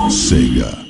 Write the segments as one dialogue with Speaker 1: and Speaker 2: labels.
Speaker 1: Sega.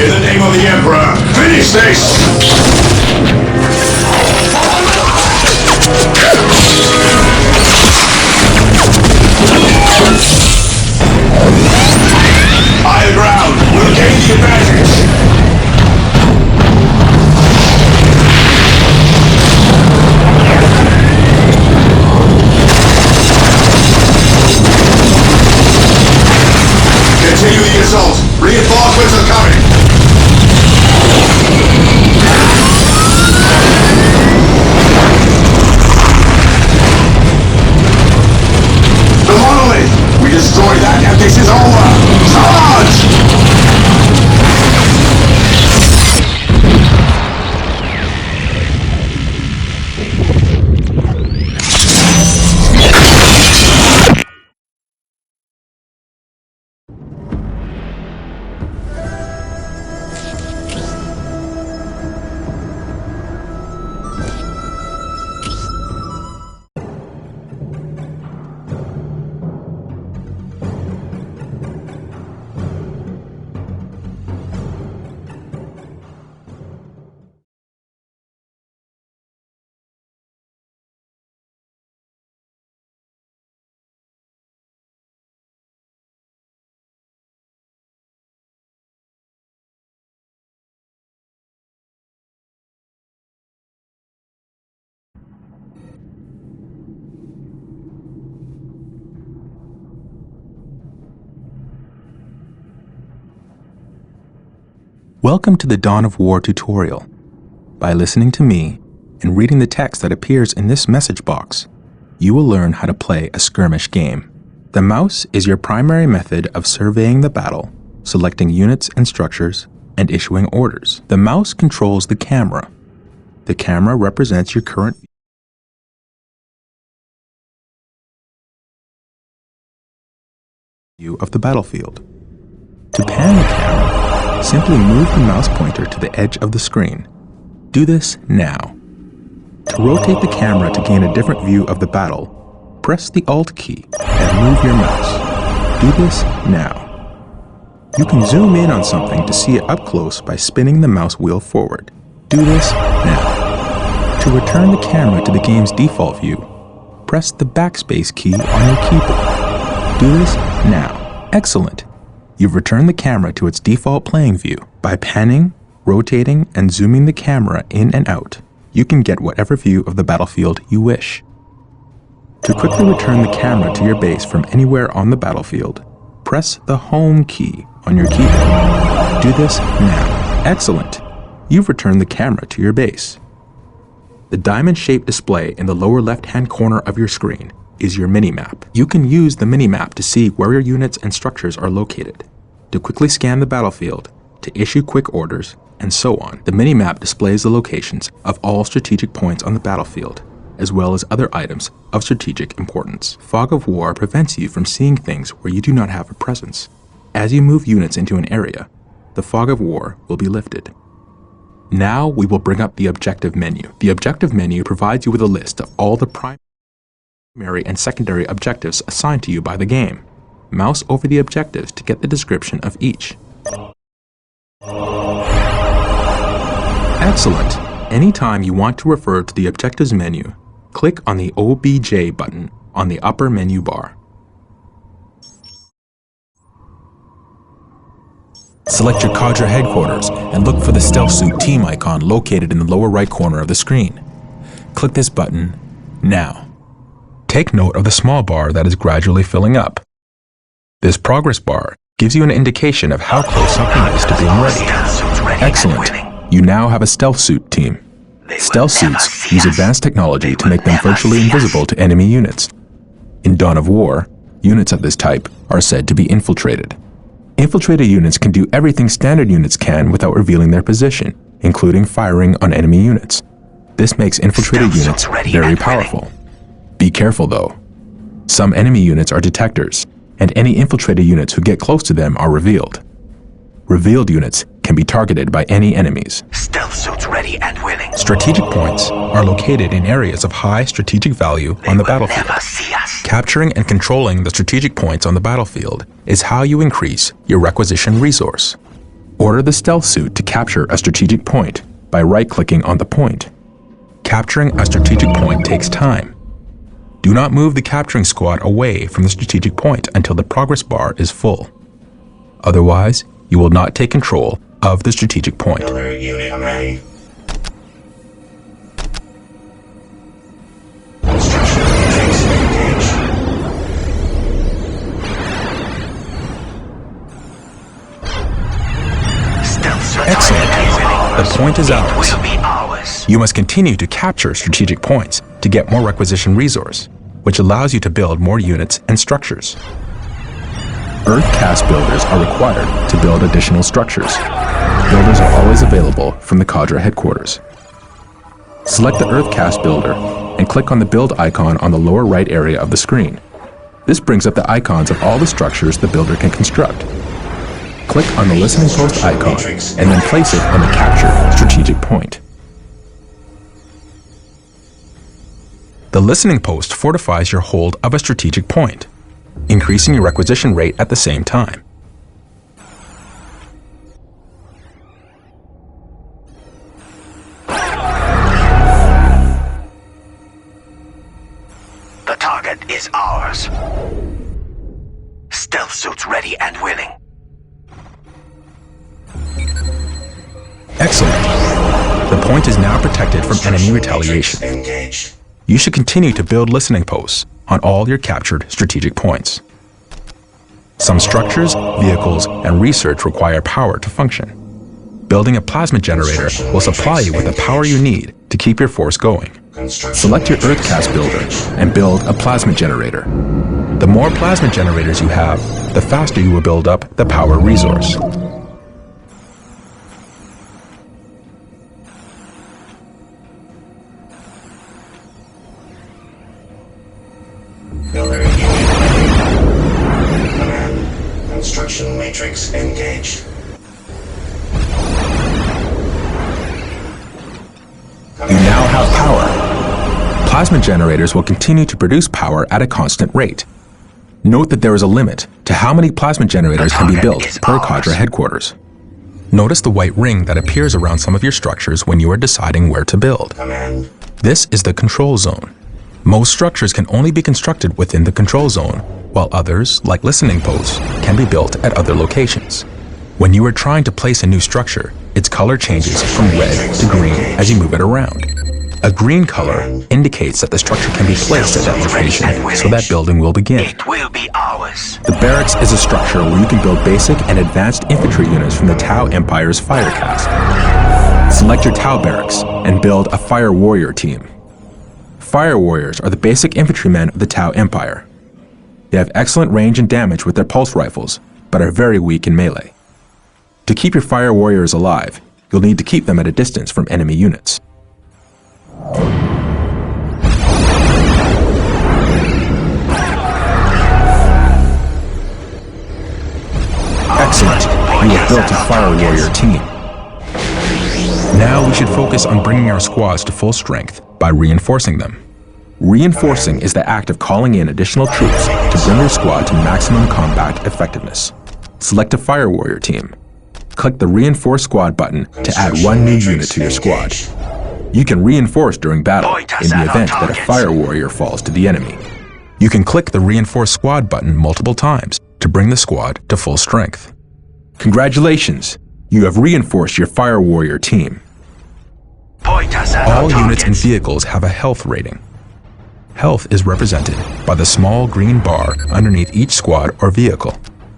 Speaker 2: In the name of the Emperor, finish this! Higher ground, we'll gain the advantage! Continue the assault! Reinforcements are coming! The monolith! We destroy that and this is over! Charge!
Speaker 3: Welcome to the Dawn of War tutorial. By listening to me and reading the text that appears in this message box, you will learn how to play a skirmish game. The mouse is your primary method of surveying the battle, selecting units and structures, and issuing orders. The mouse controls the camera. The camera represents your current view of the battlefield. To pan the camera, simply move the mouse pointer to the edge of the screen. Do this now. To rotate the camera to gain a different view of the battle, press the Alt key and move your mouse. Do this now. You can zoom in on something to see it up close by spinning the mouse wheel forward. Do this now. To return the camera to the game's default view, press the backspace key on your keyboard. Do this now. Excellent. You've returned the camera to its default playing view. By panning, rotating, and zooming the camera in and out, you can get whatever view of the battlefield you wish. To quickly return the camera to your base from anywhere on the battlefield, press the Home key on your keyboard. Do this now. Excellent! You've returned the camera to your base. The diamond-shaped display in the lower left-hand corner of your screen is your minimap. You can use the minimap to see where your units and structures are located, to quickly scan the battlefield, to issue quick orders, and so on. The minimap displays the locations of all strategic points on the battlefield, as well as other items of strategic importance. Fog of War prevents you from seeing things where you do not have a presence. As you move units into an area, the Fog of War will be lifted. Now we will bring up the objective menu. The objective menu provides you with a list of all the primary and secondary objectives assigned to you by the game. Mouse over the objectives to get the description of each. Excellent! Anytime you want to refer to the objectives menu, click on the OBJ button on the upper menu bar. Select your cadre headquarters and look for the Stealth Suit team icon located in the lower right corner of the screen. Click this button now. Take note of the small bar that is gradually filling up. This progress bar gives you an indication of how close something is to being ready. Excellent. You now have a Stealth Suit team. Stealth Suits use advanced technology to make them virtually invisible to enemy units. In Dawn of War, units of this type are said to be infiltrated. Infiltrated units can do everything standard units can without revealing their position, including firing on enemy units. This makes infiltrated units very powerful. Be careful though. Some enemy units are detectors, and any infiltrated units who get close to them are revealed. Revealed units can be targeted by any enemies.
Speaker 1: Stealth suits ready and willing.
Speaker 3: Strategic points are located in areas of high strategic value on the battlefield.
Speaker 1: Never see us.
Speaker 3: Capturing and controlling the strategic points on the battlefield is how you increase your requisition resource. Order the stealth suit to capture a strategic point by right-clicking on the point. Capturing a strategic point takes time. Do not move the capturing squad away from the strategic point until the progress bar is full. Otherwise, you will not take control of the strategic point.
Speaker 2: Builder unit ready. Construction matrix engaged.
Speaker 1: Stealth suits
Speaker 3: Excellent.
Speaker 1: ready and willing.
Speaker 3: The point is ours.
Speaker 1: It will be ours.
Speaker 3: You must continue to capture strategic points to get more requisition resource, which allows you to build more units and structures. Earth cast builders are required to build additional structures. Builders are always available from the Cadre headquarters. Select the Earth cast builder and click on the build icon on the lower right area of the screen. This brings up the icons of all the structures the builder can construct. Click on the listening post icon and then place it on the captured strategic point. The listening post fortifies your hold of a strategic point, increasing your requisition rate at the same time.
Speaker 1: The target is ours. Stealth suits ready and willing.
Speaker 3: Excellent. The point is now protected from enemy retaliation.
Speaker 2: Engaged.
Speaker 3: You should continue to build listening posts on all your captured strategic points. Some structures, vehicles, and research require power to function. Building a plasma generator will supply you with the power you need to keep your force going. Select your Earthcast builder and build a plasma generator. The more plasma generators you have, the faster you will build up the power resource.
Speaker 2: Builder unit ready. Command. Construction matrix engaged.
Speaker 3: You now have power. Plasma generators will continue to produce power at a constant rate. Note that there is a limit to how many plasma generators can be built per Cadre headquarters. Notice the white ring that appears around some of your structures when you are deciding where to build.
Speaker 2: Command.
Speaker 3: This is the control zone. Most structures can only be constructed within the control zone, while others, like listening posts, can be built at other locations. When you are trying to place a new structure, its color changes from red to green as you move it around. A green color indicates that the structure can be placed at that location, so that building will begin.
Speaker 1: It will be ours.
Speaker 3: The barracks is a structure where you can build basic and advanced infantry units from the Tau Empire's fire caste. Select your Tau barracks and build a fire warrior team. Fire warriors are the basic infantrymen of the Tau Empire. They have excellent range and damage with their pulse rifles, but are very weak in melee. To keep your fire warriors alive, you'll need to keep them at a distance from enemy units. Excellent. You have built a fire warrior team. Now we should focus on bringing our squads to full strength by reinforcing them. Reinforcing is the act of calling in additional troops to bring your squad to maximum combat effectiveness. Select a fire warrior team. Click the Reinforce Squad button to add one new unit to your squad. You can reinforce during battle in the event that a fire warrior falls to the enemy. You can click the Reinforce Squad button multiple times to bring the squad to full strength. Congratulations! You have reinforced your fire warrior team. All units and vehicles have a health rating. Health is represented by the small green bar underneath each squad or vehicle.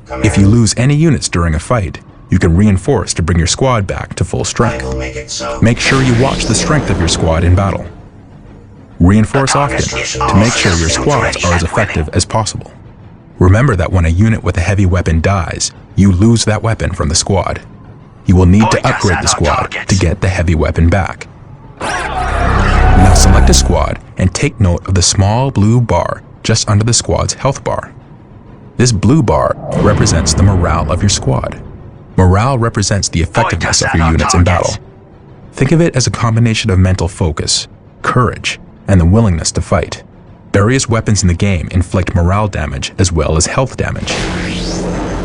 Speaker 3: If you lose any units during a fight, you can reinforce to bring your squad back to full strength. Make sure you watch the strength of your squad in battle. Reinforce often to make sure your squads are as effective as possible. Remember that when a unit with a heavy weapon dies, you lose that weapon from the squad. You will need to upgrade the squad to get the heavy weapon back. Now select a squad and take note of the small blue bar just under the squad's health bar. This blue bar represents the morale of your squad. Morale represents the effectiveness of your units in battle. Think of it as a combination of mental focus, courage, and the willingness to fight. Various weapons in the game inflict morale damage as well as health damage.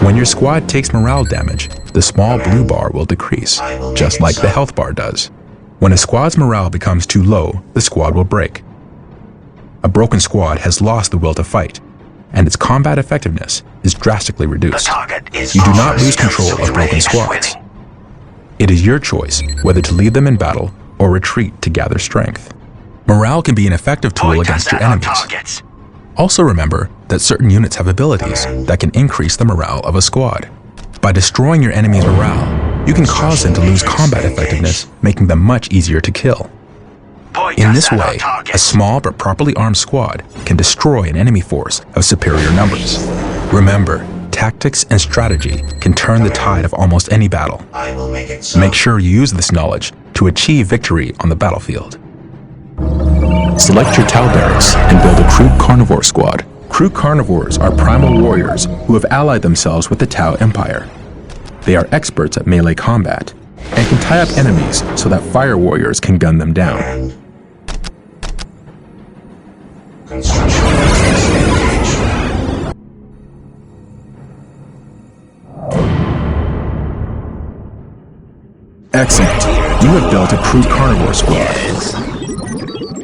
Speaker 3: When your squad takes morale damage, the small blue bar will decrease, just like the health bar does. When a squad's morale becomes too low, the squad will break. A broken squad has lost the will to fight, and its combat effectiveness is drastically reduced. You do not lose control of broken squads. It is your choice whether to leave them in battle or retreat to gather strength. Morale can be an effective tool against your enemies. Also remember that certain units have abilities that can increase the morale of a squad. By destroying your enemy's morale, you can cause them to lose combat effectiveness, making them much easier to kill. In this way, a small but properly armed squad can destroy an enemy force of superior numbers. Remember, tactics and strategy can turn the tide of almost any battle. Make sure you use this knowledge to achieve victory on the battlefield. Select your Tau barracks and build a Crude Carnivore squad. Crude Carnivores are primal warriors who have allied themselves with the Tau Empire. They are experts at melee combat and can tie up enemies so that fire warriors can gun them down. Excellent. You have built a Crude Carnivore squad.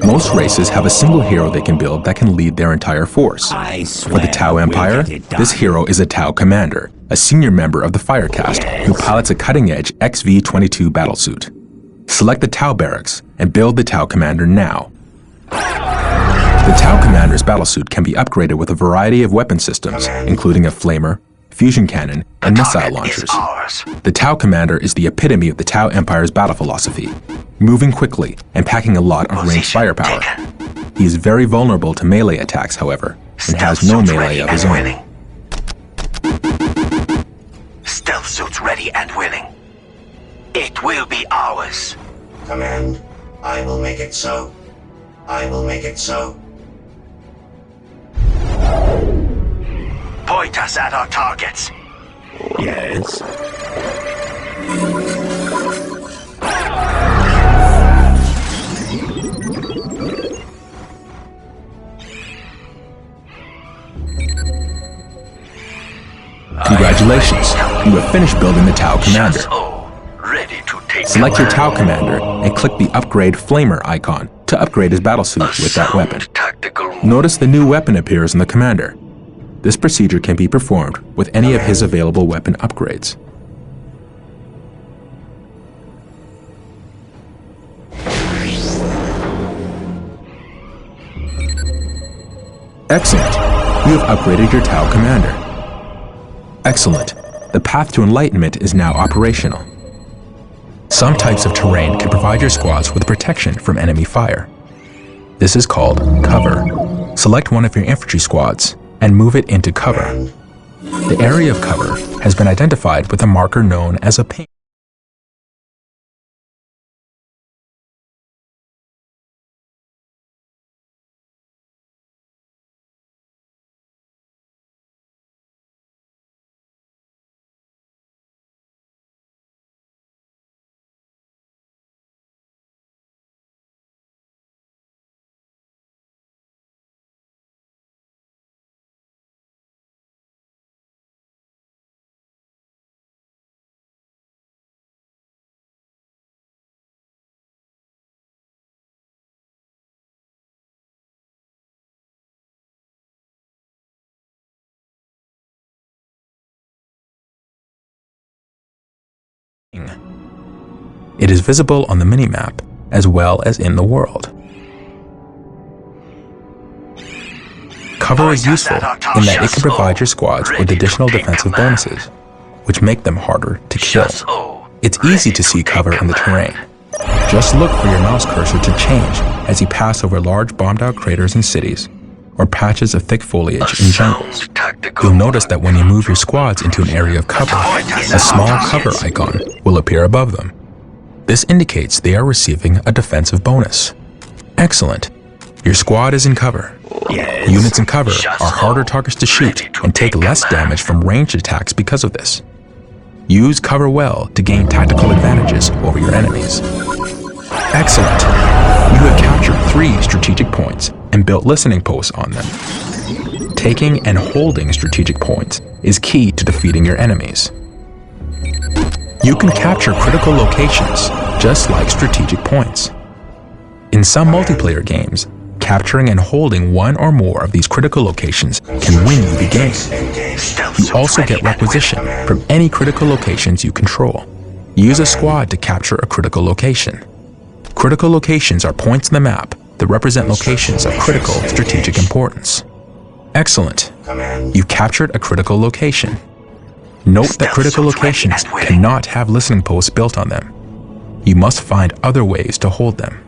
Speaker 3: Most races have a single hero they can build that can lead their entire force. For the Tau Empire, this hero is a Tau Commander, a senior member of the Fire Caste who pilots a cutting-edge XV-22 battlesuit. Select the Tau barracks and build the Tau Commander now. The Tau Commander's battlesuit can be upgraded with a variety of weapon systems, including a flamer, fusion cannon, and missile launchers. The Tau Commander is the epitome of the Tau Empire's battle philosophy, moving quickly and packing a lot of ranged firepower. He is very vulnerable to melee attacks, however, and has no melee of his own.
Speaker 1: Stealth suits ready and willing. It will be ours.
Speaker 4: Command, I will make it so. I will make it so.
Speaker 1: Point us at our targets.
Speaker 4: Yes.
Speaker 3: Congratulations, you have finished building the Tau Commander.
Speaker 1: Ready to take
Speaker 3: Select your Tau Commander and click the Upgrade Flamer icon to upgrade his battlesuit with that weapon. Notice the new weapon appears in the Commander. This procedure can be performed with any of his available weapon upgrades. Excellent! You have upgraded your Tau Commander. Excellent. The path to enlightenment is now operational. Some types of terrain can provide your squads with protection from enemy fire. This is called cover. Select one of your infantry squads and move it into cover. The area of cover has been identified with a marker known as a ping. It is visible on the minimap as well as in the world. Cover is useful in that it can provide your squads with additional defensive bonuses, which make them harder to kill. It's easy to see cover in the terrain. Just look for your mouse cursor to change as you pass over large bombed-out craters in cities or patches of thick foliage in jungles. You'll notice that when you move your squads into an area of cover, a small cover icon will appear above them. This indicates they are receiving a defensive bonus. Excellent. Your squad is in cover.
Speaker 1: Yes.
Speaker 3: Units in cover are harder targets to shoot and take less damage from ranged attacks because of this. Use cover well to gain tactical advantages over your enemies. Excellent! You have captured 3 strategic points and built listening posts on them. Taking and holding strategic points is key to defeating your enemies. You can capture critical locations just like strategic points. In some multiplayer games, capturing and holding one or more of these critical locations can win you the game. You also get requisition from any critical locations you control. Use a squad to capture a critical location. Critical locations are points on the map that represent locations of critical strategic importance. Excellent. You captured a critical location. Note that critical locations cannot have listening posts built on them. You must find other ways to hold them.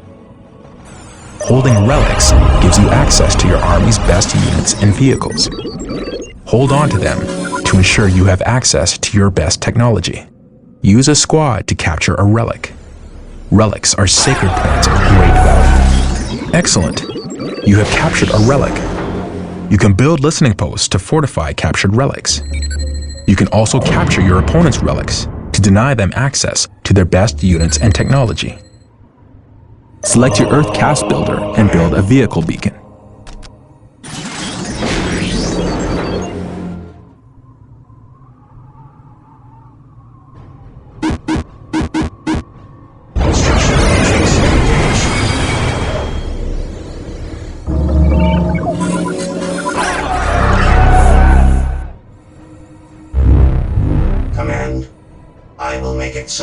Speaker 3: Holding relics gives you access to your army's best units and vehicles. Hold on to them to ensure you have access to your best technology. Use a squad to capture a relic. Relics are sacred points of great value. Excellent. You have captured a relic. You can build listening posts to fortify captured relics. You can also capture your opponent's relics to deny them access to their best units and technology. Select your Earth Cast Builder and build a vehicle beacon.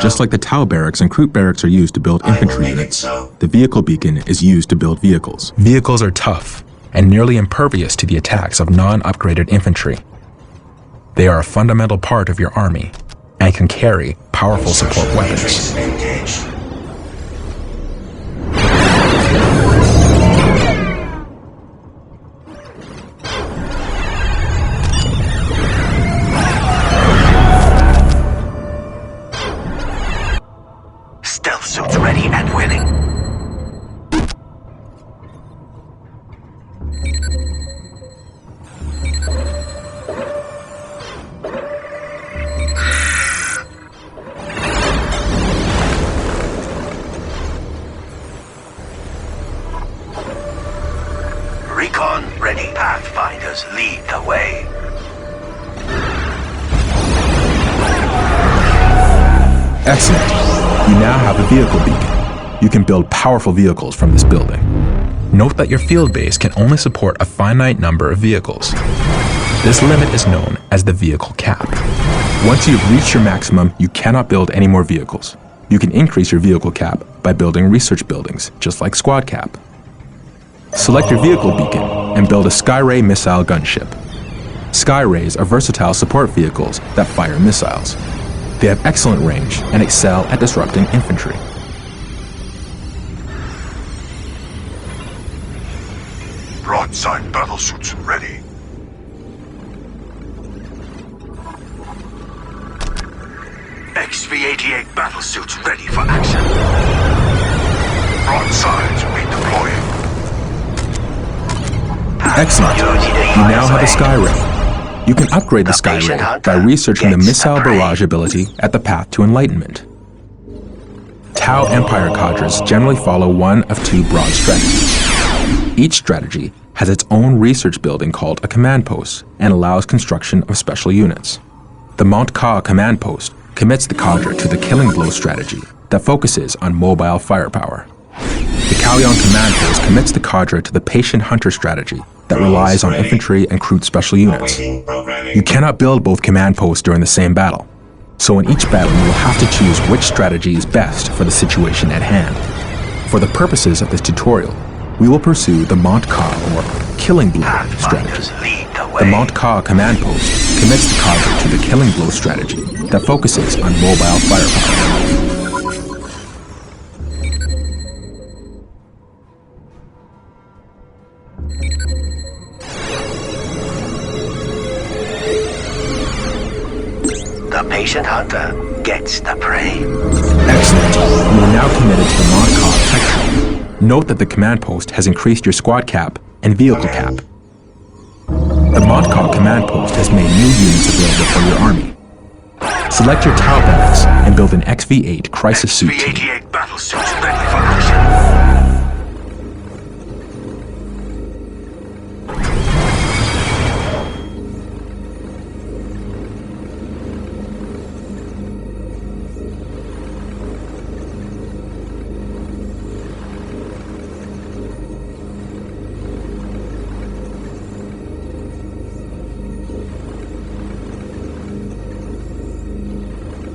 Speaker 3: Just like the Tau barracks and Kroot barracks are used to build infantry units, the vehicle beacon is used to build vehicles. Vehicles are tough and nearly impervious to the attacks of non-upgraded infantry. They are a fundamental part of your army and can carry powerful support weapons.
Speaker 1: Stealth suits ready and willing. Recon ready. Pathfinders lead the way.
Speaker 3: Excellent. You now have a vehicle beacon. You can build powerful vehicles from this building. Note that your field base can only support a finite number of vehicles. This limit is known as the vehicle cap. Once you've reached your maximum, you cannot build any more vehicles. You can increase your vehicle cap by building research buildings, just like Squad Cap. Select your vehicle beacon and build a Skyray missile gunship. Skyrays are versatile support vehicles that fire missiles. They have excellent range and excel at disrupting infantry.
Speaker 2: Broadside battlesuits ready.
Speaker 1: XV-88 battlesuits ready for action.
Speaker 2: Broadsides redeploying.
Speaker 3: Excellent. You now have a Skyray. You can upgrade the Skyray by researching the missile barrage ability at the Path to Enlightenment. Tau Empire cadres generally follow one of 2 broad strategies. Each strategy has its own research building called a command post and allows construction of special units. The Mount Ka command post commits the cadre to the killing blow strategy that focuses on mobile firepower. The Kalyon command post commits the cadre to the patient hunter strategy that relies on infantry and Kroot special units. You cannot build both command posts during the same battle, so in each battle you will have to choose which strategy is best for the situation at hand. For the purposes of this tutorial, we will pursue the Mount Ka or killing blow strategy. The Mount Ka command post commits the cadre to the killing blow strategy that focuses on mobile firepower.
Speaker 1: The patient hunter gets the prey.
Speaker 3: Excellent. You are now committed to the mod cop tech tree. Note that the command post has increased your squad cap and vehicle cap. The mod cop command post has made new units available for your army. Select your Tau barracks and build an XV-8 crisis suit team.
Speaker 1: XV-88 battle suits ready for action.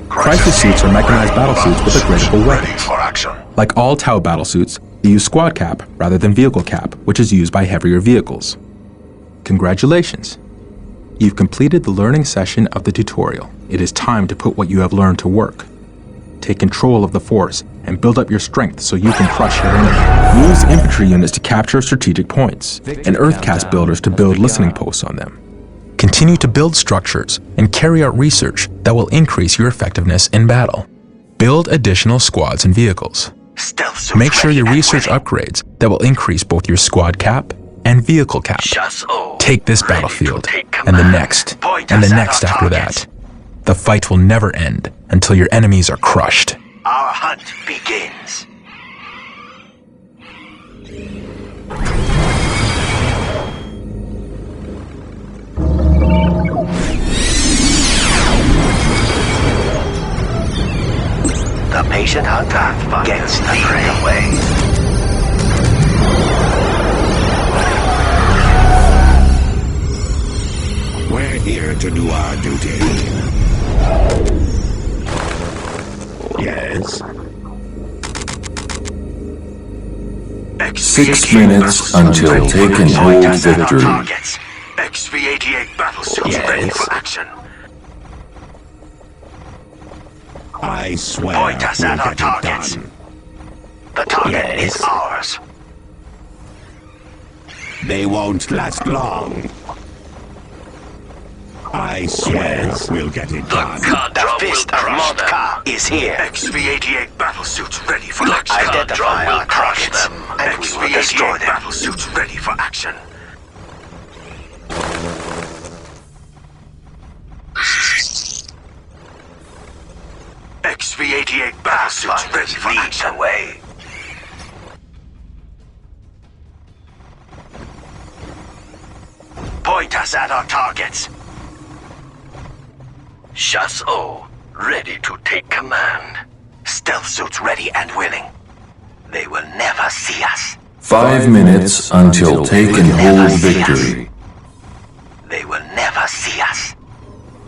Speaker 3: Crisis suits are mechanized battlesuits with upgradable weapons.
Speaker 1: For action.
Speaker 3: Like all Tau battlesuits, you use squad cap rather than vehicle cap, which is used by heavier vehicles. Congratulations! You've completed the learning session of the tutorial. It is time to put what you have learned to work. Take control of the force and build up your strength so you can crush your enemy. Use infantry units to capture strategic points, and earthcast builders to build listening posts on them. Continue to build structures and carry out research that will increase your effectiveness in battle. Build additional squads and vehicles. Make sure your research upgrades that will increase both your squad cap and vehicle cap. Take this battlefield, and the next, and the next after that. The fight will never end until your enemies are crushed.
Speaker 1: Our hunt begins. The patient hunter gets the prey away.
Speaker 2: We're here to do our duty. Yes.
Speaker 5: 6 minutes until taken hold victory.
Speaker 1: XV-88 battle suits ready for action.
Speaker 2: I swear
Speaker 1: Point us
Speaker 2: we'll
Speaker 1: at our
Speaker 2: get it
Speaker 1: targets.
Speaker 2: done.
Speaker 1: The target
Speaker 2: Yes.
Speaker 1: is ours.
Speaker 2: They won't last long. I swear we'll get it done.
Speaker 1: The fist of Modka is here. XV-88 battle suits ready for action. Identify our targets, and we will destroy them. Battle suits ready for action. XV-88 battle suits ready for action. Away. Point us at our targets. Shas'o, ready to take command. Stealth suits ready and willing. They will never see us.
Speaker 5: 5 minutes until taken hold victory.
Speaker 1: They will never see us.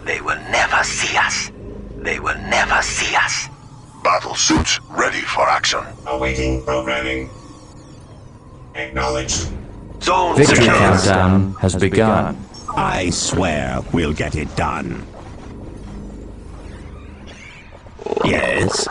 Speaker 1: They will never see us. They will never see us. Battle suits ready for action.
Speaker 4: Awaiting programming. Acknowledged.
Speaker 1: Zone
Speaker 6: Victory
Speaker 1: secure.
Speaker 6: countdown has begun.
Speaker 2: I swear we'll get it done. Yes.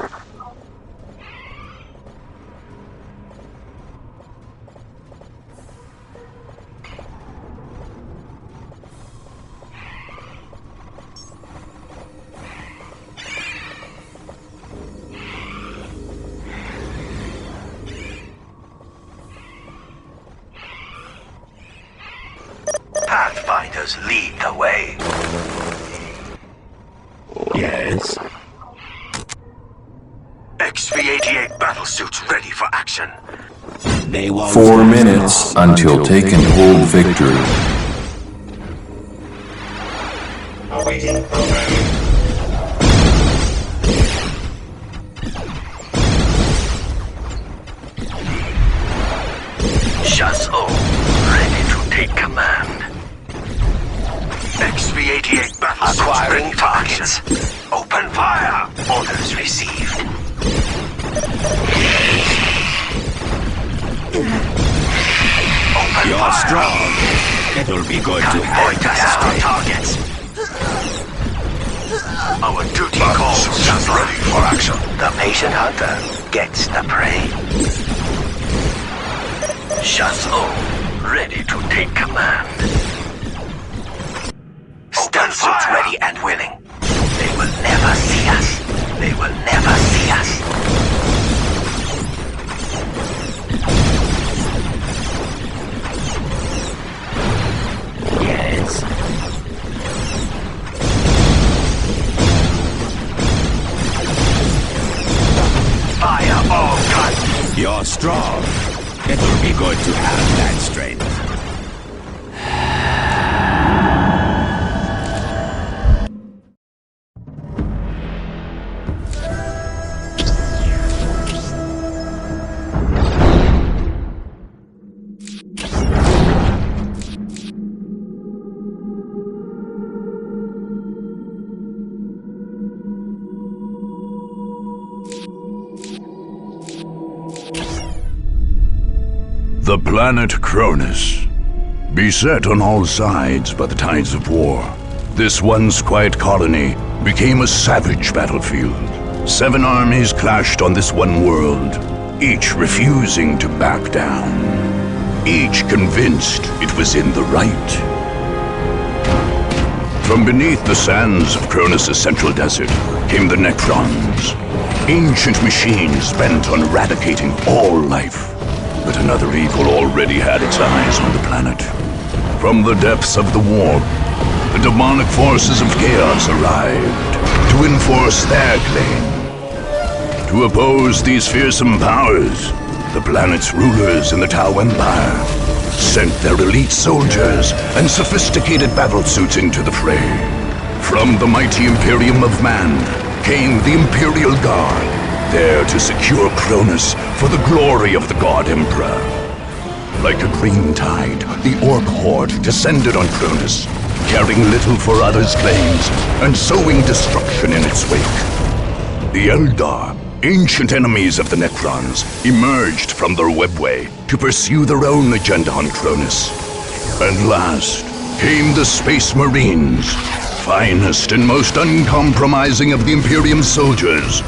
Speaker 1: Pathfinders lead the way.
Speaker 2: Yes.
Speaker 1: XV-88 battle suits ready for action.
Speaker 2: They won't
Speaker 5: 4
Speaker 2: last
Speaker 5: minutes
Speaker 2: long.
Speaker 5: until taken hold victory.
Speaker 4: Awaiting programming.
Speaker 1: Shas'o, ready to take command. XV-88 battle suits ready for action. Open fire. Orders received. Open
Speaker 2: You're
Speaker 1: fire.
Speaker 2: strong. It'll be good to
Speaker 1: Point us at our
Speaker 2: have
Speaker 1: targets. Our duty calls us ready for action. The patient hunter gets the prey. Shas'o, ready to take command. Stealth suits ready and willing. They will never will never see us.
Speaker 7: Yes.
Speaker 1: Fire all guns.
Speaker 2: You're strong. It will be good to have that strength.
Speaker 8: The planet Cronus. Beset on all sides by the tides of war, this once quiet colony became a savage battlefield. 7 armies clashed on this one world, each refusing to back down. Each convinced it was in the right. From beneath the sands of Cronus' central desert came the Necrons, ancient machines bent on eradicating all life. But another evil already had its eyes on the planet. From the depths of the warp, the demonic forces of chaos arrived to enforce their claim. To oppose these fearsome powers, the planet's rulers in the Tau Empire sent their elite soldiers and sophisticated battlesuits into the fray. From the mighty Imperium of Man came the Imperial Guard, there to secure Cronus for the glory of the God Emperor. Like a green tide, the Orc Horde descended on Cronus, caring little for others' claims and sowing destruction in its wake. The Eldar, ancient enemies of the Necrons, emerged from their webway to pursue their own agenda on Cronus. And last came the Space Marines, finest and most uncompromising of the Imperium soldiers.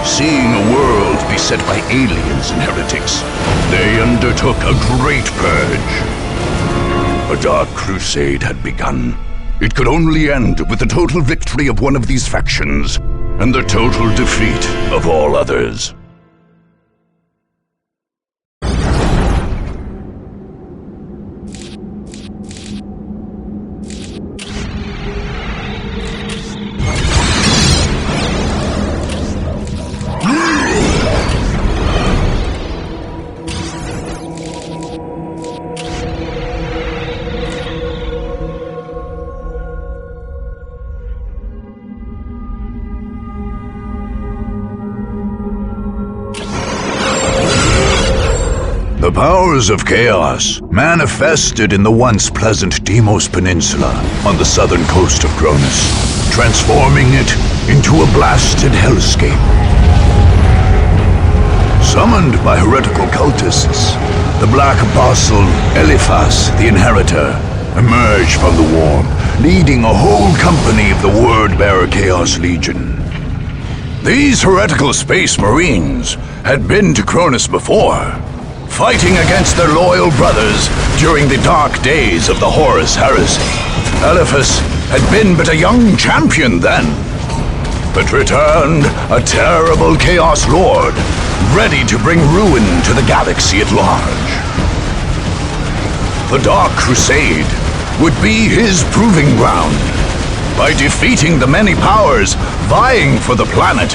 Speaker 8: Seeing a world beset by aliens and heretics, they undertook a great purge. A dark crusade had begun. It could only end with the total victory of one of these factions, and the total defeat of all others. The powers of chaos manifested in the once pleasant Deimos Peninsula on the southern coast of Cronus, transforming it into a blasted hellscape. Summoned by heretical cultists, the Black Apostle Eliphas the Inheritor emerged from the warp, leading a whole company of the Word-Bearer Chaos Legion. These heretical Space Marines had been to Cronus before, fighting against their loyal brothers during the dark days of the Horus Heresy. Eliphas had been but a young champion then, but returned a terrible Chaos Lord, ready to bring ruin to the galaxy at large. The Dark Crusade would be his proving ground. By defeating the many powers vying for the planet,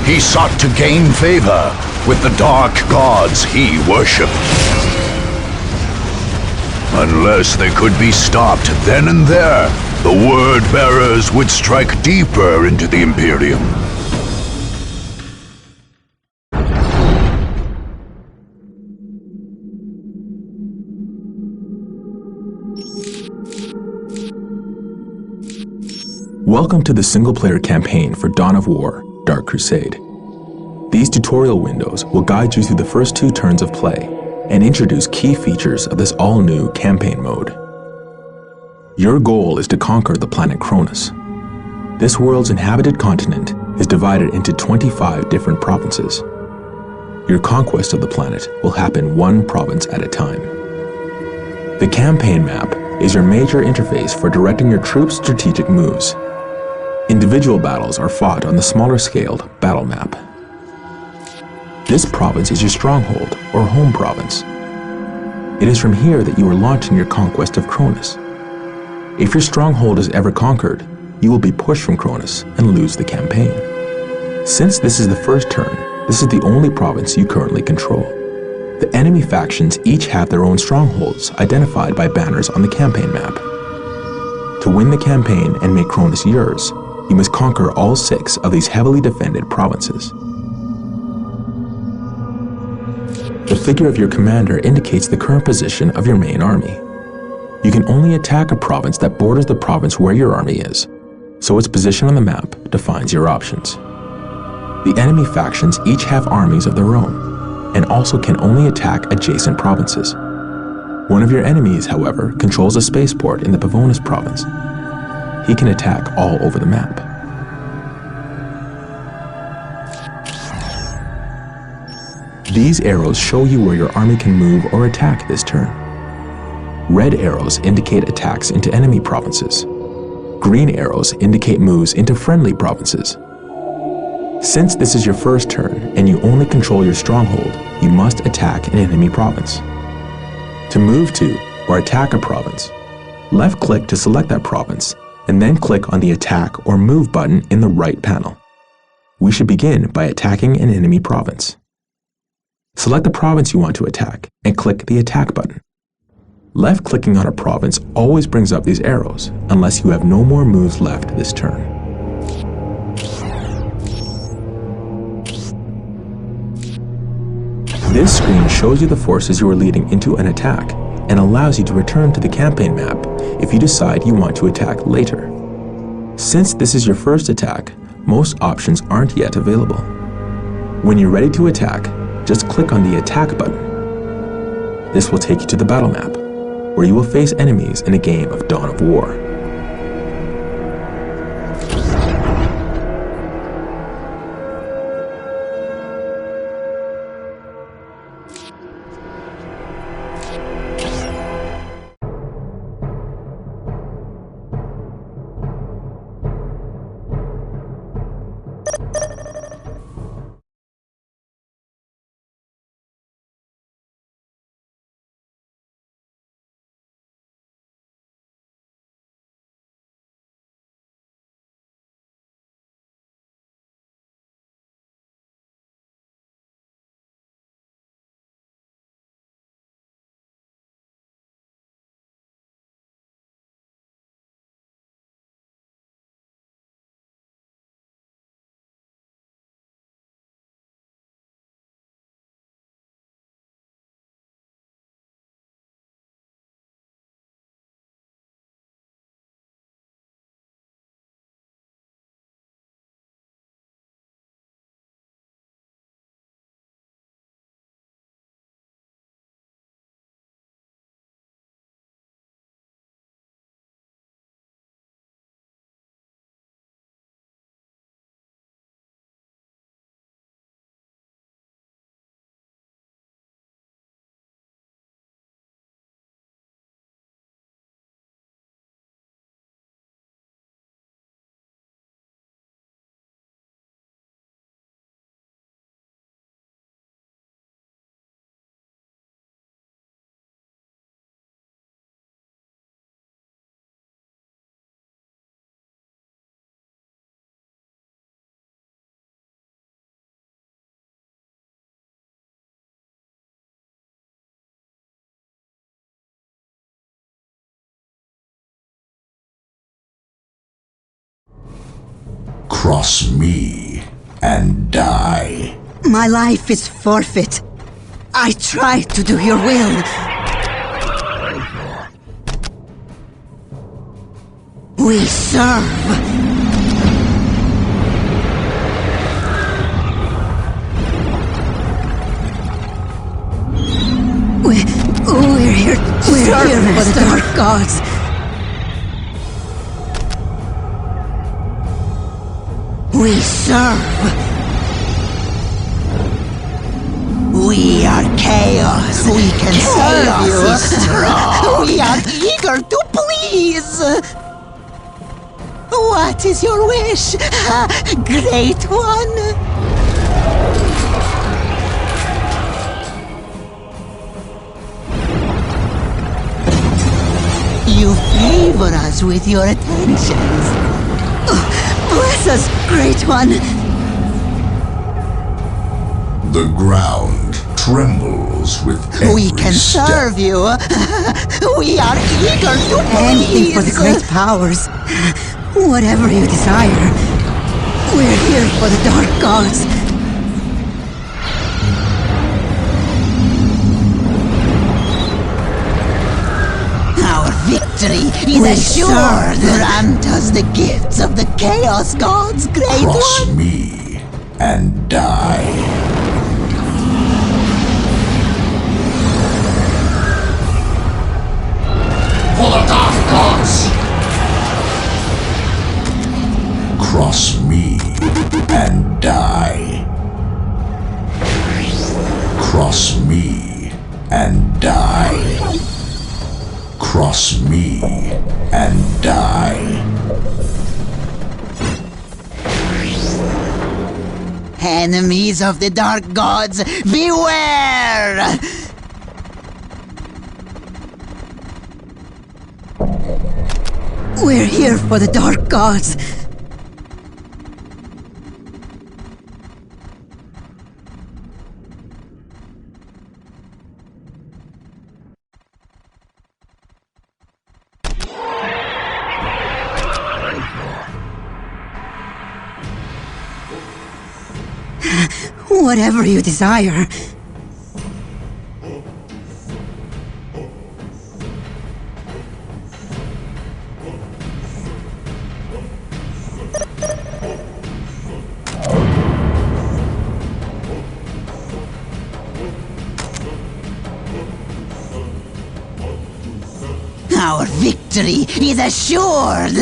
Speaker 8: he sought to gain favor with the dark gods he worshipped. Unless they could be stopped then and there, the Word-Bearers would strike deeper into the Imperium.
Speaker 3: Welcome to the single-player campaign for Dawn of War, Dark Crusade. These tutorial windows will guide you through the first 2 turns of play and introduce key features of this all-new campaign mode. Your goal is to conquer the planet Cronus. This world's inhabited continent is divided into 25 different provinces. Your conquest of the planet will happen 1 province at a time. The campaign map is your major interface for directing your troops' strategic moves. Individual battles are fought on the smaller-scaled battle map. This province is your stronghold, or home province. It is from here that you are launching your conquest of Cronus. If your stronghold is ever conquered, you will be pushed from Cronus and lose the campaign. Since this is the first turn, this is the only province you currently control. The enemy factions each have their own strongholds identified by banners on the campaign map. To win the campaign and make Cronus yours, you must conquer all 6 of these heavily defended provinces. The figure of your commander indicates the current position of your main army. You can only attack a province that borders the province where your army is, so its position on the map defines your options. The enemy factions each have armies of their own, and also can only attack adjacent provinces. One of your enemies, however, controls a spaceport in the Pavonis province. He can attack all over the map. These arrows show you where your army can move or attack this turn. Red arrows indicate attacks into enemy provinces. Green arrows indicate moves into friendly provinces. Since this is your first turn and you only control your stronghold, you must attack an enemy province. To move to or attack a province, left-click to select that province, and then click on the Attack or Move button in the right panel. We should begin by attacking an enemy province. Select the province you want to attack and click the Attack button. Left-clicking on a province always brings up these arrows, unless you have no more moves left this turn. This screen shows you the forces you are leading into an attack and allows you to return to the campaign map if you decide you want to attack later. Since this is your first attack, most options aren't yet available. When you're ready to attack, just click on the Attack button. This will take you to the battle map, where you will face enemies in a game of Dawn of War.
Speaker 2: Cross me and die.
Speaker 7: My life is forfeit. I try to do your will. We serve. We're here to serve for the dark gods. We serve. We are chaos. We can serve you. We are eager to please. What that is your wish, Great One. You favor us with your attentions. Bless us, Great One.
Speaker 2: The ground trembles with every
Speaker 7: We can
Speaker 2: step.
Speaker 7: serve you. We are eager to anything for the great powers. Whatever you desire. We're here for the dark gods. Our victory is assured. Grant us the gifts of the chaos gods, Great
Speaker 2: Cross
Speaker 7: One.
Speaker 2: me and die. For the dark gods! Cross me and die. Cross me and die. Cross me and die.
Speaker 7: Enemies of the dark gods, beware! We're here for the dark gods. Whatever you desire. Our victory is assured!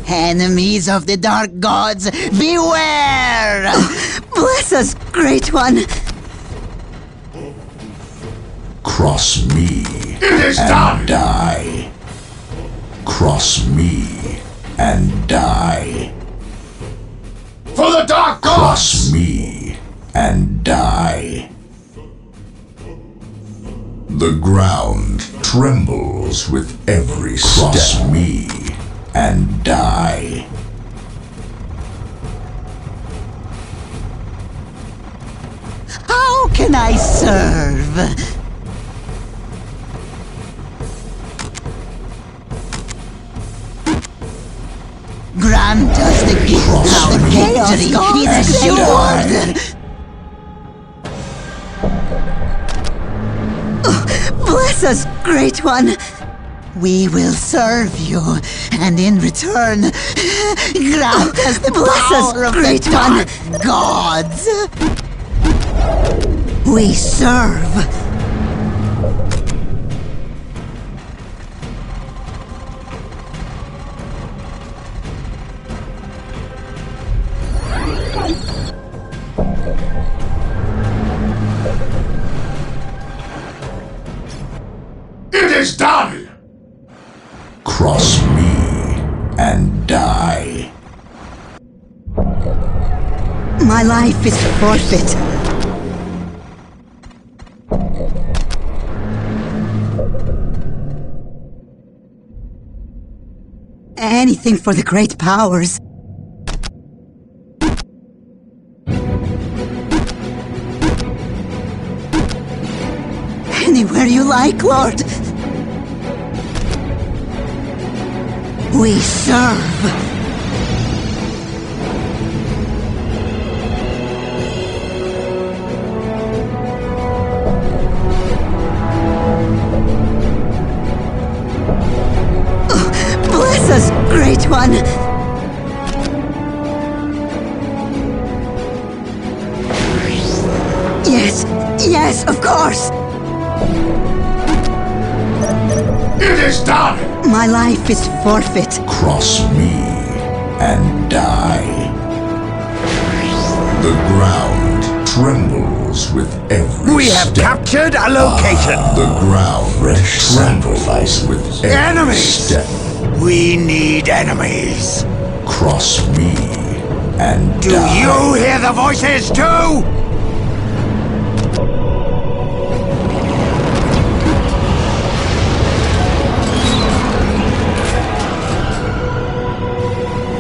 Speaker 7: Enemies of the dark gods, beware! Bless us, Great One!
Speaker 2: Cross me and die. Cross me and die.
Speaker 1: For the dark gods!
Speaker 2: Cross me and die. The ground trembles with every step. Cross me and die.
Speaker 7: How can I serve? Grant us the gift of the victory is assured! Bless us, Great One! We will serve you, and in return, grant us the power of the dark gods! We serve!
Speaker 1: It is done!
Speaker 2: Cross me and die.
Speaker 7: My life is forfeit. Anything for the great powers. Anywhere you like, Lord. We serve. Bless us, Great One! Yes, yes, of course!
Speaker 1: It is done!
Speaker 7: My life is forfeit.
Speaker 2: Cross me and die. The ground trembles with every
Speaker 1: We have
Speaker 2: step.
Speaker 1: captured a location!
Speaker 2: The ground trembles with every
Speaker 1: Enemies!
Speaker 2: step.
Speaker 1: we need enemies.
Speaker 2: Cross me and
Speaker 1: Do
Speaker 2: die.
Speaker 1: you hear the voices too?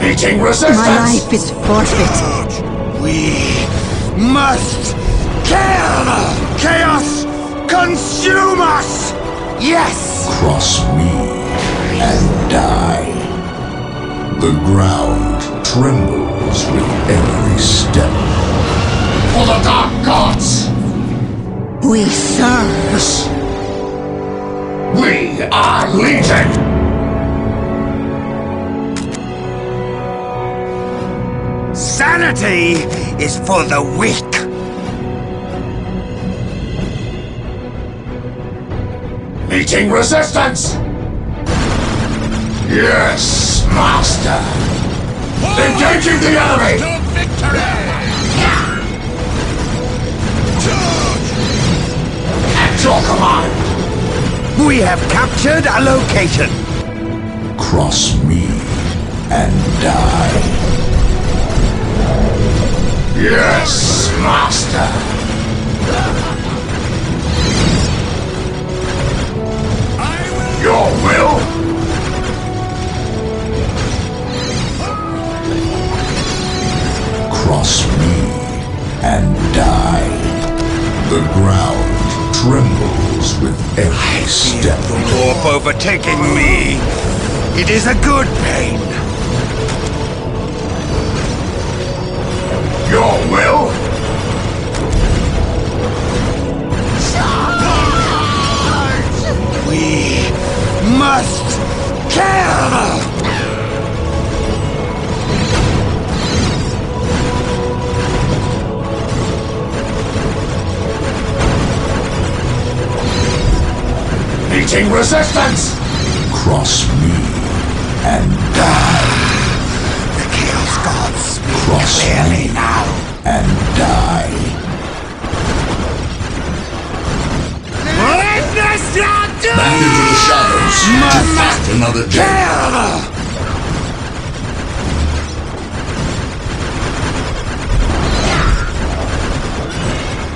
Speaker 2: Meeting resistance!
Speaker 7: My life is forfeit.
Speaker 1: We must kill! Chaos consume us! Yes!
Speaker 2: Cross me and die. The ground trembles with every step. For the Dark Gods!
Speaker 7: We serve.
Speaker 2: We are Legion!
Speaker 1: Sanity is for the weak.
Speaker 2: Meeting resistance! Yes, Master! Engaging the enemy!
Speaker 1: To victory!
Speaker 2: At your command!
Speaker 1: We have captured a location.
Speaker 2: Cross me and die. Yes, Master! Your will? Cross me and die. The ground trembles with every step.
Speaker 1: The warp overtaking me. It is a good pain.
Speaker 2: Your will?
Speaker 1: We must kill!
Speaker 2: Meeting resistance! Cross me and die.
Speaker 1: The Chaos Gods speak
Speaker 2: Cross
Speaker 1: clearly
Speaker 2: me
Speaker 1: now.
Speaker 2: and die.
Speaker 1: Witness your doom!
Speaker 2: Back into the shadows to fight another day.
Speaker 1: Kill!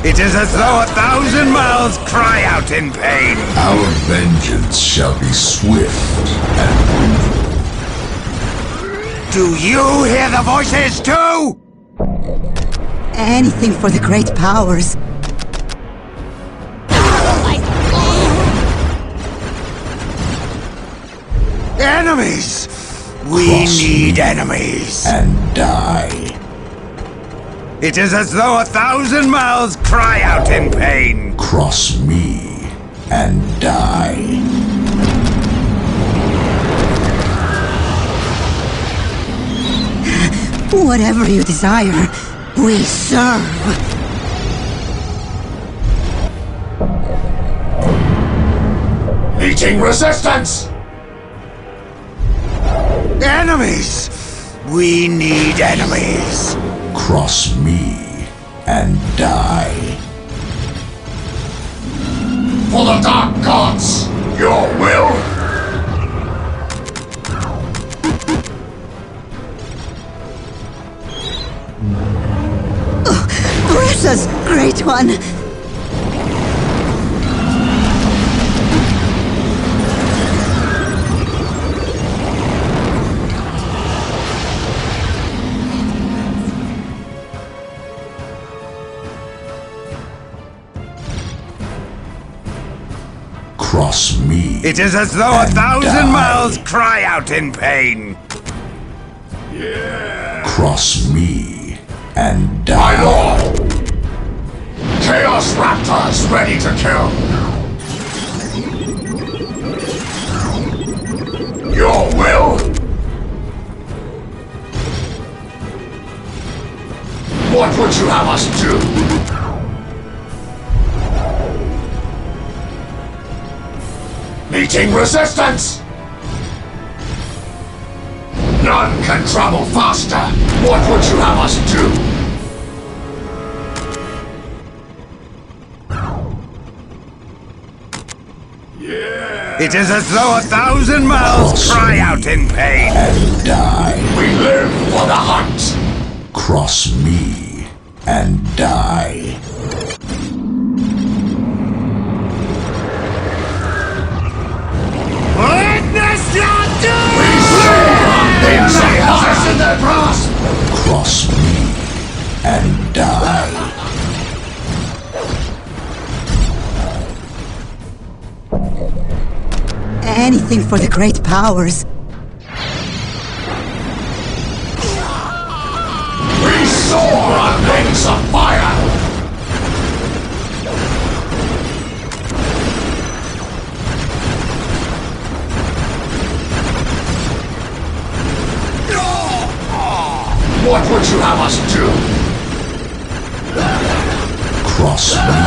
Speaker 1: It is as though 1,000 mouths cry out in pain.
Speaker 2: Our vengeance shall be swift and brutal.
Speaker 1: Do you hear the voices too?
Speaker 7: Anything for the great powers.
Speaker 1: Enemies! We
Speaker 2: Cross
Speaker 1: need
Speaker 2: me
Speaker 1: enemies.
Speaker 2: and die.
Speaker 1: It is as though 1,000 mouths cry out in pain.
Speaker 2: Cross me and die.
Speaker 7: Whatever you desire, we serve.
Speaker 2: Meeting resistance!
Speaker 1: Enemies! We need enemies.
Speaker 2: Cross me and die. For the Dark Gods! Your will?
Speaker 7: Bless us, Great One.
Speaker 2: Cross me.
Speaker 1: It is as though
Speaker 2: and
Speaker 1: 1,000
Speaker 2: die.
Speaker 1: mouths cry out in pain.
Speaker 2: Cross me and die. My lord! Chaos Raptors ready to kill. Your will? What would you have us do? Meeting resistance! None can travel faster! What would you have us do?
Speaker 1: It is as though 1,000 mouths cry out in pain.
Speaker 2: And die.
Speaker 1: We live for the hunt.
Speaker 2: Cross me and die.
Speaker 1: Witness your doom!
Speaker 2: We see us in their grasp. Cross me and die.
Speaker 7: Anything for the great powers.
Speaker 2: We soar on wings of fire. What would you have us do? Cross me.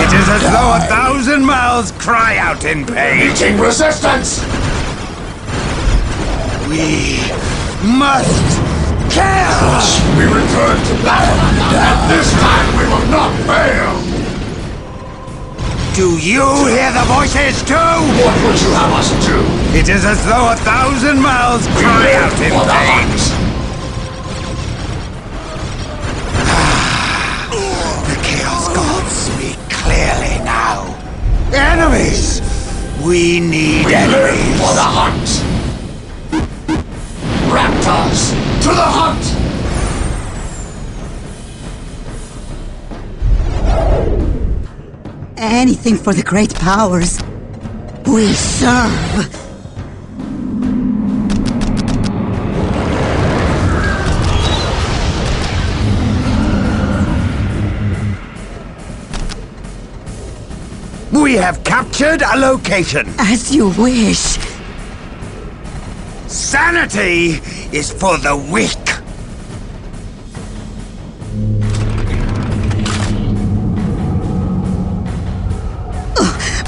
Speaker 1: It is as though 1,000 mouths cry out in pain.
Speaker 2: Meeting resistance.
Speaker 1: We must kill!
Speaker 2: We return to battle, and this time we will not fail!
Speaker 1: Do you hear the voices too?
Speaker 2: What would you have us do?
Speaker 1: It is as though 1,000 mouths cry out in
Speaker 2: For the
Speaker 1: pain.
Speaker 2: hunt.
Speaker 1: The Chaos Gods speak clearly now. Enemies! We need enemies.
Speaker 2: For the hunt! Raptors, to the hunt!
Speaker 7: Anything for the great powers. We serve.
Speaker 1: We have captured a location.
Speaker 7: As you wish.
Speaker 1: Sanity is for the weak.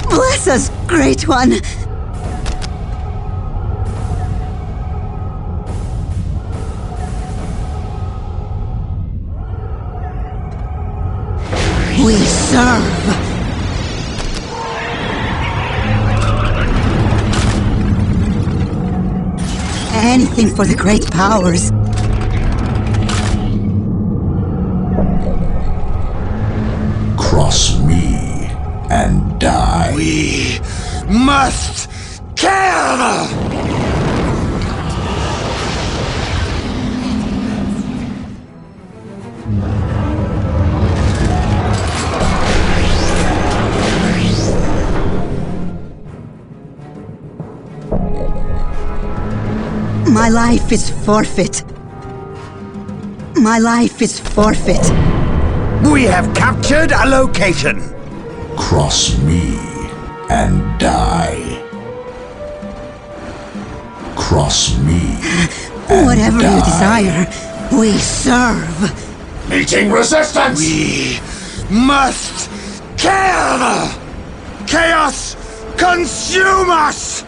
Speaker 7: Bless us, Great One. We serve. Anything for the great powers.
Speaker 2: Cross me and die.
Speaker 1: We must kill!
Speaker 7: My life is forfeit. My life is forfeit.
Speaker 1: We have captured a location.
Speaker 2: Cross me and die. Cross me and
Speaker 7: Whatever
Speaker 2: die.
Speaker 7: you desire, we serve.
Speaker 2: Meeting resistance!
Speaker 1: We must kill! Chaos consume us!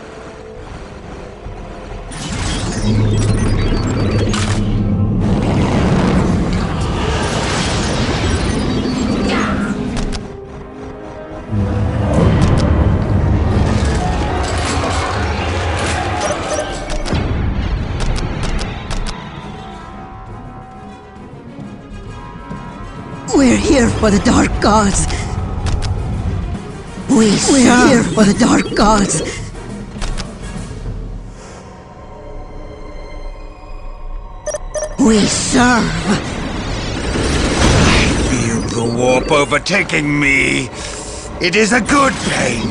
Speaker 7: We're here for the Dark Gods. We're here for the Dark Gods. We serve.
Speaker 1: I feel the warp overtaking me. It is a good pain.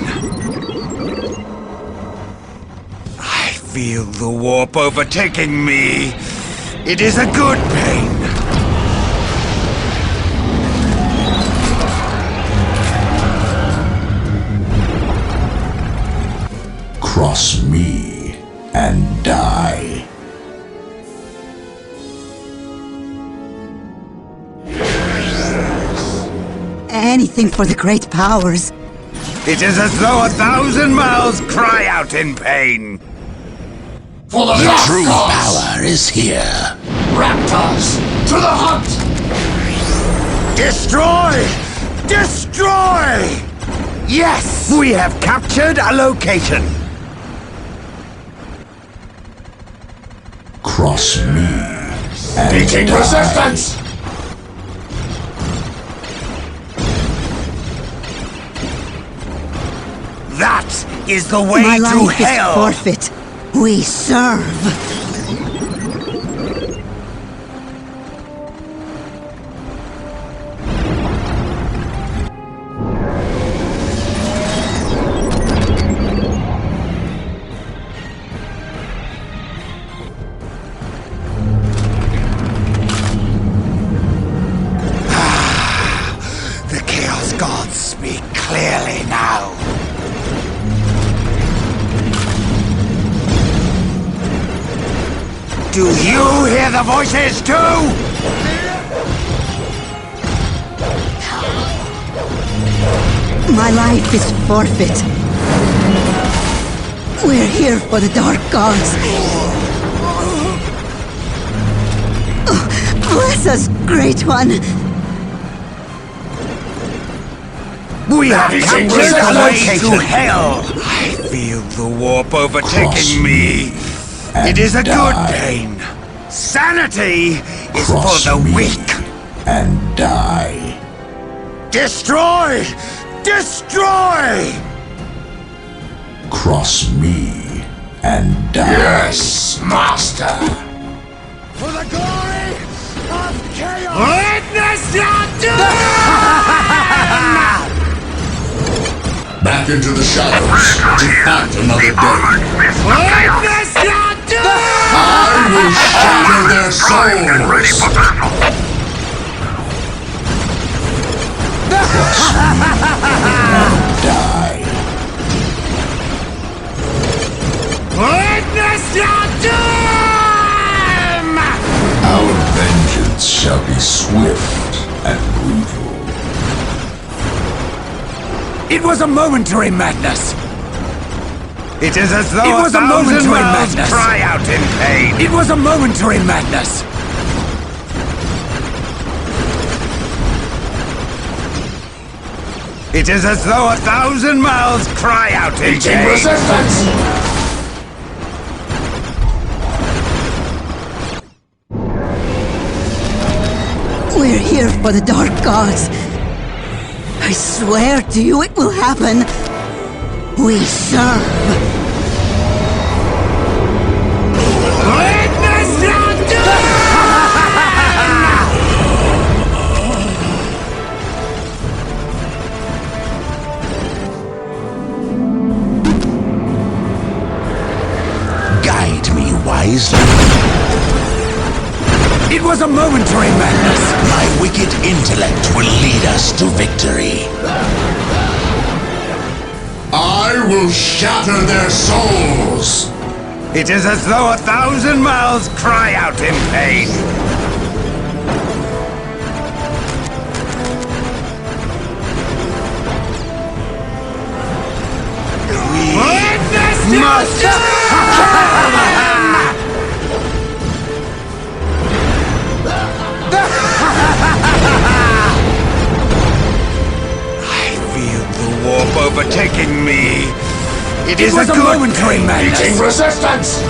Speaker 1: I feel the warp overtaking me. It is a good pain.
Speaker 2: Cross me and die.
Speaker 7: Anything for the great powers.
Speaker 1: It is as though 1,000 mouths cry out in pain.
Speaker 2: For the true power is here. Raptors, to the hunt!
Speaker 1: Destroy! Destroy!
Speaker 9: Yes! We have captured a location.
Speaker 2: Cross me and
Speaker 1: Meeting
Speaker 2: die.
Speaker 1: resistance!
Speaker 9: That is the way
Speaker 7: My
Speaker 9: to
Speaker 7: life is
Speaker 9: hell.
Speaker 7: forfeit. We serve.
Speaker 9: The Chaos Gods speak clearly now. Do you hear the voices too?
Speaker 7: My life is forfeit. We're here for the Dark Gods. Oh, bless us, Great One.
Speaker 9: We have
Speaker 1: Meeting
Speaker 9: captured a way
Speaker 1: resistance.
Speaker 9: to hell. I feel the warp overtaking
Speaker 2: Cross
Speaker 9: me.
Speaker 2: and
Speaker 9: It is a
Speaker 2: die.
Speaker 9: good pain. Sanity is
Speaker 2: Cross
Speaker 9: for the
Speaker 2: me
Speaker 9: weak.
Speaker 2: and die.
Speaker 9: Destroy! Destroy!
Speaker 2: Cross me and die.
Speaker 1: Yes, master!
Speaker 9: For the glory of chaos! Witness your doom!
Speaker 2: Back into the shadows to fight another day.
Speaker 9: Witness your doom!
Speaker 2: I will shatter their souls. Cross me and die.
Speaker 9: Witness your doom!
Speaker 2: Our vengeance shall be swift and brutal.
Speaker 9: It was a momentary madness. It is as though it was a momentary madness. Cry out in pain. It was a momentary madness. It is as though 1,000 mouths cry out in
Speaker 1: Meeting
Speaker 9: pain.
Speaker 1: resistance!
Speaker 7: We're here for the Dark Gods. I swear to you it will happen. We serve.
Speaker 9: Witness your doom!
Speaker 1: Guide me wisely.
Speaker 9: It was a momentary madness.
Speaker 1: My wicked intellect will lead us to victory.
Speaker 2: I will shatter their souls.
Speaker 9: It is as though 1,000 mouths cry out in pain. Witness your I feel the warp overtaking me. It is a momentary madness.
Speaker 1: Meeting resistance!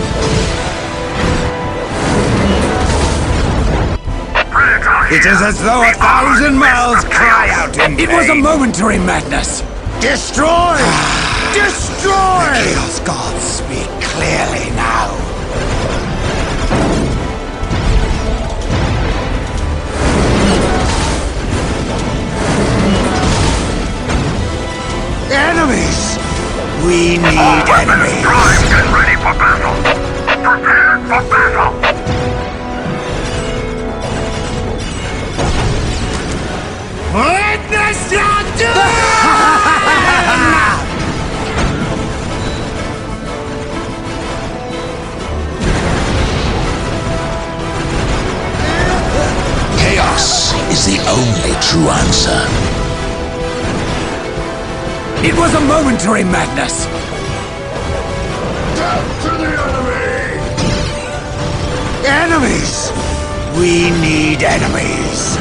Speaker 9: It is as though 1,000 mouths cry out in pain. It was a momentary madness. Destroy! Destroy! The Chaos Gods speak clearly now. Enemies! We need enemies.
Speaker 1: Get ready for battle! Prepare for battle!
Speaker 9: Witness your doom!
Speaker 1: Chaos is the only true answer.
Speaker 9: It was a momentary madness.
Speaker 1: Death to the enemy!
Speaker 9: Enemies! We need enemies.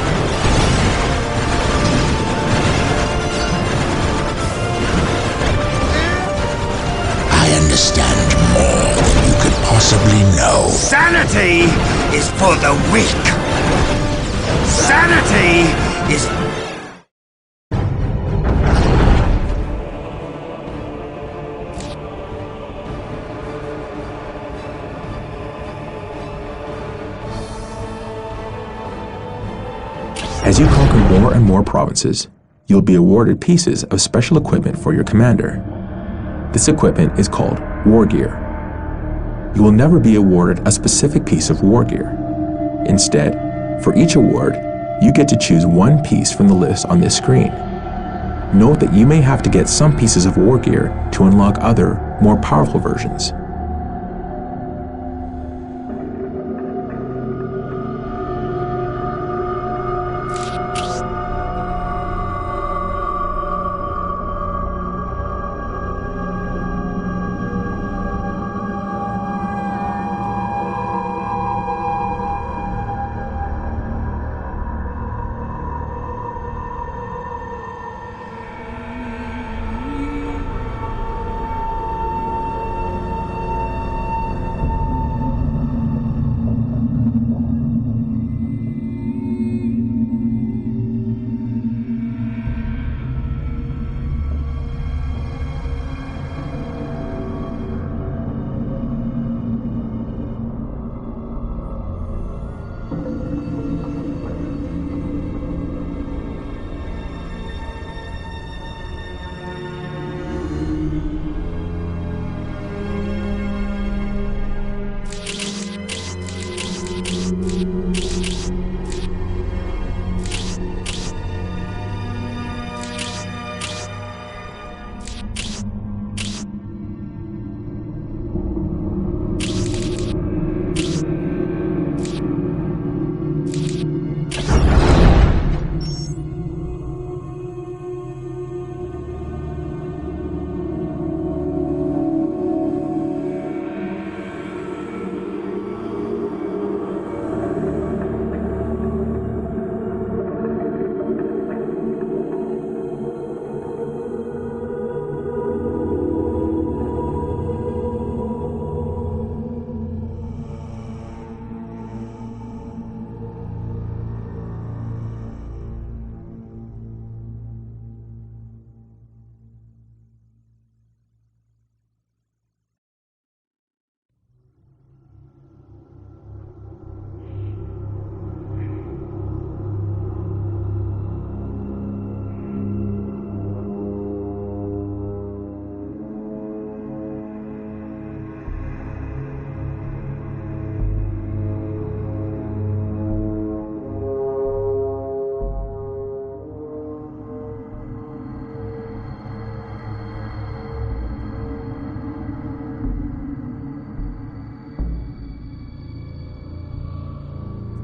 Speaker 2: only know.
Speaker 9: Sanity is for the weak. Sanity is...
Speaker 3: As you conquer more and more provinces, you'll be awarded pieces of special equipment for your commander. This equipment is called war gear. You will never be awarded a specific piece of war gear. Instead, for each award, you get to choose one piece from the list on this screen. Note that you may have to get some pieces of war gear to unlock other, more powerful versions.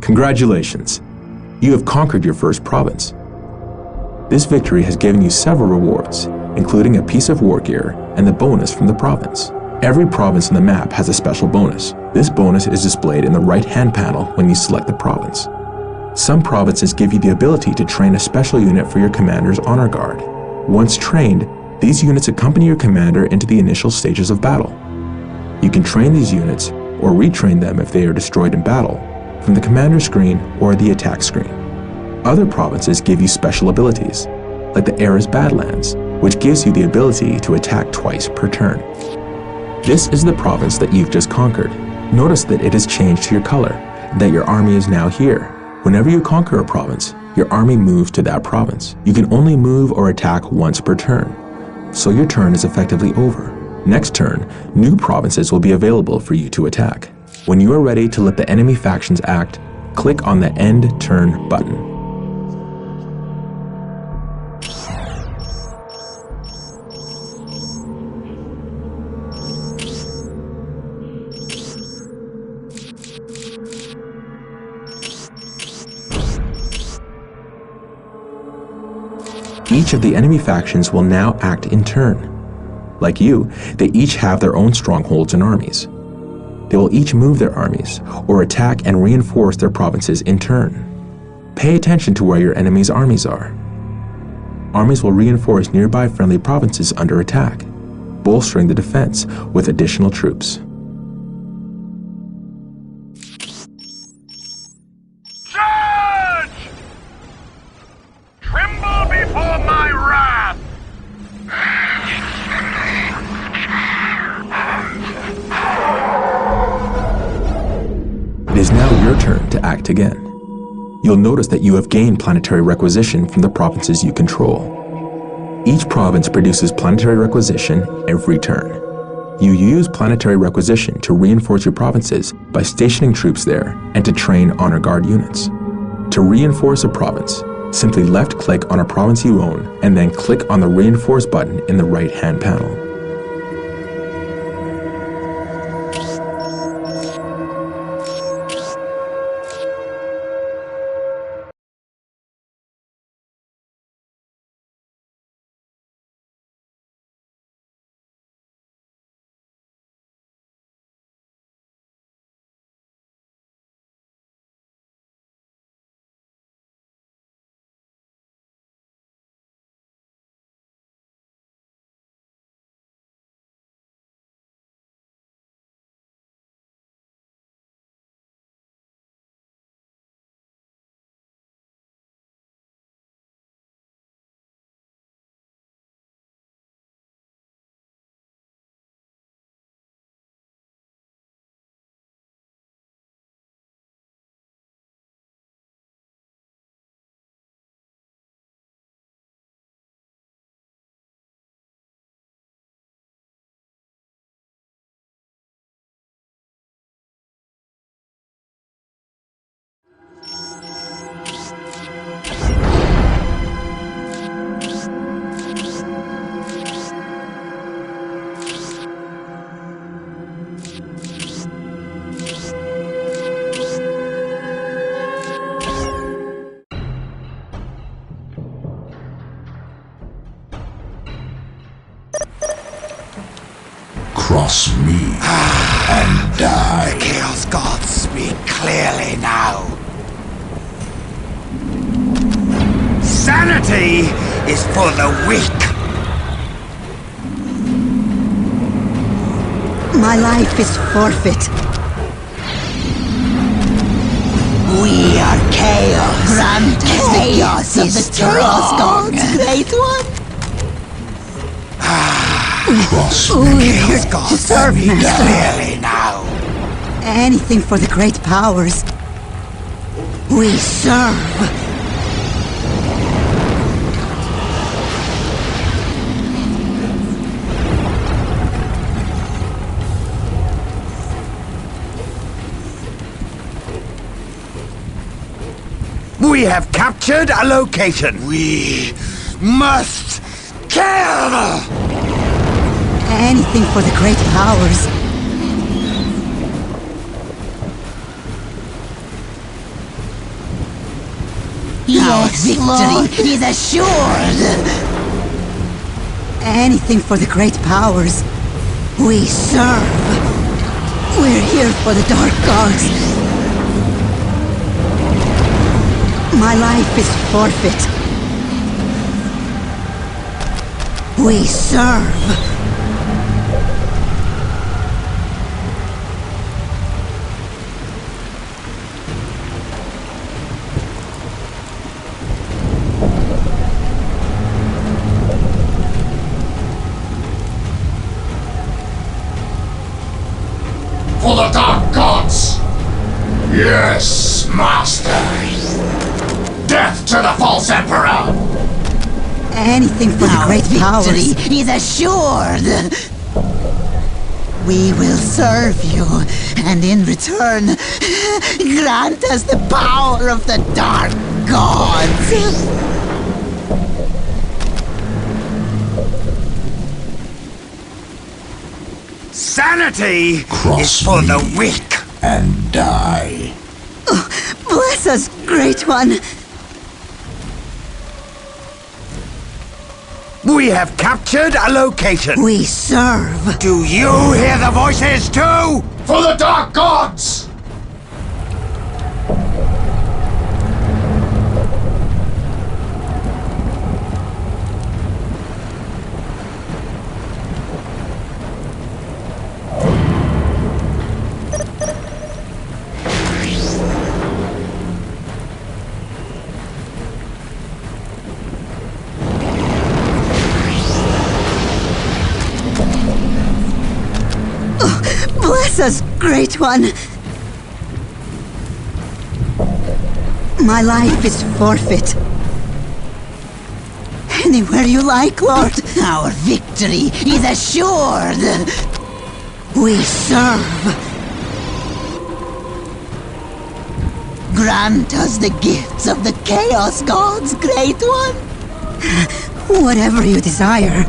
Speaker 3: Congratulations! You have conquered your first province. This victory has given you several rewards, including a piece of war gear and the bonus from the province. Every province on the map has a special bonus. This bonus is displayed in the right-hand panel when you select the province. Some provinces give you the ability to train a special unit for your commander's honor guard. Once trained, these units accompany your commander into the initial stages of battle. You can train these units, or retrain them if they are destroyed in battle, from the commander screen or the attack screen. Other provinces give you special abilities, like the Era's Badlands, which gives you the ability to attack twice per turn. This is the province that you've just conquered. Notice that it has changed to your color, and that your army is now here. Whenever you conquer a province, your army moves to that province. You can only move or attack once per turn, so your turn is effectively over. Next turn, new provinces will be available for you to attack. When you are ready to let the enemy factions act, click on the End Turn button. Each of the enemy factions will now act in turn. Like you, they each have their own strongholds and armies. They will each move their armies, or attack and reinforce their provinces in turn. Pay attention to where your enemy's armies are. Armies will reinforce nearby friendly provinces under attack, bolstering the defense with additional troops. your turn to act again. You'll notice that you have gained planetary requisition from the provinces you control. Each province produces planetary requisition every turn. You use planetary requisition to reinforce your provinces by stationing troops there and to train honor guard units. To reinforce a province, simply left-click on a province you own and then click on the Reinforce button in the right-hand panel.
Speaker 2: Cross me and die.
Speaker 9: The Chaos Gods speak clearly now. Sanity is for the weak.
Speaker 7: My life is forfeit. We are chaos. Grant chaos is the Chaos Gods, great one.
Speaker 2: Cross
Speaker 7: We're
Speaker 2: me.
Speaker 7: here to serve, Master.
Speaker 9: Clearly now.
Speaker 7: Anything for the great powers. We serve.
Speaker 9: We have captured a location. We must kill.
Speaker 7: Anything for the great powers. Yes, victory is assured. Anything for the great powers. We serve. We're here for the Dark Gods. My life is forfeit. We serve.
Speaker 2: For the Dark Gods! Yes, Master! Death to the false Emperor!
Speaker 7: Anything for the great powers. Victory is assured. We will serve you, and in return, grant us the power of the Dark Gods.
Speaker 9: Sanity
Speaker 2: Cross
Speaker 9: is for the
Speaker 2: me
Speaker 9: weak.
Speaker 2: and die.
Speaker 7: Bless us, Great One.
Speaker 9: We have captured a location.
Speaker 7: We serve.
Speaker 9: Do you hear the voices too?
Speaker 2: For the Dark Gods!
Speaker 7: Bless us, Great One. My life is forfeit. Anywhere you like, Lord. Our victory is assured. We serve. Grant us the gifts of the Chaos Gods, Great One. Whatever you desire.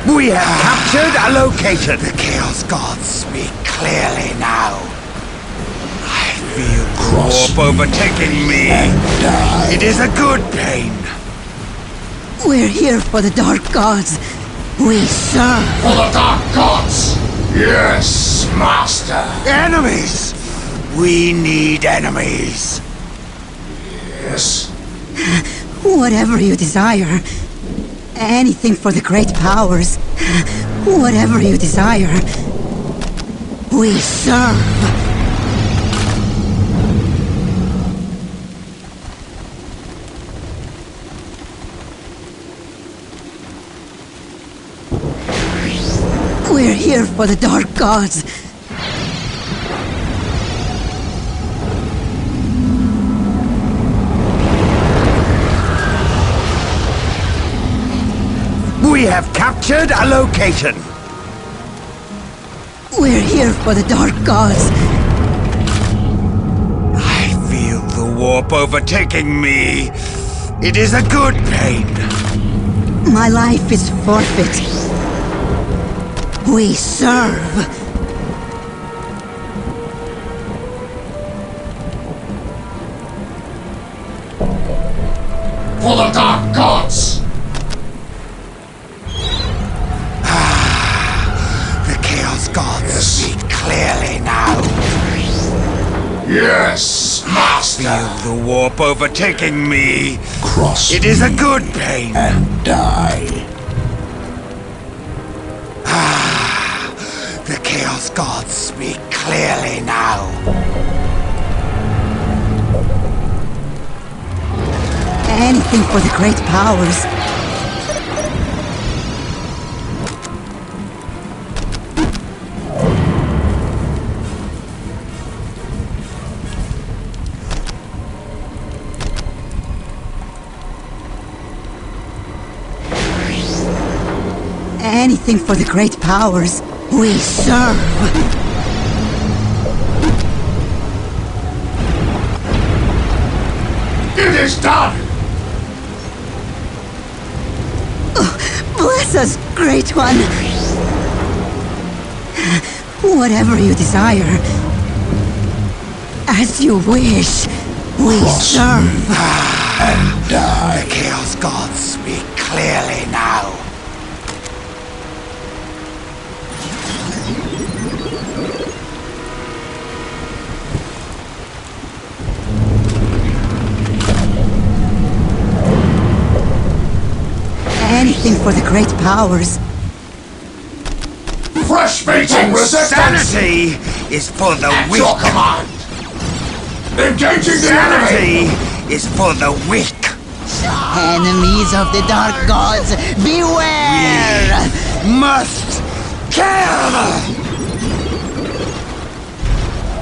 Speaker 9: We have captured a location. The Chaos Gods speak clearly now. I feel the warp overtaking me. It is a good pain.
Speaker 7: We're here for the Dark Gods. We serve.
Speaker 2: For the Dark Gods! Yes, Master!
Speaker 9: Enemies! We need enemies.
Speaker 2: Yes.
Speaker 7: Whatever you desire. Anything for the great powers. Whatever you desire. We serve. We're here for the Dark Gods.
Speaker 9: We have captured a location.
Speaker 7: We're here for the Dark Gods.
Speaker 9: I feel the warp overtaking me. It is a good pain.
Speaker 7: My life is forfeit. We serve.
Speaker 2: For the Dark Gods!
Speaker 9: The Chaos Gods speak clearly now.
Speaker 2: Yes, Master!
Speaker 9: Feel the warp overtaking me.
Speaker 2: Cross
Speaker 9: It is a good pain.
Speaker 2: and die.
Speaker 9: The Chaos Gods speak clearly now.
Speaker 7: Anything for the great powers. Anything for the great powers. We serve.
Speaker 2: It is done!
Speaker 7: Bless us, Great One. Whatever you desire. As you wish. We serve.
Speaker 2: And die.
Speaker 9: The Chaos Gods speak clearly now.
Speaker 7: Anything for the great powers.
Speaker 2: Fresh meeting resistance!
Speaker 9: Sanity is for the
Speaker 2: At
Speaker 9: weak.
Speaker 2: your command! Engaging the enemy!
Speaker 9: Sanity is for the weak.
Speaker 7: Enemies of the Dark Gods, beware!
Speaker 9: Must kill!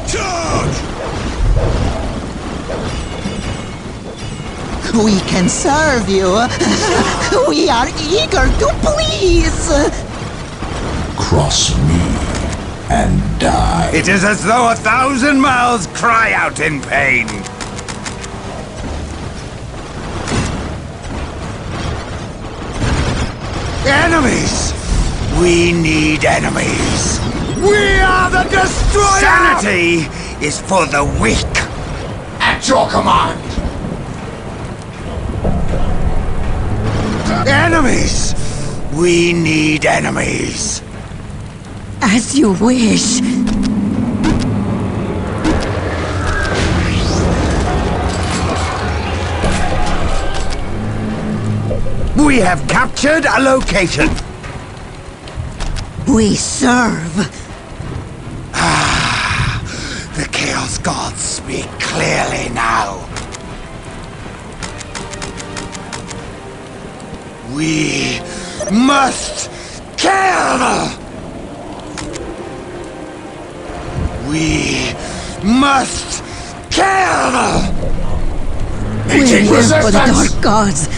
Speaker 9: Charge!
Speaker 7: We can serve you. We are eager to please.
Speaker 2: Cross me and die.
Speaker 9: It is as though 1,000 mouths cry out in pain. Enemies! We need enemies. We are the destroyer! Sanity is for the weak.
Speaker 2: At your command!
Speaker 9: Enemies! We need enemies.
Speaker 7: As you wish.
Speaker 9: We have captured a location.
Speaker 7: We serve.
Speaker 9: The Chaos Gods speak clearly now. We must kill! We must kill!
Speaker 7: We're here for the Dark Gods.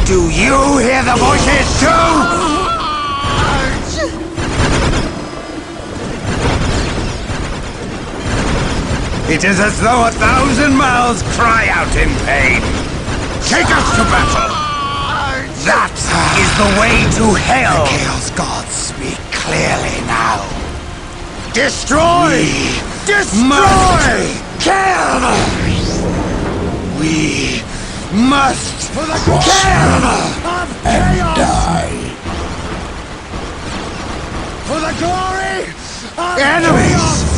Speaker 9: Do you hear the voices too? It is as though 1,000 mouths cry out in pain. Take us to battle! That is the way to hell! The Chaos Gods speak clearly now. Destroy! Destroy! Kill! We must kill!
Speaker 2: And die.
Speaker 9: For the glory of enemies!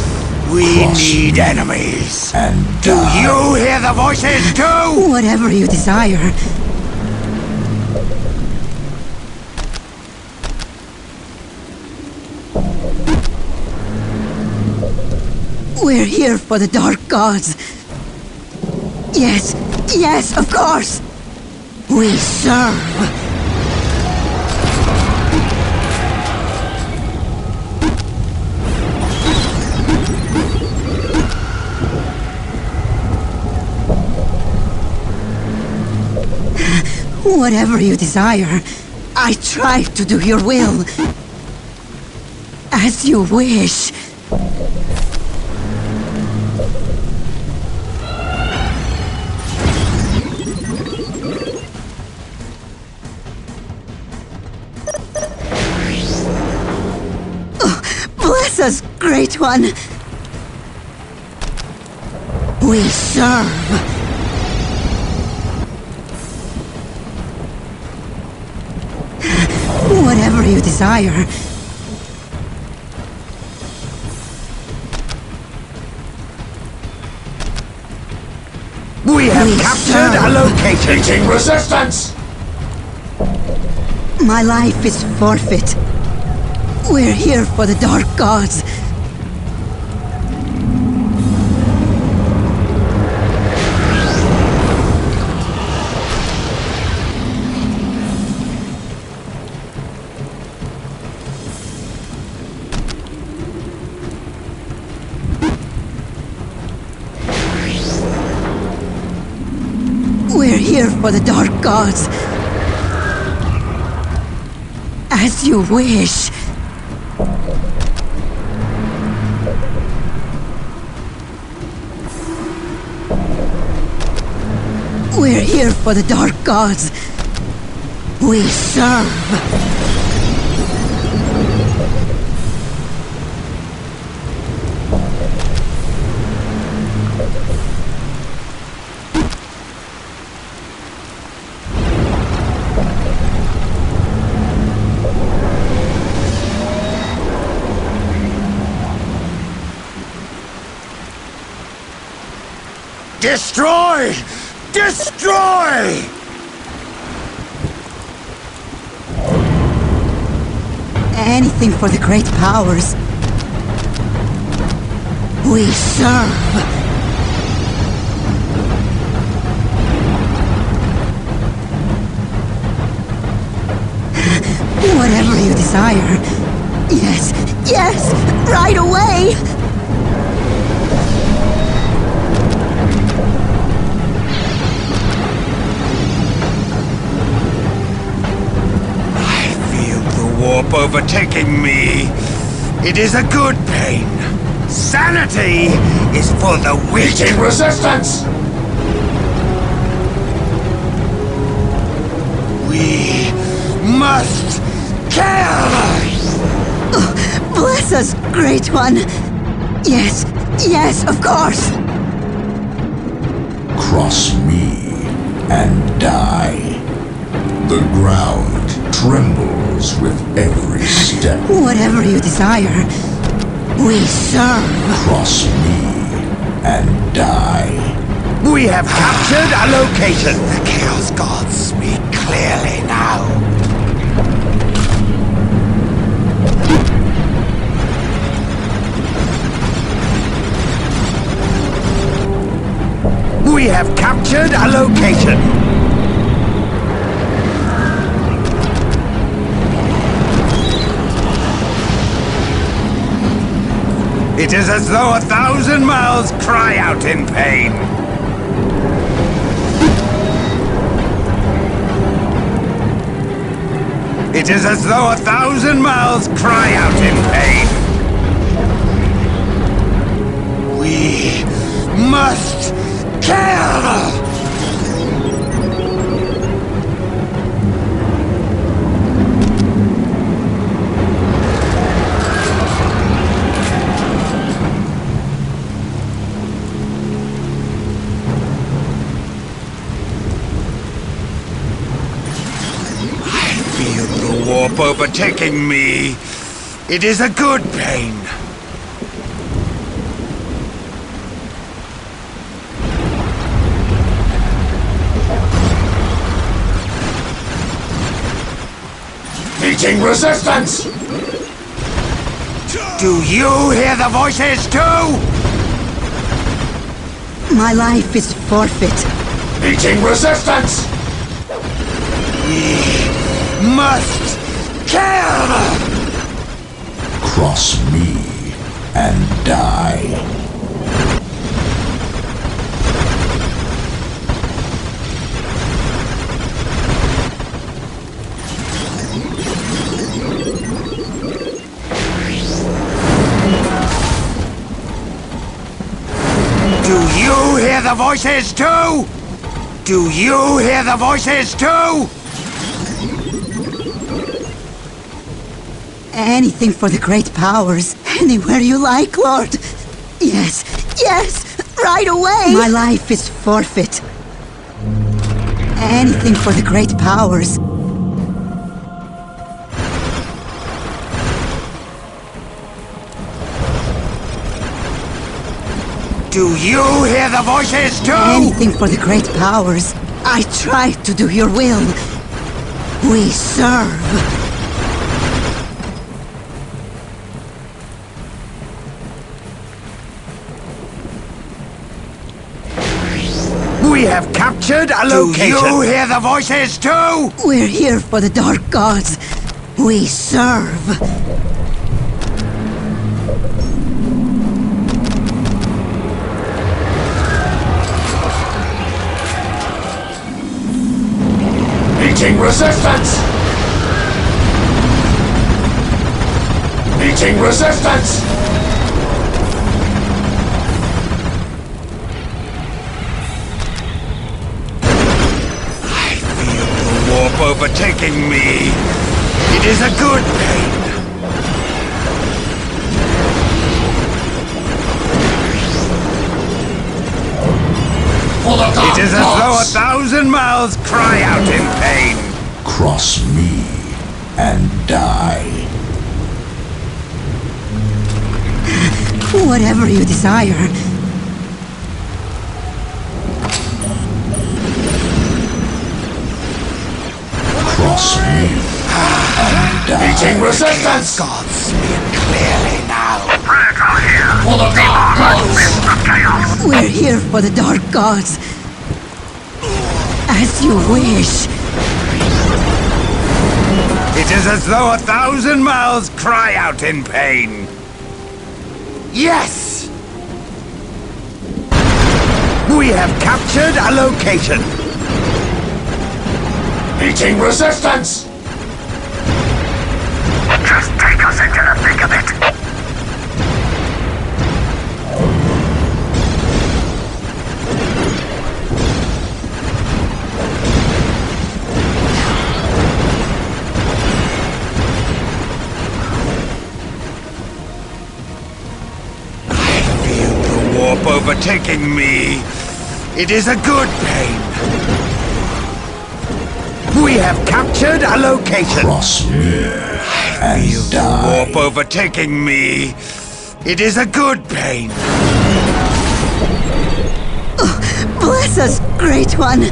Speaker 9: We need enemies.
Speaker 2: And
Speaker 9: do you hear the voices too?
Speaker 7: Whatever you desire. We're here for the Dark Gods. Yes, yes, of course. We serve. Whatever you desire, I try to do your will. As you wish. Oh, bless us, Great One. We serve. Whatever you desire.
Speaker 9: We have captured a location.
Speaker 2: Meeting resistance!
Speaker 7: My life is forfeit. We're here for the Dark Gods. We're here for the Dark Gods. As you wish. We're here for the Dark Gods. We serve.
Speaker 9: Destroy! Destroy!
Speaker 7: Anything for the great powers. We serve. Whatever you desire. Yes, yes, right away!
Speaker 9: Warp overtaking me. It is a good pain. Sanity is for the weak.
Speaker 2: Meeting resistance!
Speaker 9: We must kill!
Speaker 7: Oh, bless us, Great One. Yes, yes, of course.
Speaker 2: Cross me and die. The ground trembles with every step.
Speaker 7: Whatever you desire. We serve.
Speaker 2: Cross me and die.
Speaker 9: We have captured a location. The Chaos Gods speak clearly now. We have captured a location. It is as though 1,000 mouths cry out in pain. It is as though 1,000 mouths cry out in pain. We must kill! Warp overtaking me. It is a good pain.
Speaker 2: Meeting resistance!
Speaker 9: Do you hear the voices too?
Speaker 7: My life is forfeit.
Speaker 2: Meeting resistance!
Speaker 9: We must kill!
Speaker 2: Cross me and die.
Speaker 9: Do you hear the voices too? Do you hear the voices too?
Speaker 7: Anything for the great powers. Anywhere you like, Lord. Yes, yes, right away. My life is forfeit. Anything for the great powers.
Speaker 9: Do you hear the voices too?
Speaker 7: Anything for the great powers. I try to do your will. We serve.
Speaker 9: We have captured a location. Do you hear the voices too?
Speaker 7: We're here for the dark gods. We serve.
Speaker 2: Meeting resistance! Meeting resistance!
Speaker 9: Warp overtaking me. It is a good pain. It is as though 1,000 mouths cry out in pain.
Speaker 2: Cross me and die.
Speaker 7: Whatever you desire.
Speaker 2: Cross me and die.
Speaker 9: Meeting resistance! Gods speak clearly now.
Speaker 2: For the dark gods!
Speaker 7: We're here for the dark gods. As you wish.
Speaker 9: It is as though 1,000 mouths cry out in pain. Yes! We have captured a location.
Speaker 2: Meeting resistance!
Speaker 1: Just take us into the thick of it.
Speaker 9: Warp overtaking me. It is a good pain. We have captured a location.
Speaker 2: Cross me and die.
Speaker 9: Warp overtaking me. It is a good pain.
Speaker 7: Bless us, Great One!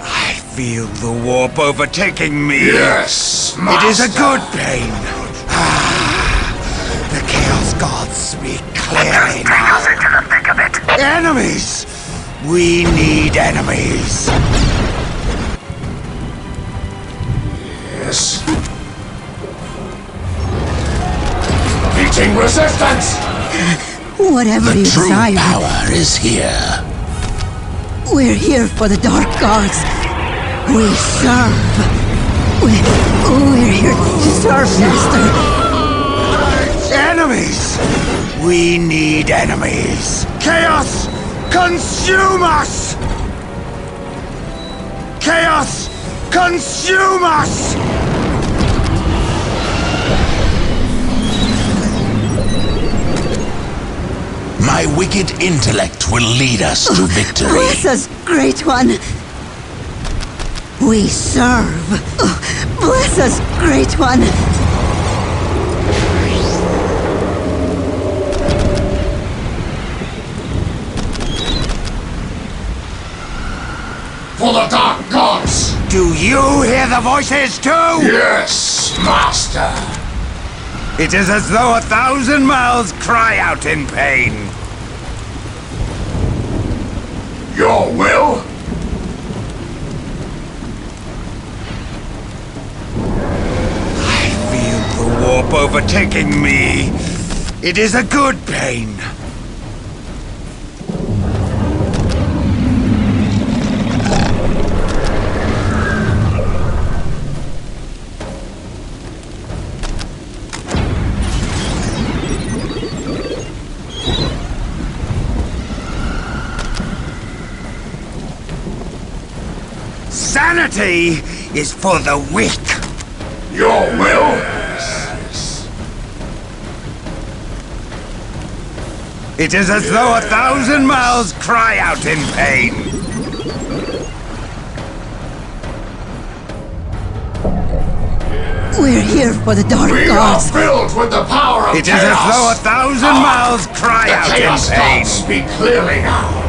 Speaker 9: I feel the warp overtaking me.
Speaker 2: Yes,
Speaker 9: It is a
Speaker 2: Master.
Speaker 9: good pain. The Chaos Gods speak clearly now.
Speaker 1: Into the thick of it.
Speaker 9: Enemies! We need enemies.
Speaker 2: Yes. Meeting resistance!
Speaker 7: Whatever you
Speaker 2: True
Speaker 7: desire,
Speaker 2: power is here.
Speaker 7: we're here for the Dark Gods. We serve. We're here to serve, Master.
Speaker 9: Enemies! We need enemies. Chaos, consume us! Chaos, consume us!
Speaker 2: My wicked intellect will lead us to victory.
Speaker 7: Bless us, Great One. We serve. Bless us, Great One.
Speaker 2: For the Dark Gods!
Speaker 9: Do you hear the voices too?
Speaker 2: Yes, Master!
Speaker 9: It is as though 1,000 mouths cry out in pain.
Speaker 2: Your will?
Speaker 9: I feel the warp overtaking me. It is a good pain. Sanity is for the weak.
Speaker 2: Your will?
Speaker 9: It is as though 1,000 mouths cry out in pain.
Speaker 7: We're here for the Dark
Speaker 2: We are
Speaker 7: Gods.
Speaker 2: filled with the power of
Speaker 9: It is as
Speaker 2: chaos.
Speaker 9: though 1,000 mouths cry out
Speaker 2: The Chaos
Speaker 9: in pain.
Speaker 2: Gods speak clearly now.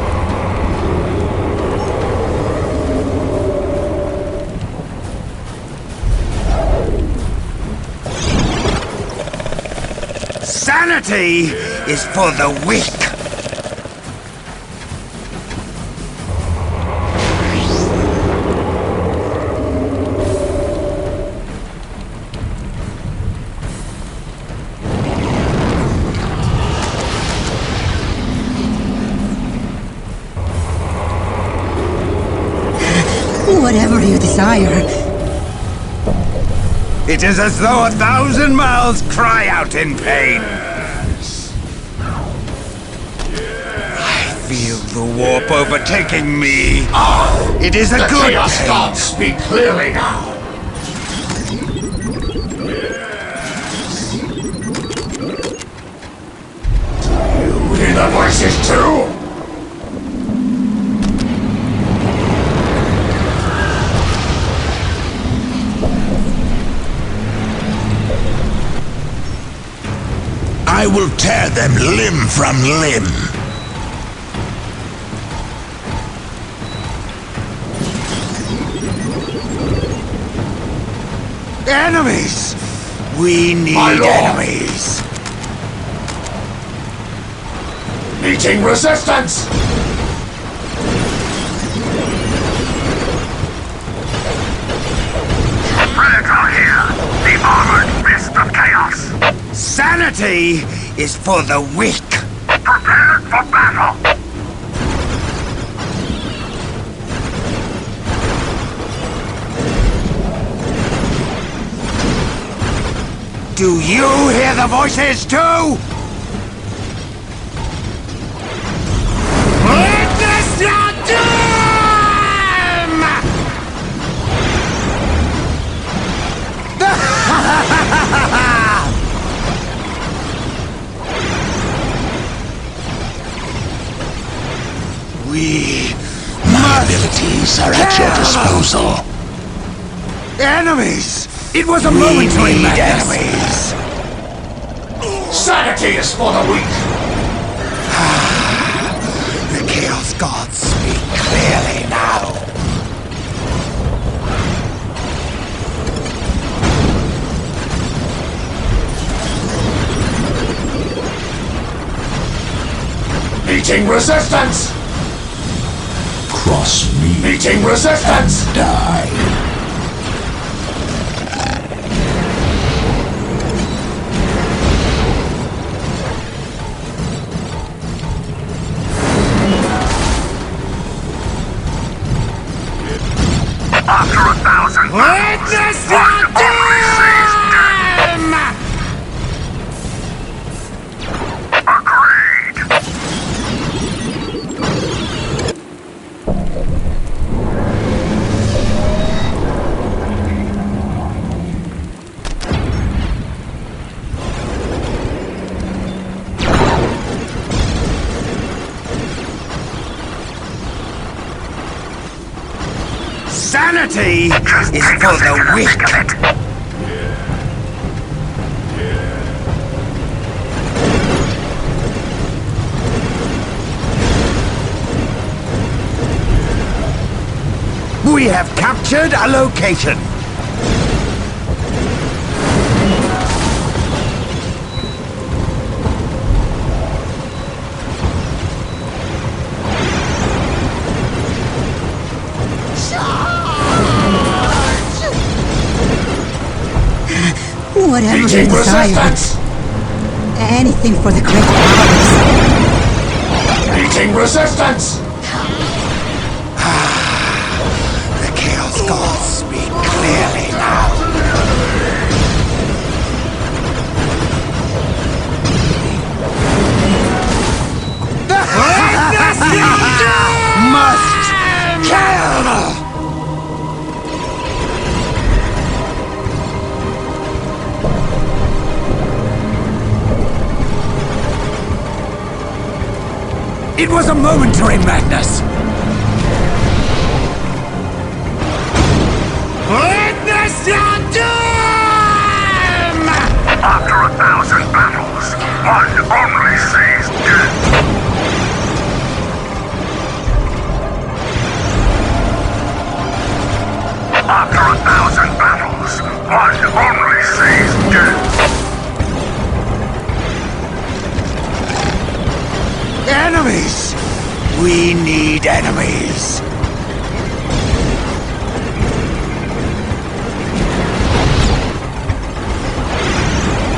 Speaker 9: Sanity is for the weak.
Speaker 7: Whatever you desire.
Speaker 9: It is as though 1,000 mouths cry out in pain. I feel the warp overtaking me. It is a
Speaker 2: The
Speaker 9: good
Speaker 2: Chaos
Speaker 9: pain.
Speaker 2: Gods speak clearly now. You hear the voices too? I will tear them limb from limb.
Speaker 9: Enemies! We need
Speaker 2: My lord.
Speaker 9: enemies.
Speaker 2: Meeting resistance!
Speaker 1: Predator here. The armored fist of chaos.
Speaker 9: Sanity is for the weak.
Speaker 1: Prepared for battle.
Speaker 9: Do you hear the voices too? Witness your doom! My
Speaker 2: abilities are at your disposal.
Speaker 9: Enemies! It was a momentary madness.
Speaker 2: Enemies. Sanity is for the weak.
Speaker 9: The Chaos Gods speak clearly now.
Speaker 2: Meeting resistance.
Speaker 5: Cross me.
Speaker 2: Meeting resistance.
Speaker 5: Die.
Speaker 1: After 1,000
Speaker 9: Witness your doom! Sanity is for the weak. We have captured a location.
Speaker 7: Whatever you
Speaker 2: Meeting
Speaker 7: desire.
Speaker 2: resistance.
Speaker 7: Anything for the great powers.
Speaker 2: Meeting resistance.
Speaker 9: The Chaos Gods speak clearly now. Must kill! It was a momentary madness. Witness your doom!
Speaker 1: After 1,000 battles, one only sees death. After 1,000 battles, one only sees death.
Speaker 9: Enemies! We need enemies.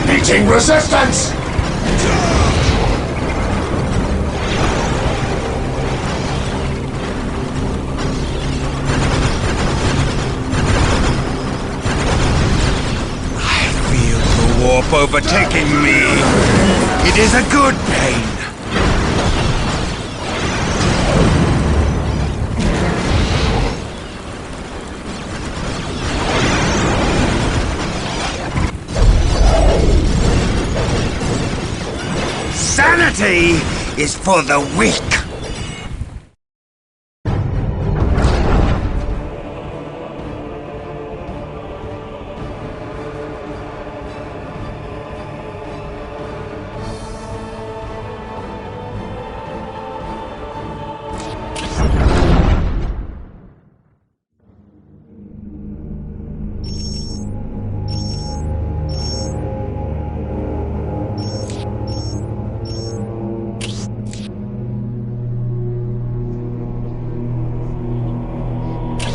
Speaker 2: Meeting resistance.
Speaker 9: I feel the warp overtaking me. It is a good pain. Sanity is for the weak.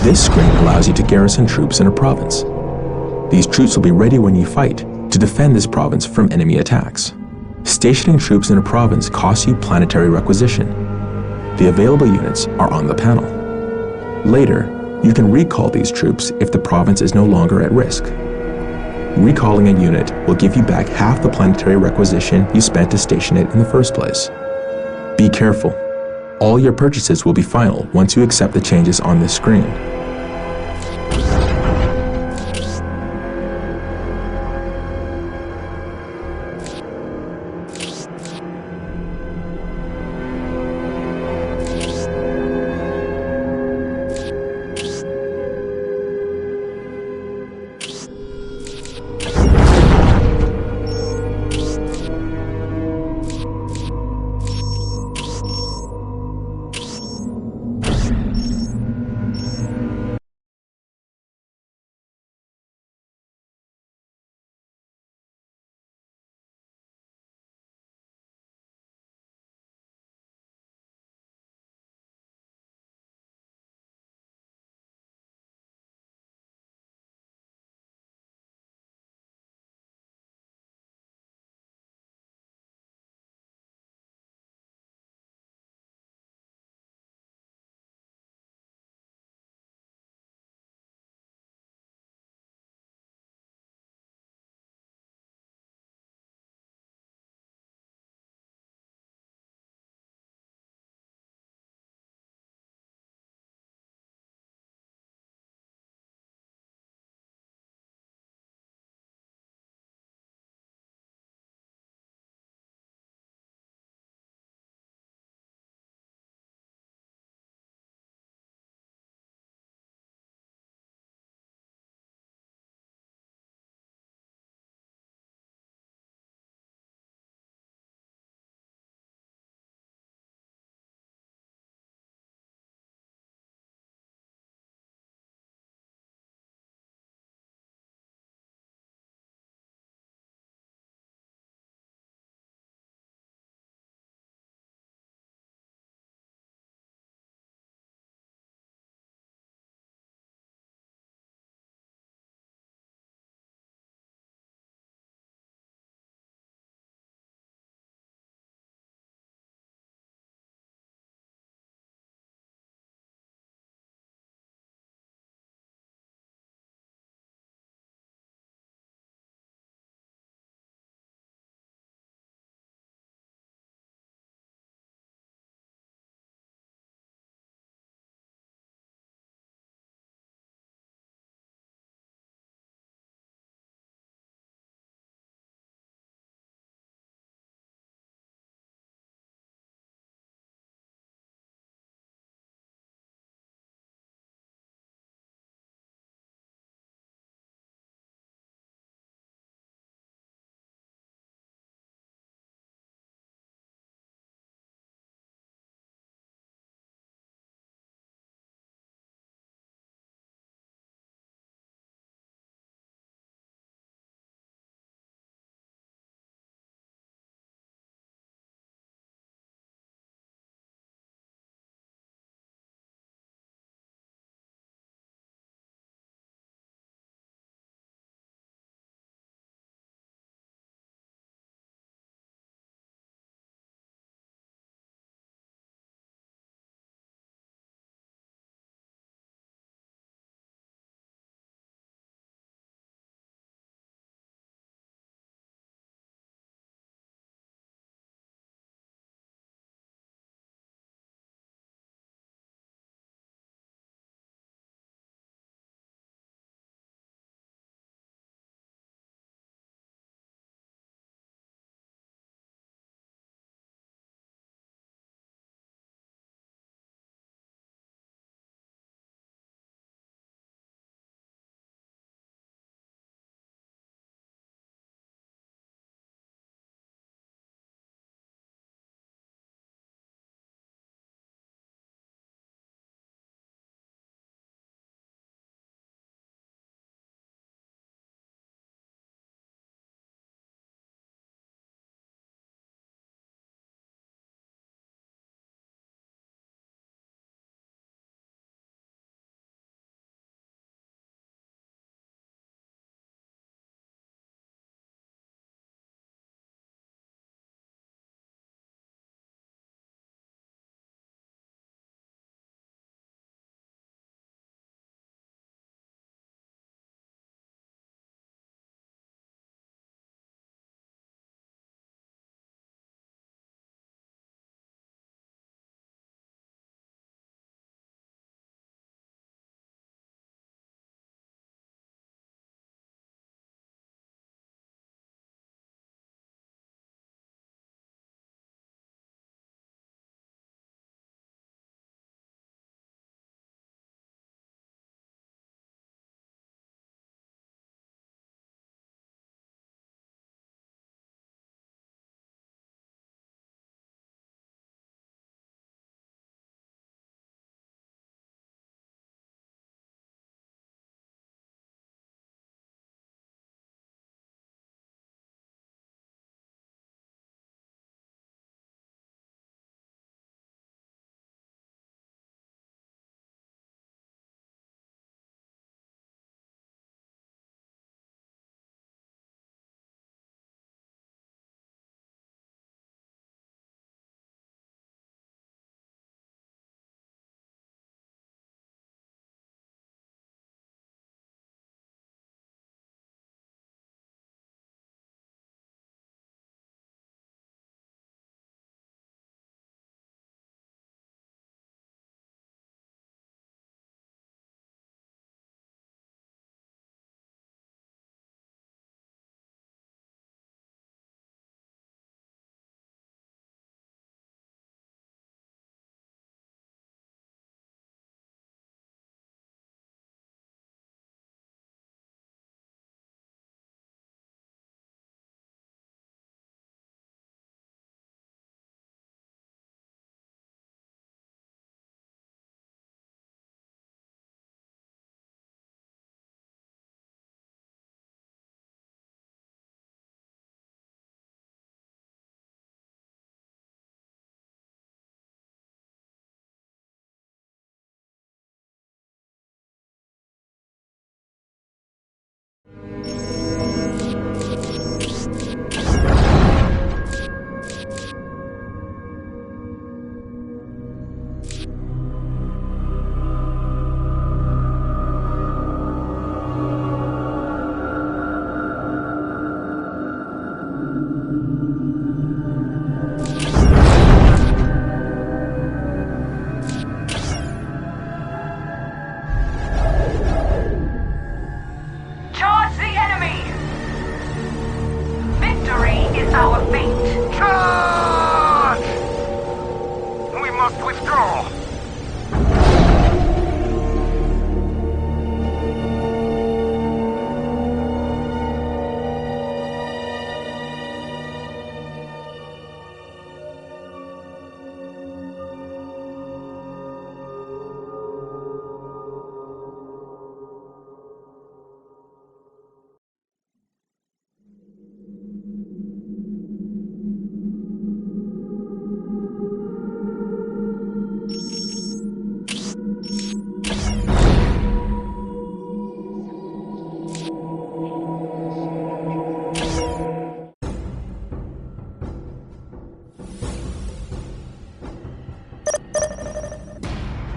Speaker 3: This screen allows you to garrison troops in a province. These troops will be ready when you fight to defend this province from enemy attacks. Stationing troops in a province costs you planetary requisition. The available units are on the panel. Later, you can recall these troops if the province is no longer at risk. Recalling a unit will give you back half the planetary requisition you spent to station it in the first place. Be careful. All your purchases will be final once you accept the changes on this screen.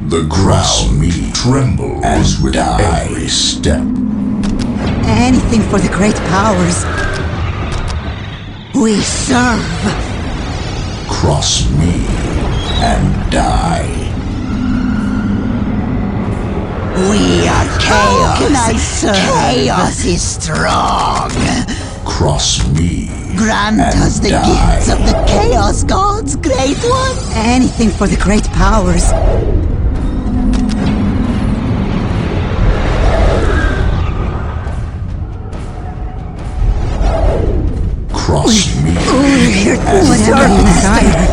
Speaker 2: The ground trembles as with every step.
Speaker 7: Anything for the great powers. We serve.
Speaker 2: Cross me and die.
Speaker 7: We are chaos. How can I serve? Chaos is strong.
Speaker 2: Cross me.
Speaker 7: Grant
Speaker 2: and
Speaker 7: us the
Speaker 2: die.
Speaker 7: gifts of the Chaos Gods, Great One. Anything for the great powers.
Speaker 2: Cross me.
Speaker 7: We're here to whatever you desire.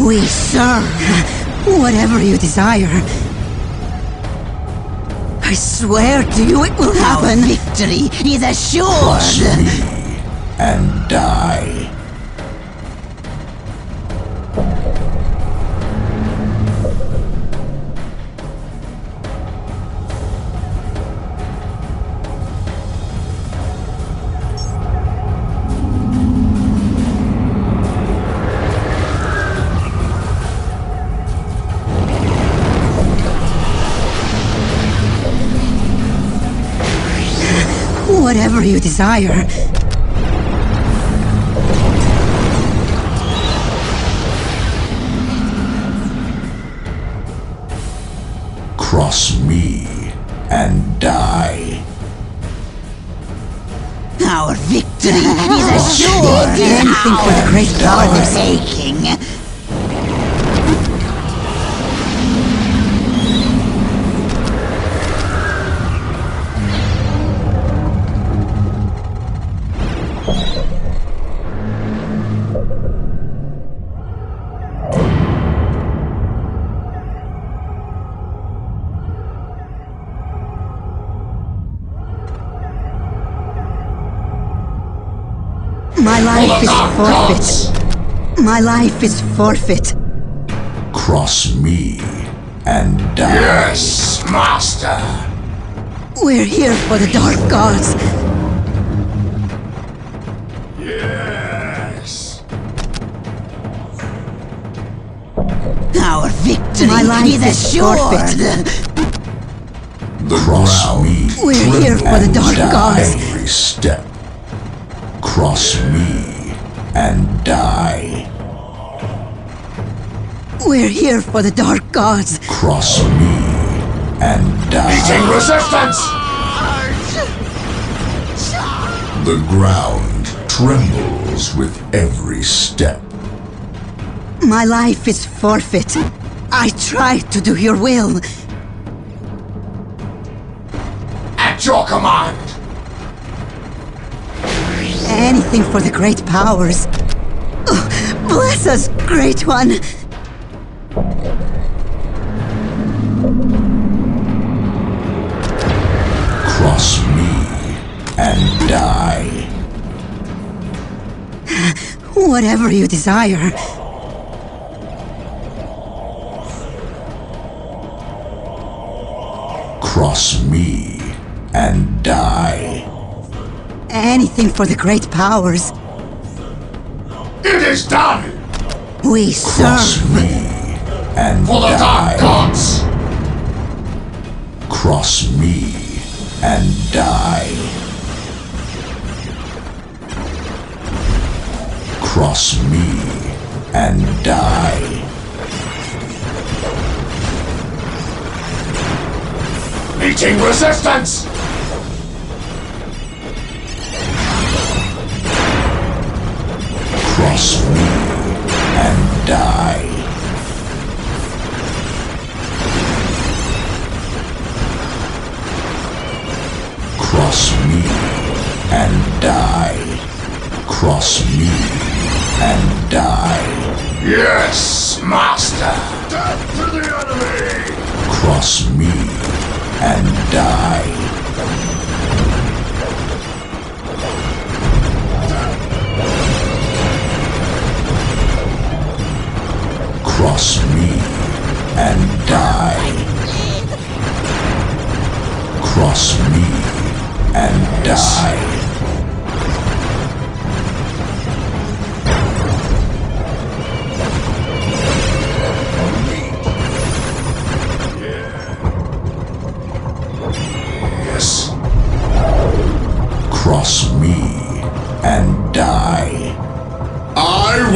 Speaker 7: We serve whatever you desire. I swear to you it will happen. Our victory is assured.
Speaker 2: Cross me and die.
Speaker 7: Whatever you desire.
Speaker 2: Cross me and die.
Speaker 7: Our victory is assured. Anything for the great powers. Taking. My life is forfeit. My life is forfeit.
Speaker 2: Cross me and die. Yes, Master.
Speaker 7: We're here for the Dark Gods.
Speaker 2: Yes.
Speaker 7: Our victory is assured.
Speaker 2: The ground.
Speaker 7: We're here for the Dark Gods.
Speaker 2: Every step. Cross me and die.
Speaker 7: We're here for the Dark Gods.
Speaker 2: Cross me and die.
Speaker 1: Meeting resistance!
Speaker 2: The ground trembles with every step.
Speaker 7: My life is forfeit. I tried to do your will.
Speaker 1: At your command!
Speaker 7: Anything for the great powers. Oh, bless us, Great One.
Speaker 2: Cross me and die.
Speaker 7: Whatever you desire.
Speaker 2: Cross me and die.
Speaker 7: Anything for the great powers.
Speaker 1: It is done!
Speaker 7: We
Speaker 2: Cross
Speaker 7: serve.
Speaker 2: me and
Speaker 1: For the
Speaker 2: die.
Speaker 1: Dark Gods!
Speaker 2: Cross me and die. Cross me and die.
Speaker 1: Meeting resistance!
Speaker 2: Cross me and die. Cross me and die. Cross me and die.
Speaker 1: Yes, Master! Death to the enemy!
Speaker 2: Cross me and die. Cross me and die. Cross me and die.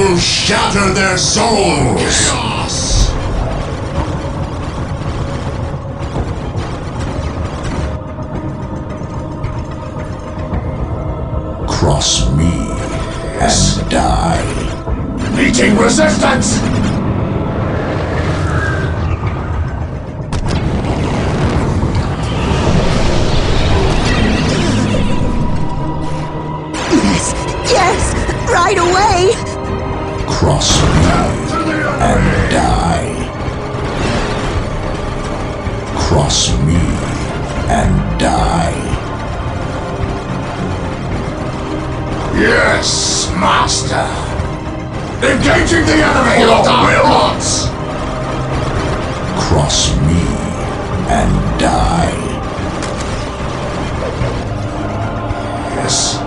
Speaker 2: will shatter their souls! Chaos! Cross me and die. Meeting resistance!
Speaker 7: Yes! Right away!
Speaker 2: Cross me and die. Cross me and die. Yes, Master! Engaging the enemy! Will! Cross me and die. Yes.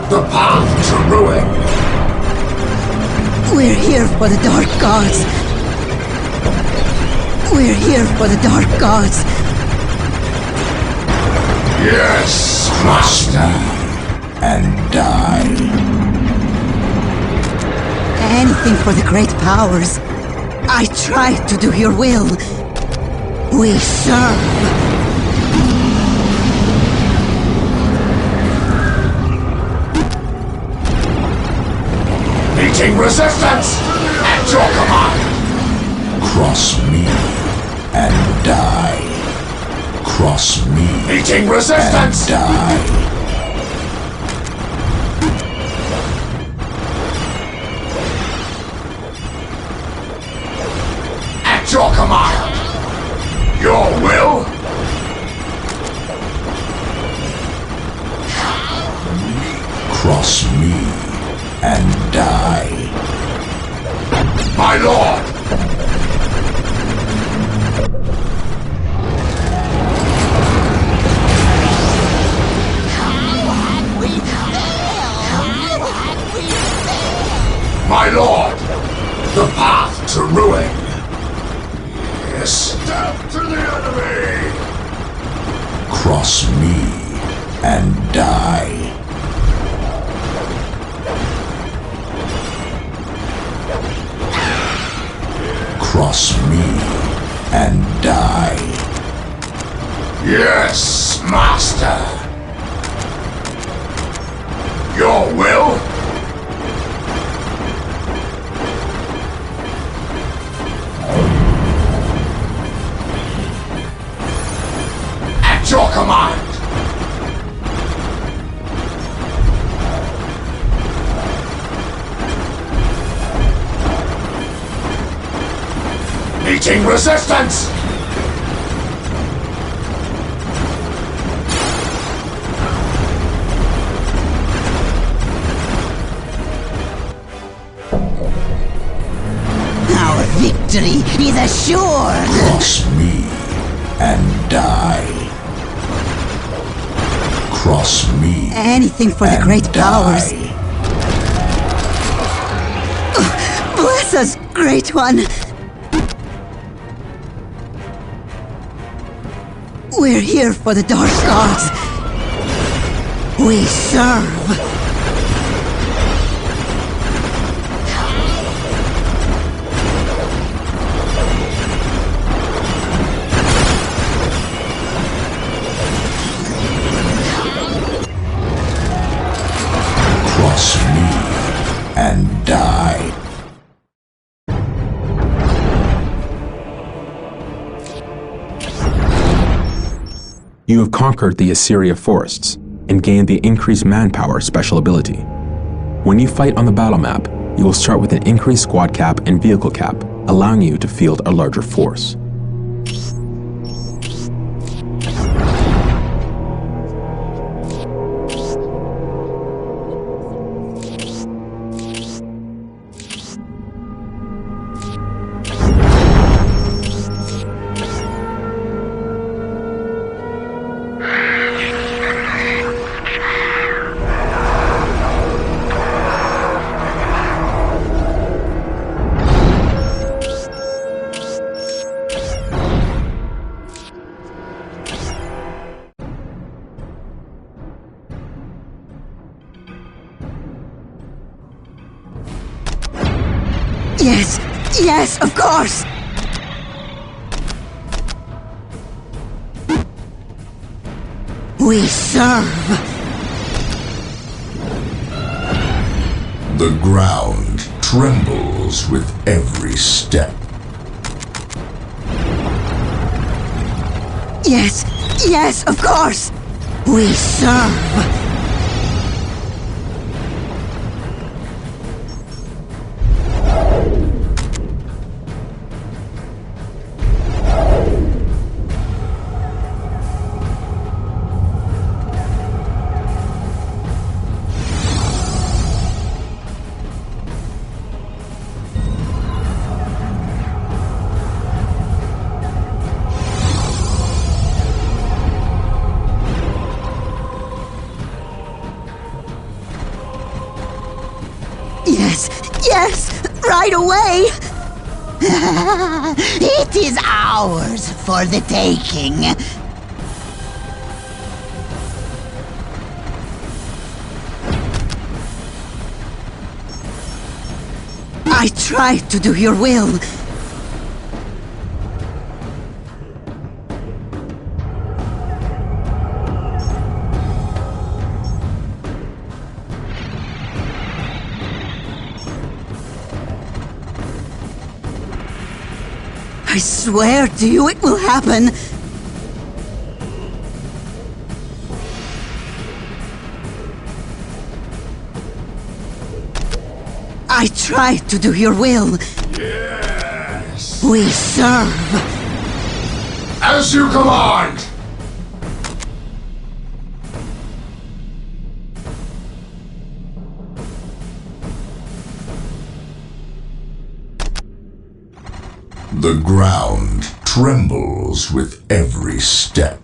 Speaker 2: The path to ruin.
Speaker 7: We're here for the Dark Gods. We're here for the Dark Gods.
Speaker 2: Yes, Master. And die.
Speaker 7: Anything for the great powers. I try to do your will. We serve.
Speaker 2: Meeting resistance! At your command! Cross me and die. Cross me. Meeting resistance! And die. At your command! Your will? Cross me and die. My lord! My lord! The path to ruin! Yes. Death to the enemy! Cross me and die. Cross me and die. Yes, Master. Your will? At your command. Meeting resistance!
Speaker 7: Our victory is assured!
Speaker 2: Cross me and die. Cross me.
Speaker 7: Anything for the great powers. Bless us, Great One! We're here for the Dark Gods. We serve.
Speaker 2: Cross me and die.
Speaker 3: You have conquered the Assyria forests and gained the increased manpower special ability. When you fight on the battle map, you will start with an increased squad cap and vehicle cap, allowing you to field a larger force.
Speaker 7: Yes, yes, of course! We serve!
Speaker 2: The ground trembles with every step.
Speaker 7: Yes, yes, of course! We serve! Yes, right away! It is ours for the taking. I tried to do your will. I swear to you it will happen! I tried to do your will!
Speaker 2: Yes!
Speaker 7: We serve!
Speaker 2: As you command! The ground trembles with every step.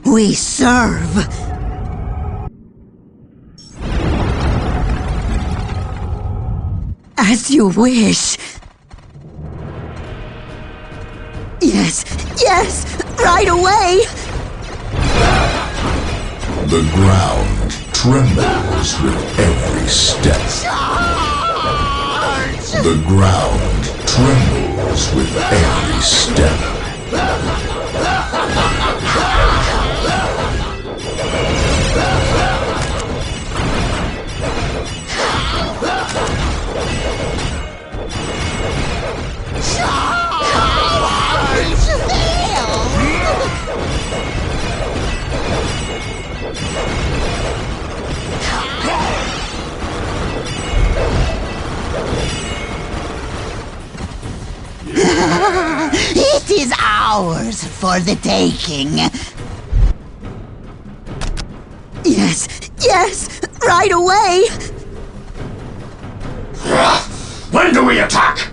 Speaker 7: We serve! As you wish! Yes, yes! Right away!
Speaker 2: The ground trembles with every step. The ground trembles with every step.
Speaker 7: It is ours for the taking. Yes, yes, right away!
Speaker 2: When do we attack?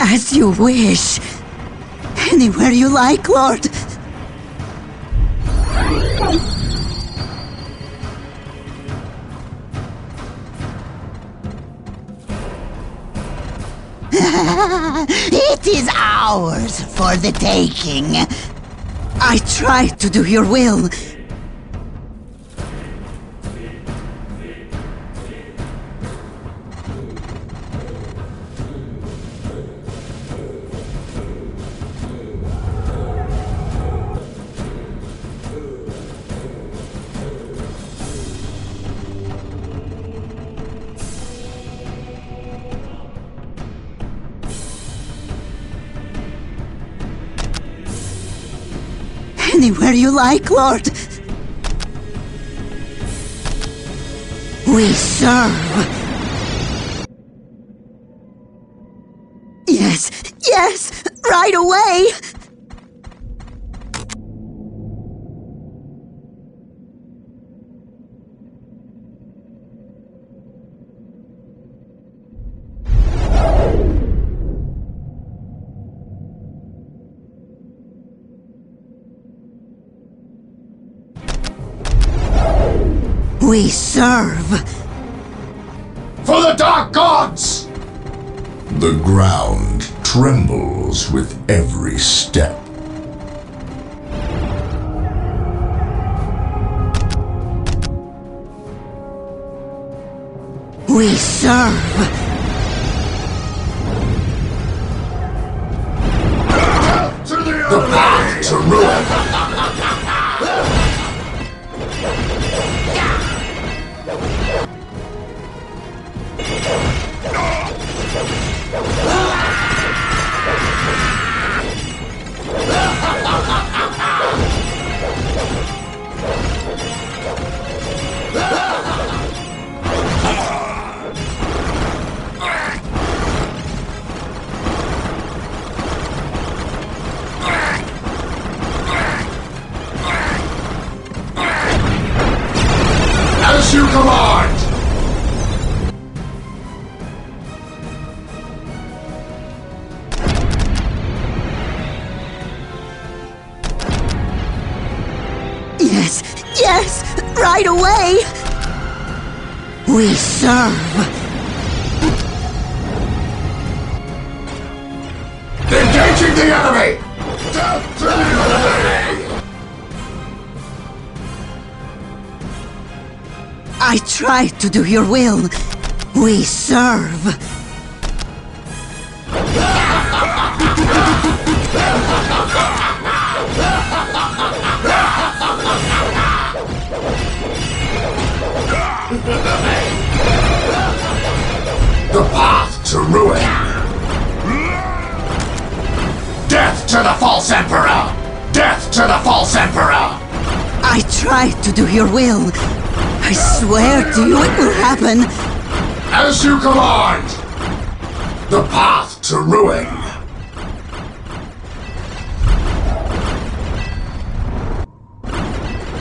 Speaker 7: As you wish. Anywhere you like, Lord. It is ours for the taking. I tried to do your will. Anywhere you like, Lord. We serve. Yes, yes, right away! We serve.
Speaker 2: For the Dark Gods! The ground trembles with every step.
Speaker 7: We serve.
Speaker 2: The path to ruin. As you command!
Speaker 7: Yes, yes, right away! We serve.
Speaker 2: Engaging the enemy! Death to the enemy!
Speaker 7: I try to do your will. We serve.
Speaker 2: The path to ruin. Death to the false emperor! Death to the false emperor!
Speaker 7: I try to do your will. I swear to you it will happen.
Speaker 2: As you command! The path to ruin.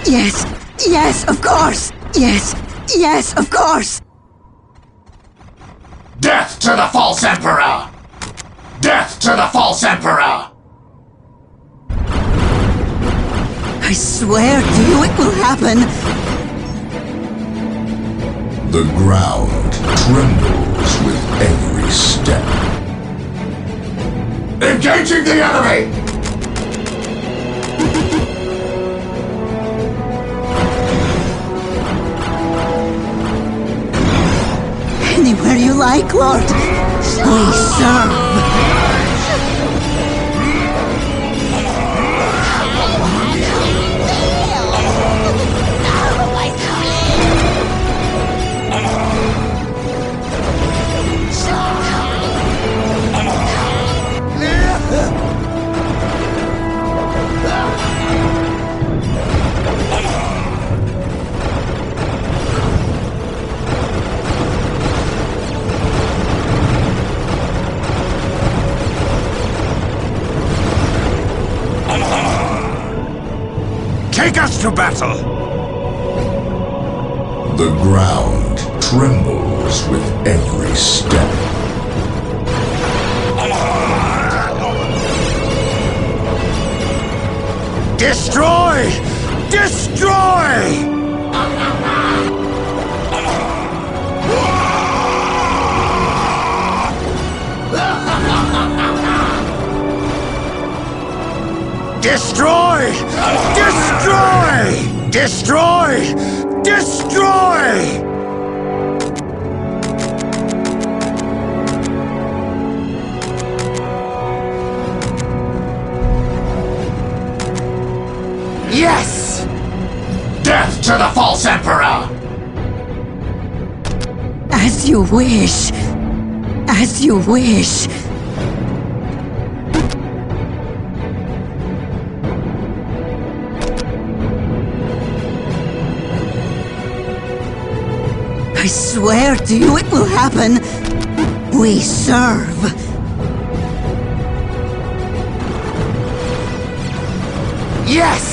Speaker 7: Yes, yes, of course. Yes, yes, of course.
Speaker 2: Death to the false emperor! Death to the false emperor!
Speaker 7: I swear to you it will happen.
Speaker 2: The ground trembles with every step. Engaging the enemy!
Speaker 7: Anywhere you like, Lord. We serve.
Speaker 9: Take us to battle!
Speaker 2: The ground trembles with every step.
Speaker 9: Destroy! Destroy! Destroy! Destroy! Destroy! Destroy! Yes!
Speaker 2: Death to the false emperor!
Speaker 7: As you wish. As you wish. I swear to you it will happen. We serve.
Speaker 9: Yes!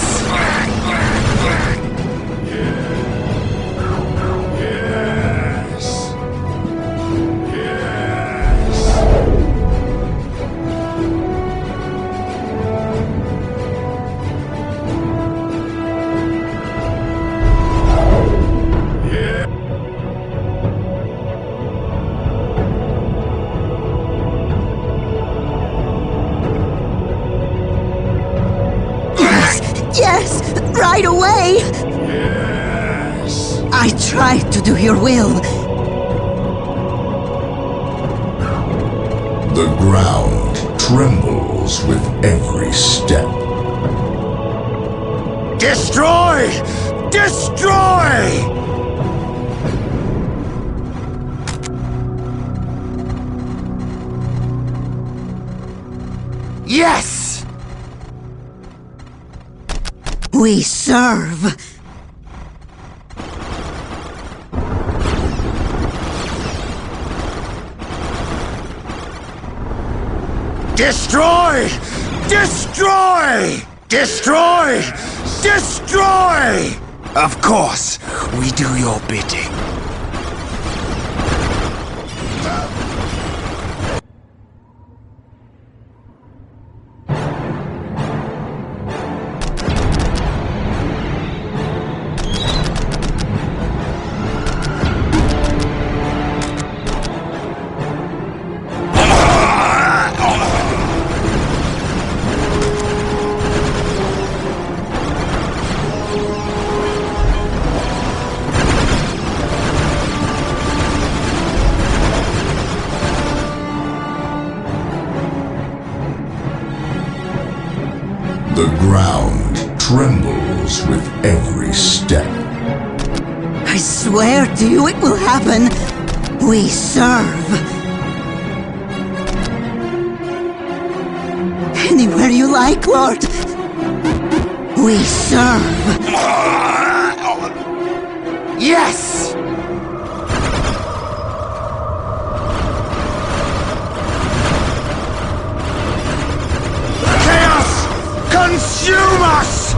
Speaker 7: right away!
Speaker 2: Yes.
Speaker 7: I try to do your will.
Speaker 2: The ground trembles with every step.
Speaker 9: Destroy! Destroy! Yes!
Speaker 7: We serve.
Speaker 9: Destroy! Destroy! Destroy! Destroy! Of course, we do your bidding.
Speaker 2: The ground trembles with every step.
Speaker 7: I swear to you it will happen. We serve. Anywhere you like, Lord. We serve.
Speaker 9: Yes! Chaos! Consume us!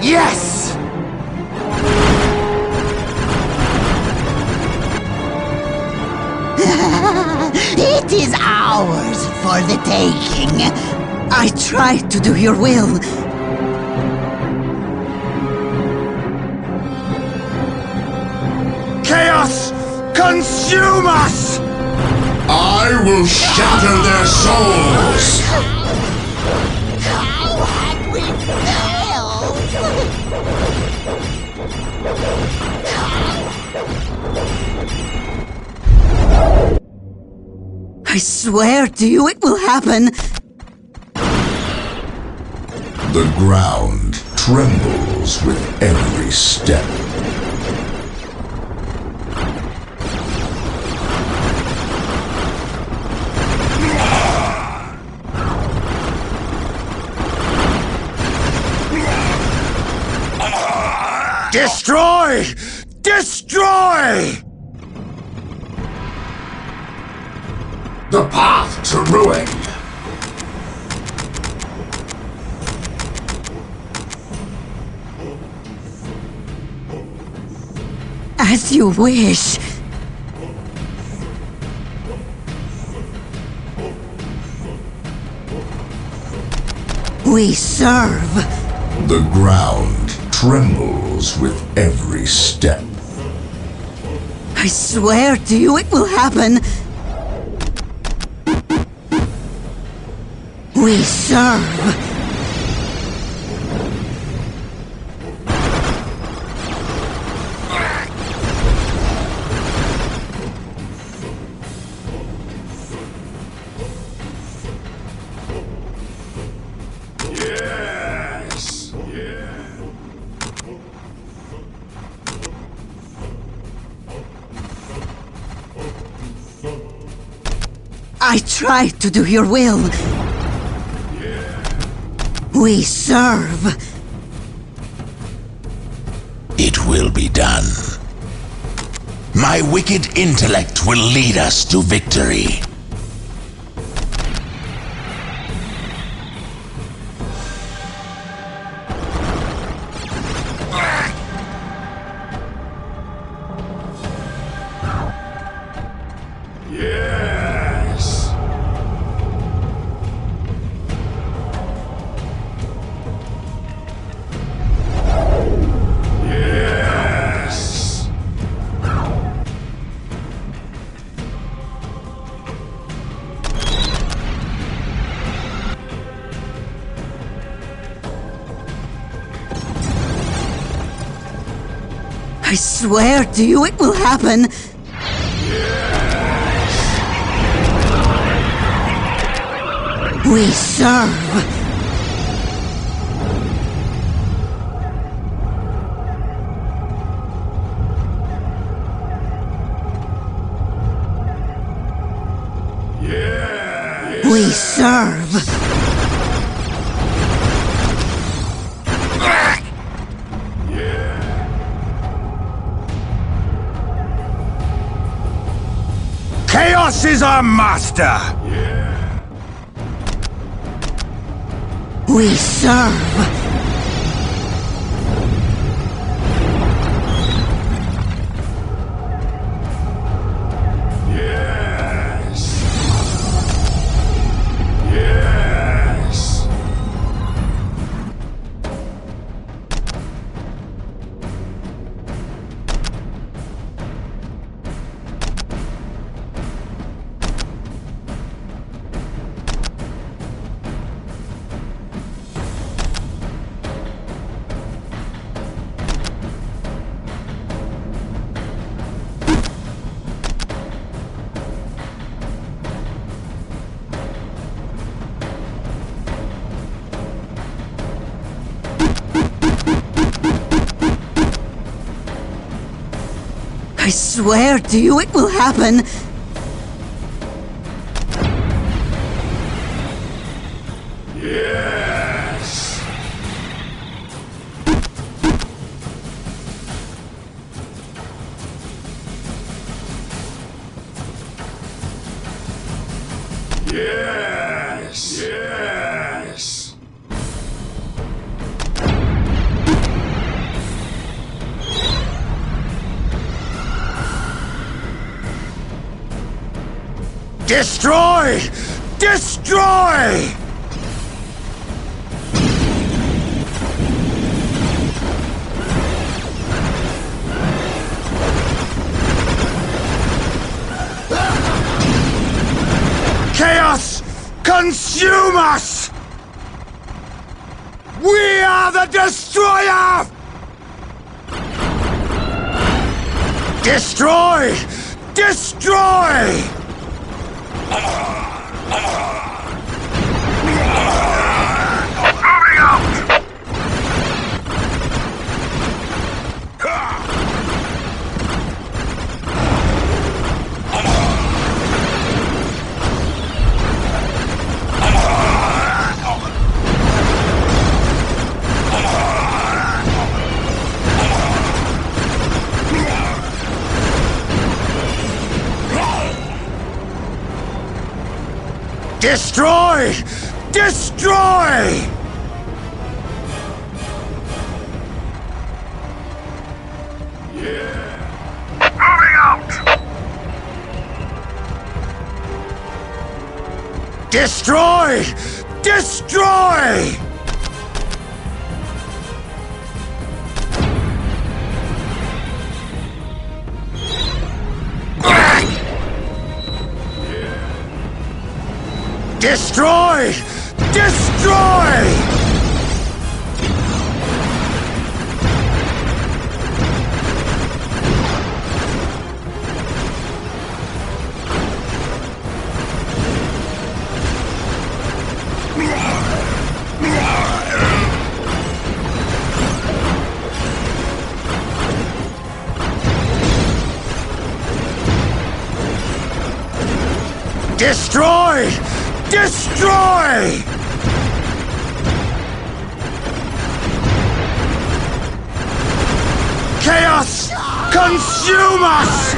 Speaker 9: Yes!
Speaker 7: It is ours for the taking. I try to do your will.
Speaker 9: Chaos! Consume us!
Speaker 2: I will shatter their souls!
Speaker 7: How had we failed? I swear to you it will happen.
Speaker 2: The ground trembles with every step.
Speaker 9: Destroy! Destroy!
Speaker 2: The path to ruin!
Speaker 7: As you wish. We serve.
Speaker 2: The ground trembles with every step.
Speaker 7: I swear to you it will happen. We serve.
Speaker 2: Yes! Yeah.
Speaker 7: I try to do your will. We serve.
Speaker 1: It will be done. My wicked intellect will lead us to victory.
Speaker 7: I swear to you it will happen. We serve. We serve.
Speaker 9: Chaos is our master!
Speaker 7: We serve. I swear to you it will happen.
Speaker 2: Yes. Yes. Yes.
Speaker 9: Destroy! Destroy! Chaos! Consume us! We are the destroyer! Destroy! Destroy!
Speaker 1: Moving out!
Speaker 9: Destroy! Destroy!
Speaker 1: Moving out!
Speaker 9: Destroy! Destroy! Destroy! Destroy! Destroy! Destroy! Chaos! Consume us!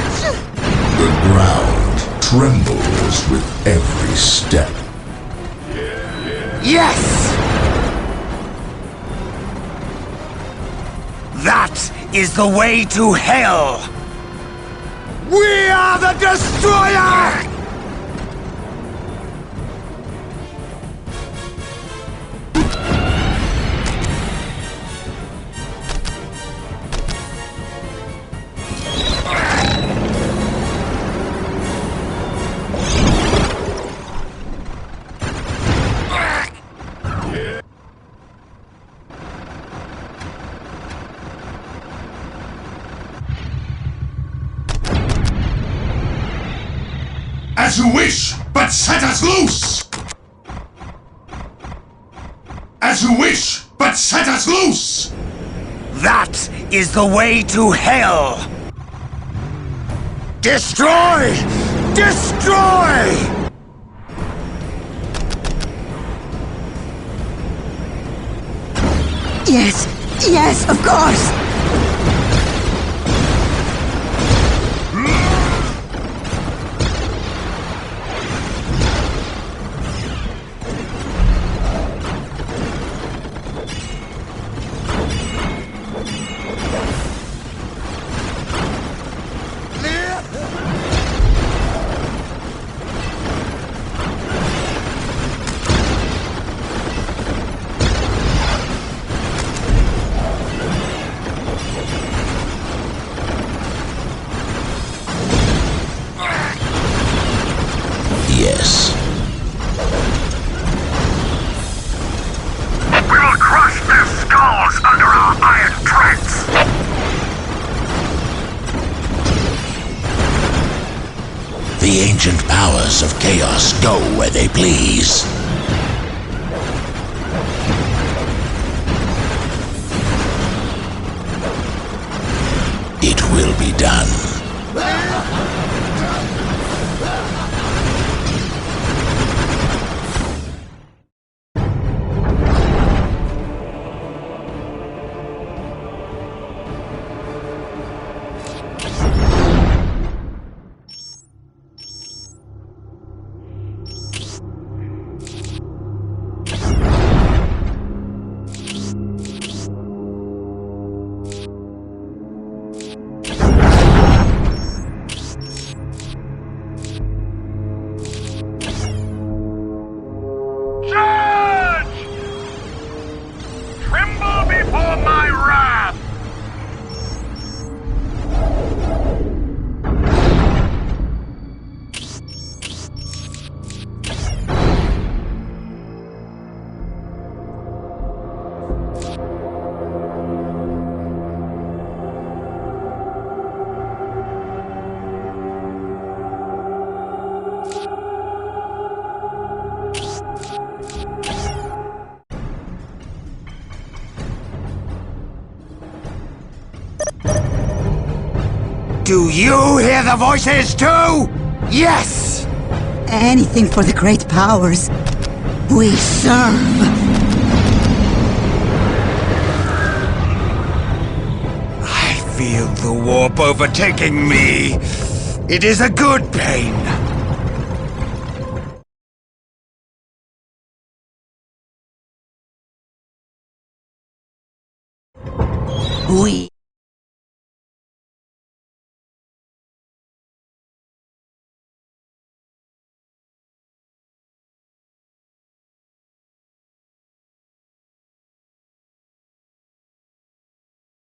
Speaker 2: The ground trembles with every step.
Speaker 9: Yes! That is the way to hell! We are the destroyer!
Speaker 2: As you wish, but set us loose! As you wish, but set us loose!
Speaker 9: That is the way to hell! Destroy! Destroy!
Speaker 7: Yes, yes, of course!
Speaker 2: Yes.
Speaker 1: We will crush their skulls under our iron treads!
Speaker 2: The ancient powers of chaos go where they please. It will be done.
Speaker 9: Do you hear the voices too? Yes!
Speaker 7: Anything for the great powers. We serve.
Speaker 9: I feel the warp overtaking me. It is a good pain.
Speaker 7: We...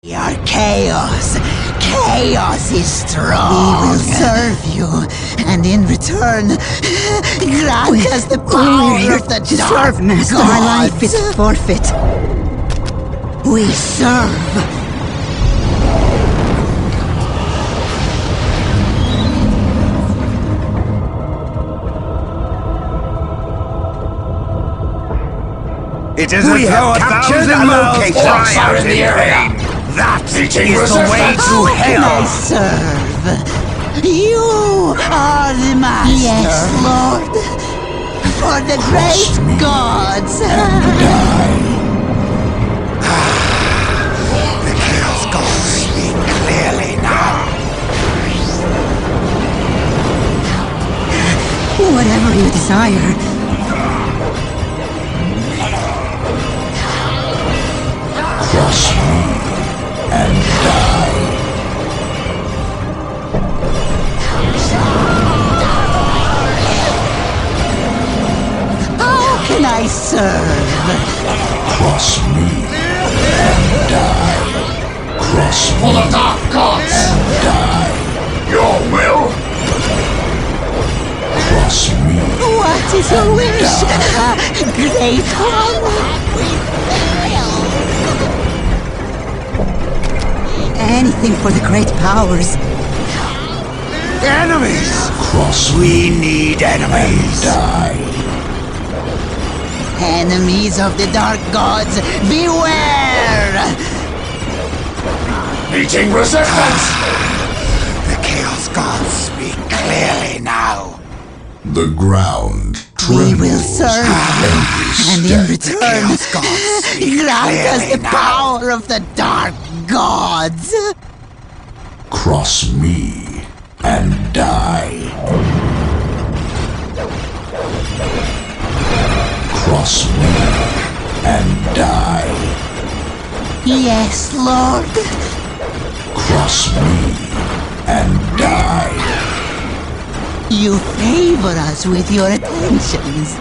Speaker 7: We are chaos. Chaos is strong. We will serve you, and in return, grant us the power of the dark gods. Master. My life is forfeit. We serve.
Speaker 9: It is as though 1,000 miles cry out in the area. That is the way to hell.
Speaker 7: How can I serve? You are the master, yes, Lord. For the great gods.
Speaker 9: The Chaos Gods speak clearly now.
Speaker 7: Whatever you desire.
Speaker 2: Cross me and die.
Speaker 7: How can I serve?
Speaker 2: Cross me and die. Cross me for the dark gods and die. Your will? Cross me.
Speaker 7: What is your wish, great one? Anything for the great powers.
Speaker 9: Enemies!
Speaker 2: Cross
Speaker 9: We need enemies!
Speaker 2: die.
Speaker 7: Enemies of the Dark Gods, beware!
Speaker 1: Meeting resistance!
Speaker 9: The Chaos Gods speak clearly now.
Speaker 2: The ground
Speaker 7: We
Speaker 2: trembles.
Speaker 7: will serve you, and in return, grant us the power of the Dark Gods!
Speaker 2: Cross me and die. Cross me and die.
Speaker 7: Yes, Lord.
Speaker 2: Cross me and die.
Speaker 7: You favor us with your attentions.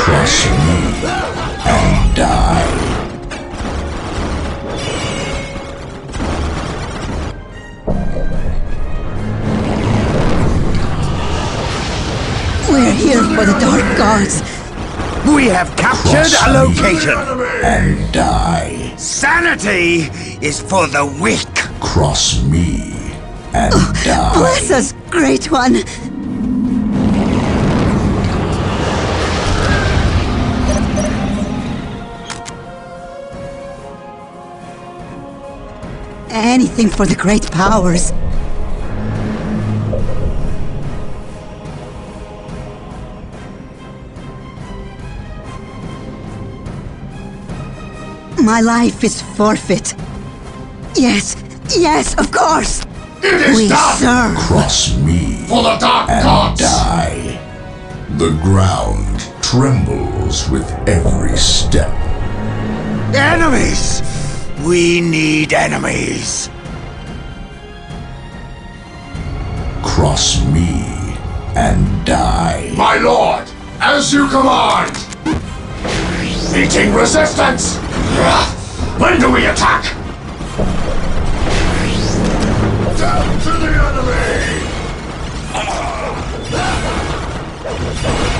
Speaker 2: Cross me and die.
Speaker 7: We're here for the Dark Gods.
Speaker 9: We have captured a location.
Speaker 2: And die.
Speaker 9: Sanity is for the weak.
Speaker 2: Cross me and die.
Speaker 7: Bless us, Great One. Anything for the great powers. My life is forfeit. Yes, yes, of course.
Speaker 1: It is
Speaker 7: We
Speaker 1: done!
Speaker 7: serve.
Speaker 2: Cross me
Speaker 1: For the Dark
Speaker 2: and
Speaker 1: Gods!
Speaker 2: die. The ground trembles with every step.
Speaker 9: Enemies! We need enemies.
Speaker 2: Cross me and die.
Speaker 1: My lord, as you command! Meeting resistance! When do we attack? Down to the enemy!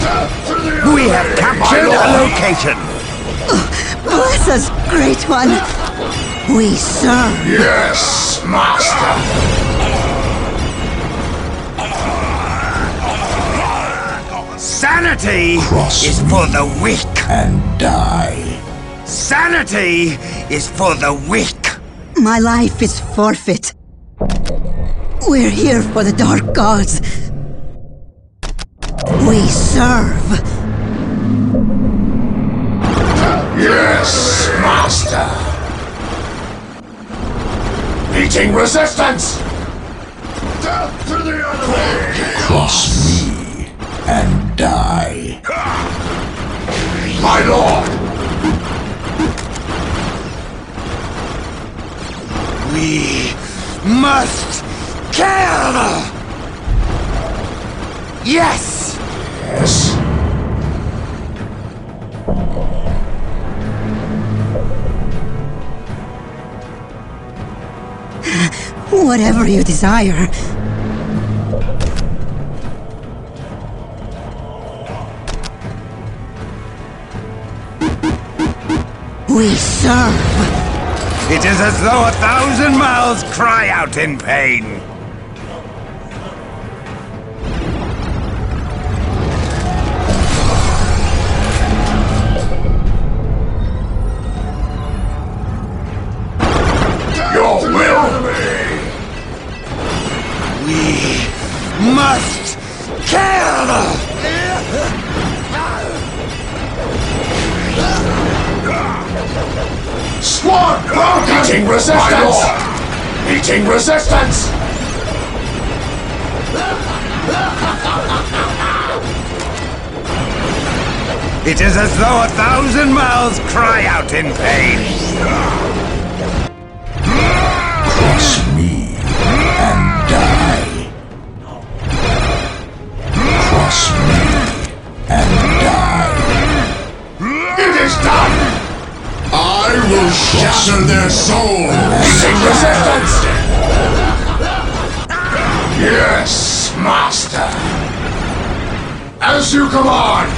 Speaker 1: Down to the enemy!
Speaker 9: We have captured a location.
Speaker 7: Bless us, Great One. We serve.
Speaker 1: Yes, master!
Speaker 9: Sanity
Speaker 2: Cross
Speaker 9: is
Speaker 2: me
Speaker 9: for the weak.
Speaker 2: and die.
Speaker 9: Sanity is for the weak.
Speaker 7: My life is forfeit. We're here for the Dark Gods. We serve.
Speaker 1: Yes, master! Meeting resistance! Down to the enemy!
Speaker 2: Cross me and die.
Speaker 1: My lord!
Speaker 9: We must kill! Yes!
Speaker 1: Yes.
Speaker 7: Whatever you desire. We serve.
Speaker 9: It is as though 1,000 mouths cry out in pain.
Speaker 1: Your will!
Speaker 9: We must kill!
Speaker 1: Squad broken! Meeting resistance! Meeting resistance!
Speaker 9: It is as though 1,000 mouths cry out in pain.
Speaker 2: Cross me and die. Cross me and die.
Speaker 1: It is done! I will shatter their souls! Meeting resistance! Yes, master! As you command!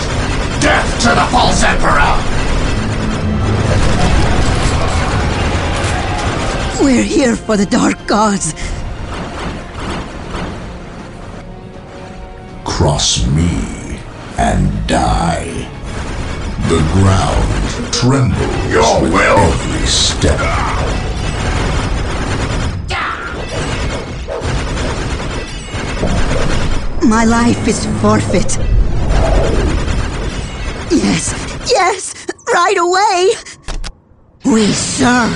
Speaker 1: Death to the false emperor!
Speaker 7: We're here for the dark gods.
Speaker 2: Cross me and die. The ground trembles
Speaker 1: Your
Speaker 2: with
Speaker 1: will.
Speaker 2: every step.
Speaker 7: My life is forfeit. Yes, yes, right away. We serve.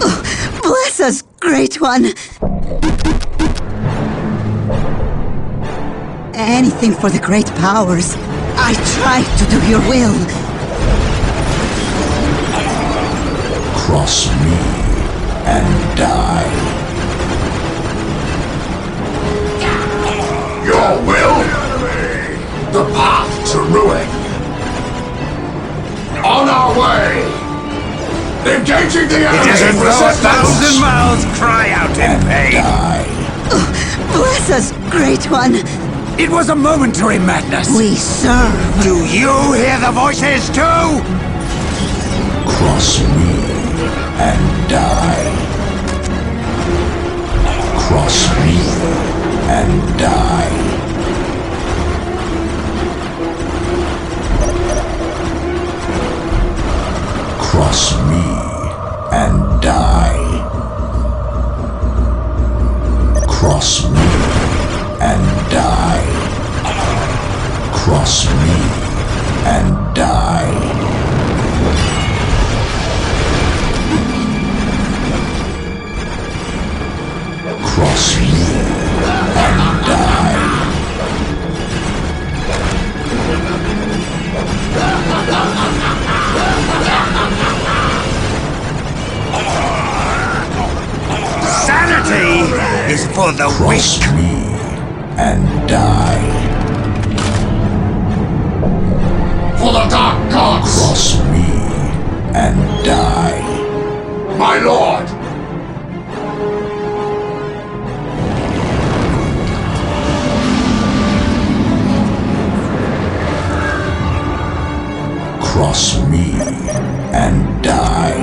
Speaker 7: Oh, bless us, Great One. Anything for the great powers. I try to do your will.
Speaker 2: Cross me and die.
Speaker 1: Your will? The path to ruin. On our way! Engaging the enemy!
Speaker 9: It is as though 1,000 mouths cry out in pain.
Speaker 7: Bless us, Great One.
Speaker 9: It was a momentary madness.
Speaker 7: We serve.
Speaker 9: Do you hear the voices too?
Speaker 2: Cross me and die. Cross me and die. Cross me and die. Cross me and die. Cross me and die. Cross me and die.
Speaker 9: Sanity is for the
Speaker 2: Cross
Speaker 9: weak.
Speaker 2: me and die.
Speaker 1: For the dark gods!
Speaker 2: Cross me and die.
Speaker 1: My lord!
Speaker 2: Cross me and die.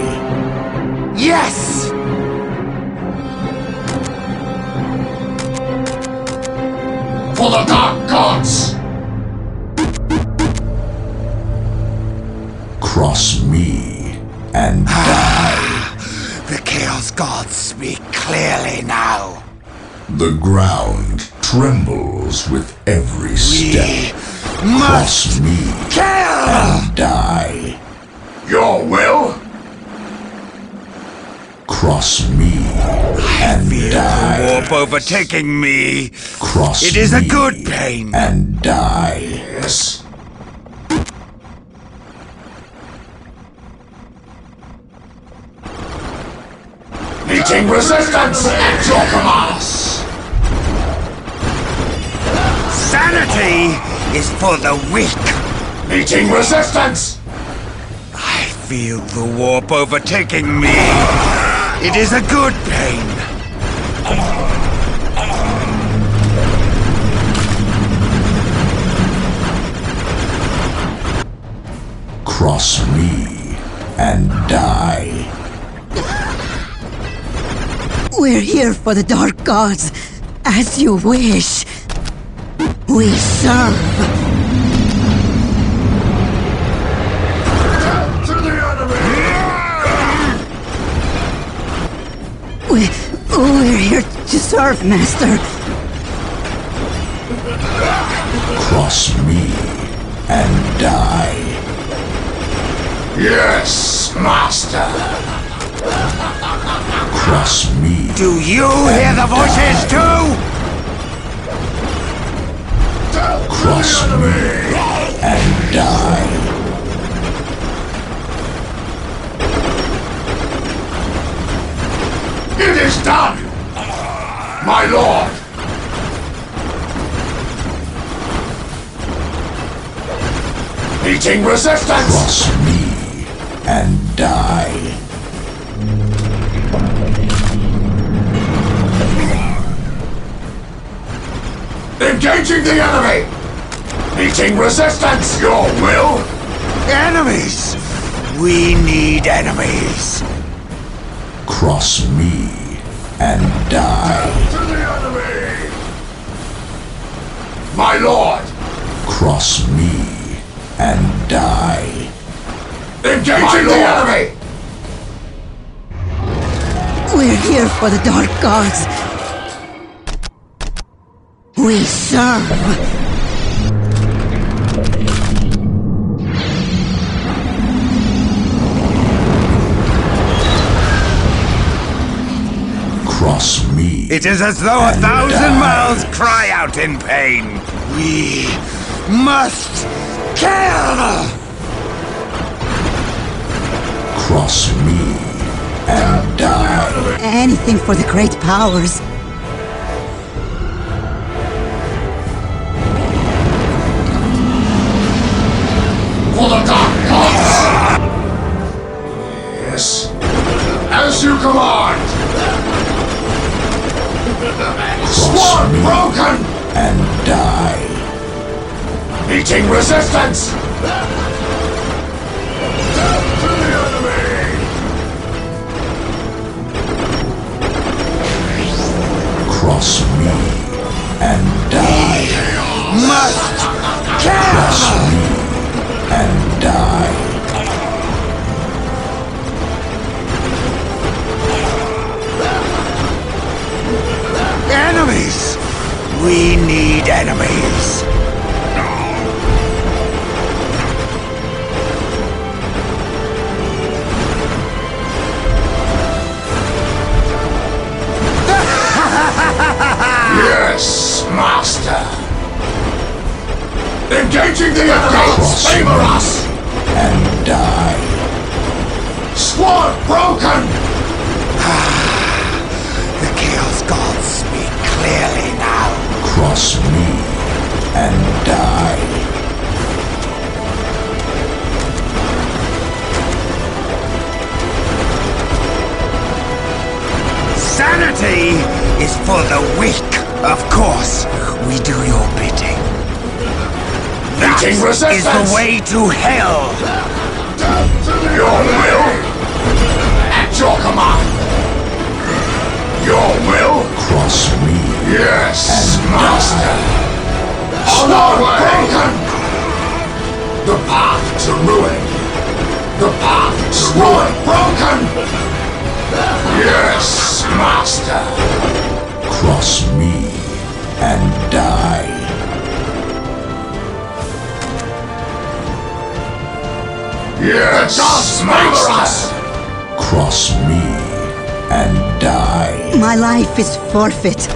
Speaker 9: Yes!
Speaker 1: For the dark gods!
Speaker 2: Cross me and die.
Speaker 9: The Chaos Gods speak clearly now.
Speaker 2: The ground trembles with every step. Cross me
Speaker 9: Kill!
Speaker 2: and die.
Speaker 1: Your will?
Speaker 2: Cross me and
Speaker 9: Feel the
Speaker 2: die.
Speaker 9: warp overtaking me.
Speaker 2: Cross
Speaker 9: It is a
Speaker 2: me
Speaker 9: good pain.
Speaker 2: and die.
Speaker 1: Yes. Meeting resistance at your commands!
Speaker 9: Sanity is for the weak.
Speaker 1: Meeting resistance!
Speaker 9: I feel the warp overtaking me. It is a good pain.
Speaker 2: Cross me and die.
Speaker 7: We're here for the dark gods. As you wish. We serve.
Speaker 1: To the enemy!
Speaker 7: We're here to serve, Master.
Speaker 2: Cross me and die.
Speaker 1: Yes, master!
Speaker 2: Cross me.
Speaker 9: Do you hear the voices too?
Speaker 2: Cross me and die.
Speaker 1: It is done! My lord! Meeting resistance!
Speaker 2: Cross me and die.
Speaker 1: Engaging the enemy! Meeting resistance! Your will?
Speaker 9: Enemies! We need enemies.
Speaker 2: Cross me and die.
Speaker 1: To the enemy! My lord!
Speaker 2: Cross me and die.
Speaker 1: Engaging the enemy!
Speaker 7: We're here for the Dark Gods. We serve.
Speaker 2: Cross me.
Speaker 9: It is as though 1,000 mouths cry out in pain. We must kill!
Speaker 2: Cross me and die.
Speaker 7: Anything for the great powers.
Speaker 1: For the Dark Gods! Yes. As you command! Sword broken!
Speaker 2: And die.
Speaker 1: Meeting resistance! Death to the enemy!
Speaker 2: Cross me and die.
Speaker 9: Must
Speaker 2: Cross
Speaker 9: kill!
Speaker 2: me and die.
Speaker 9: Enemies! We need enemies.
Speaker 1: Yes, master! Engaging the enemy! Favor us!
Speaker 2: And die.
Speaker 1: Sword broken!
Speaker 9: The Chaos Gods speak clearly now.
Speaker 2: Cross me and die.
Speaker 9: Sanity is for the weak, of course. We do your bidding. That
Speaker 1: Meeting
Speaker 9: is
Speaker 1: resistance!
Speaker 9: the way to hell.
Speaker 1: Death to the Your will! At your command! Your will?
Speaker 2: Cross me.
Speaker 1: Yes, master! On our way! Broken! The path to ruin! The path to ruin! Broken! Yes, master!
Speaker 2: Cross me and die.
Speaker 1: Yes, the gods favor us!
Speaker 2: Cross me and die.
Speaker 7: My life is forfeit.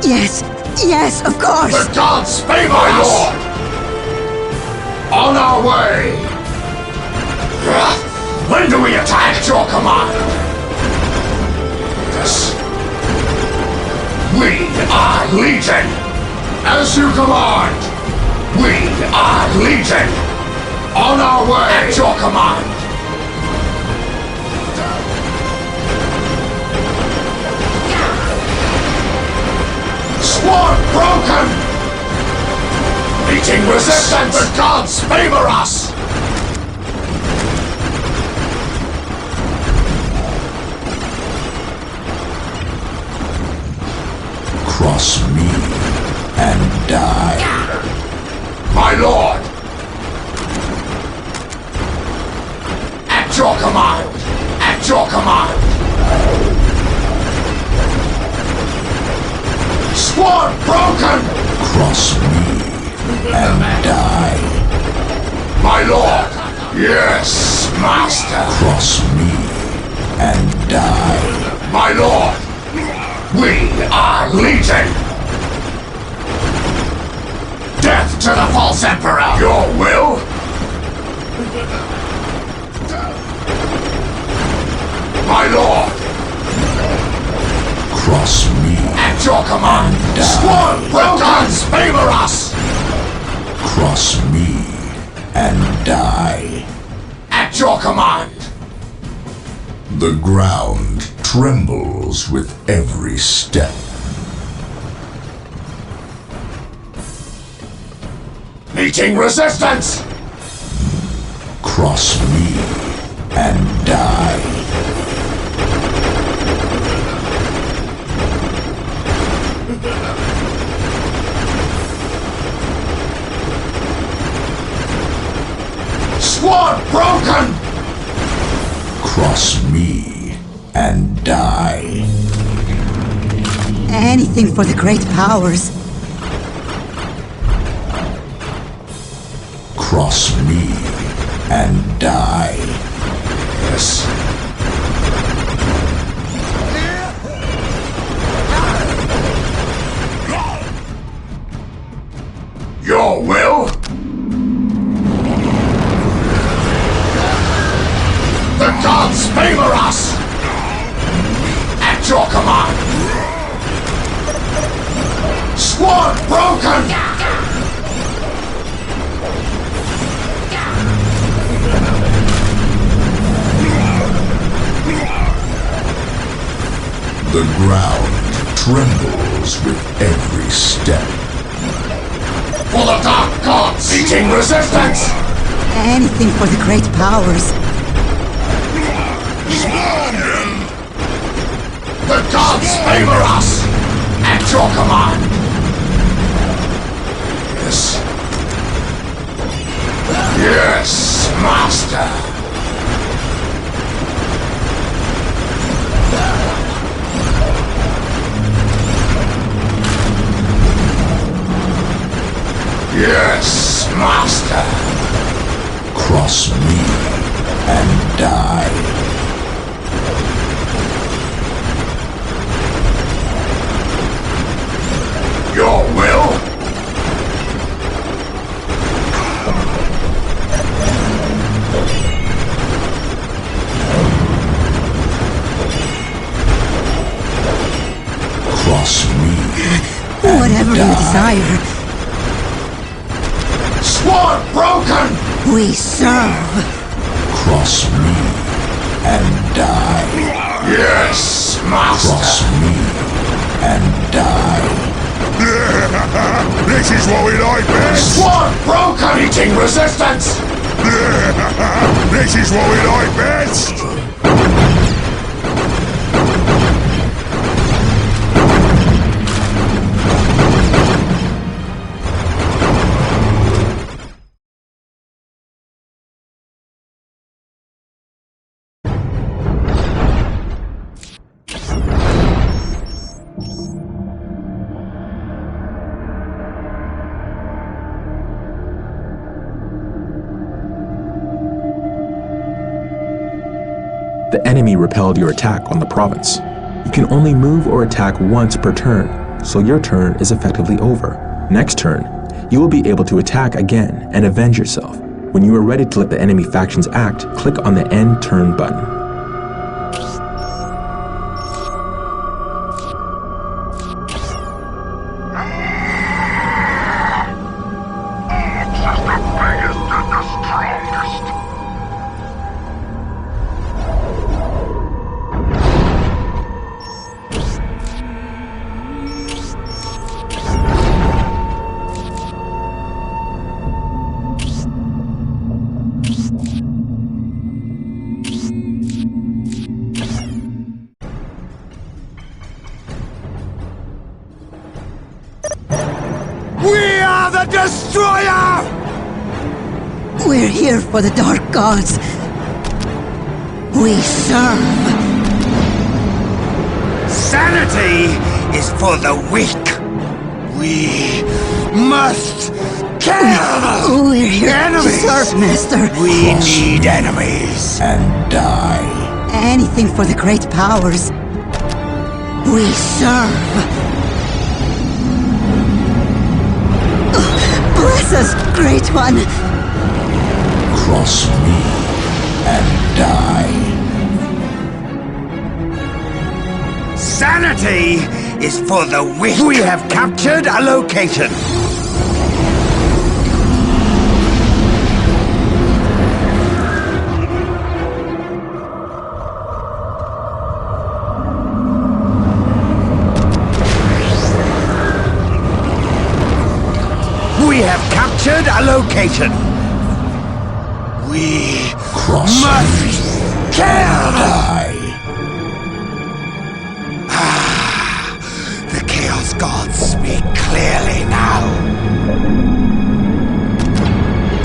Speaker 7: Yes, yes, of course.
Speaker 1: The gods favor us! Lord! On our way! When do we attack? At your command! Yes. We are Legion! As you command! We are Legion! On our way! At your command! Sword broken! Meeting resistance! The gods favor us!
Speaker 2: Cross me and die.
Speaker 1: My lord! At your command! At your command! Sword broken!
Speaker 2: Cross me and die.
Speaker 1: My lord! Yes, master!
Speaker 2: Cross me and die.
Speaker 1: My lord! We are Legion! Death to the false emperor! Your will? My lord!
Speaker 2: Cross me.
Speaker 1: At your command! Sword broken! Gods favor us!
Speaker 2: Cross me and die.
Speaker 1: At your command!
Speaker 2: The ground trembles with every step.
Speaker 1: Meeting resistance!
Speaker 2: Cross me and die. Squad broken! Cross me and die.
Speaker 7: Anything for the great powers.
Speaker 2: Cross me and die. Yes. Your will? The gods favor us! At your command! Squad broken! The ground trembles with every step. For the dark gods! Meeting resistance!
Speaker 7: Anything for the great powers.
Speaker 2: The gods favor us! At your command! Yes. Yes, Master! Yes, Master! Cross me and die. Your will? Cross me.
Speaker 7: Whatever you desire.
Speaker 2: Squad broken!
Speaker 7: We serve.
Speaker 2: Cross me and die. Yes, Master! Cross me and die. This is what we like best! Squad broken! Meeting resistance! This is what we like best!
Speaker 3: The enemy repelled your attack on the province. You can only move or attack once per turn, so your turn is effectively over. Next turn, you will be able to attack again and avenge yourself. When you are ready to let the enemy factions act, click on the End Turn button.
Speaker 9: Destroyer!
Speaker 7: We're here for the dark gods. We serve.
Speaker 9: Sanity is for the weak. We must kill!
Speaker 7: We're here
Speaker 9: enemies.
Speaker 7: to serve, Master.
Speaker 9: We need enemies.
Speaker 2: And die.
Speaker 7: Anything for the great powers. We serve. Bless us, Great One!
Speaker 2: Cross me and die.
Speaker 9: Sanity is for the weak. We have captured a location. We have captured a location. We must kill!
Speaker 2: Die.
Speaker 9: The Chaos Gods speak clearly now.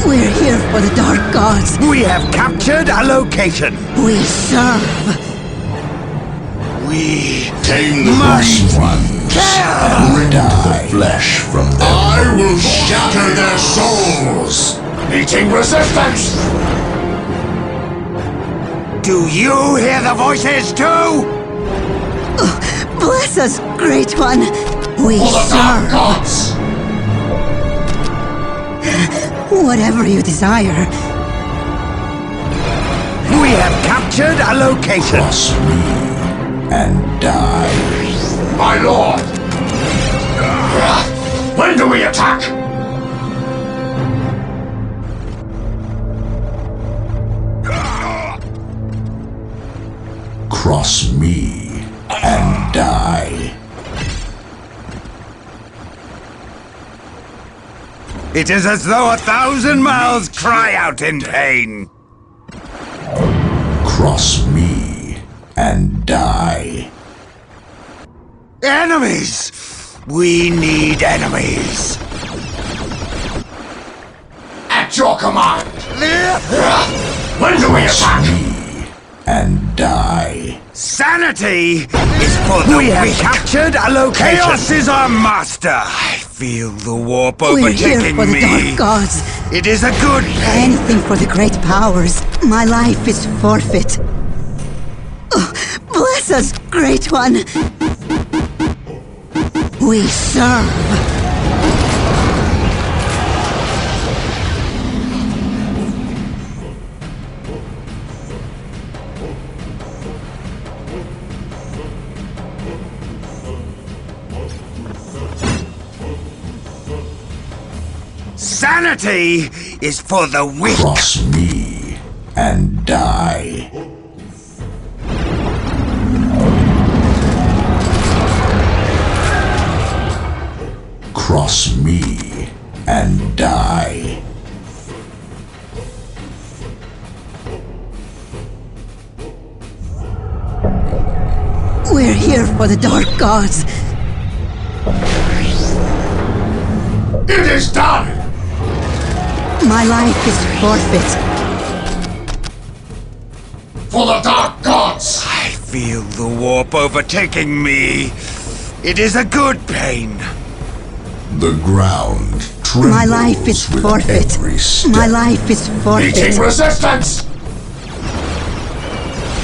Speaker 7: We're here here for the dark gods.
Speaker 9: We have captured a location.
Speaker 7: We serve.
Speaker 9: We
Speaker 2: Tame the
Speaker 9: must
Speaker 2: green ones and rend the flesh from them. I will shatter their souls.
Speaker 8: Meeting resistance!
Speaker 9: Do you hear the voices too?
Speaker 7: Bless us, Great One. We
Speaker 2: For the dark
Speaker 7: serve.
Speaker 2: gods.
Speaker 7: Whatever you desire.
Speaker 9: We have captured a location.
Speaker 2: Cross me and die.
Speaker 8: My lord! When do we attack?
Speaker 2: Cross me and die.
Speaker 9: It is as though 1,000 mouths cry out in pain.
Speaker 2: Cross me and die.
Speaker 9: Enemies! We need enemies.
Speaker 8: At your command! When do we attack?
Speaker 2: Me and die.
Speaker 9: Sanity is for the weak. We have captured a location. Chaos is our master. I feel the warp
Speaker 7: We're here
Speaker 9: overtaking
Speaker 7: for the
Speaker 9: me.
Speaker 7: dark gods.
Speaker 9: It is a good pain.
Speaker 7: Anything for the great powers. My life is forfeit. Oh, bless us, Great One. We serve.
Speaker 9: Sanity is for the weak.
Speaker 2: Cross me and die. Cross me and die.
Speaker 7: We're here for the dark gods.
Speaker 8: It is done!
Speaker 7: My life is forfeit.
Speaker 8: For the dark gods!
Speaker 9: I feel the warp overtaking me. It is a good pain.
Speaker 2: The ground trembles
Speaker 7: My life is
Speaker 2: with
Speaker 7: forfeit.
Speaker 2: every step.
Speaker 7: My life is forfeit.
Speaker 8: Meeting resistance!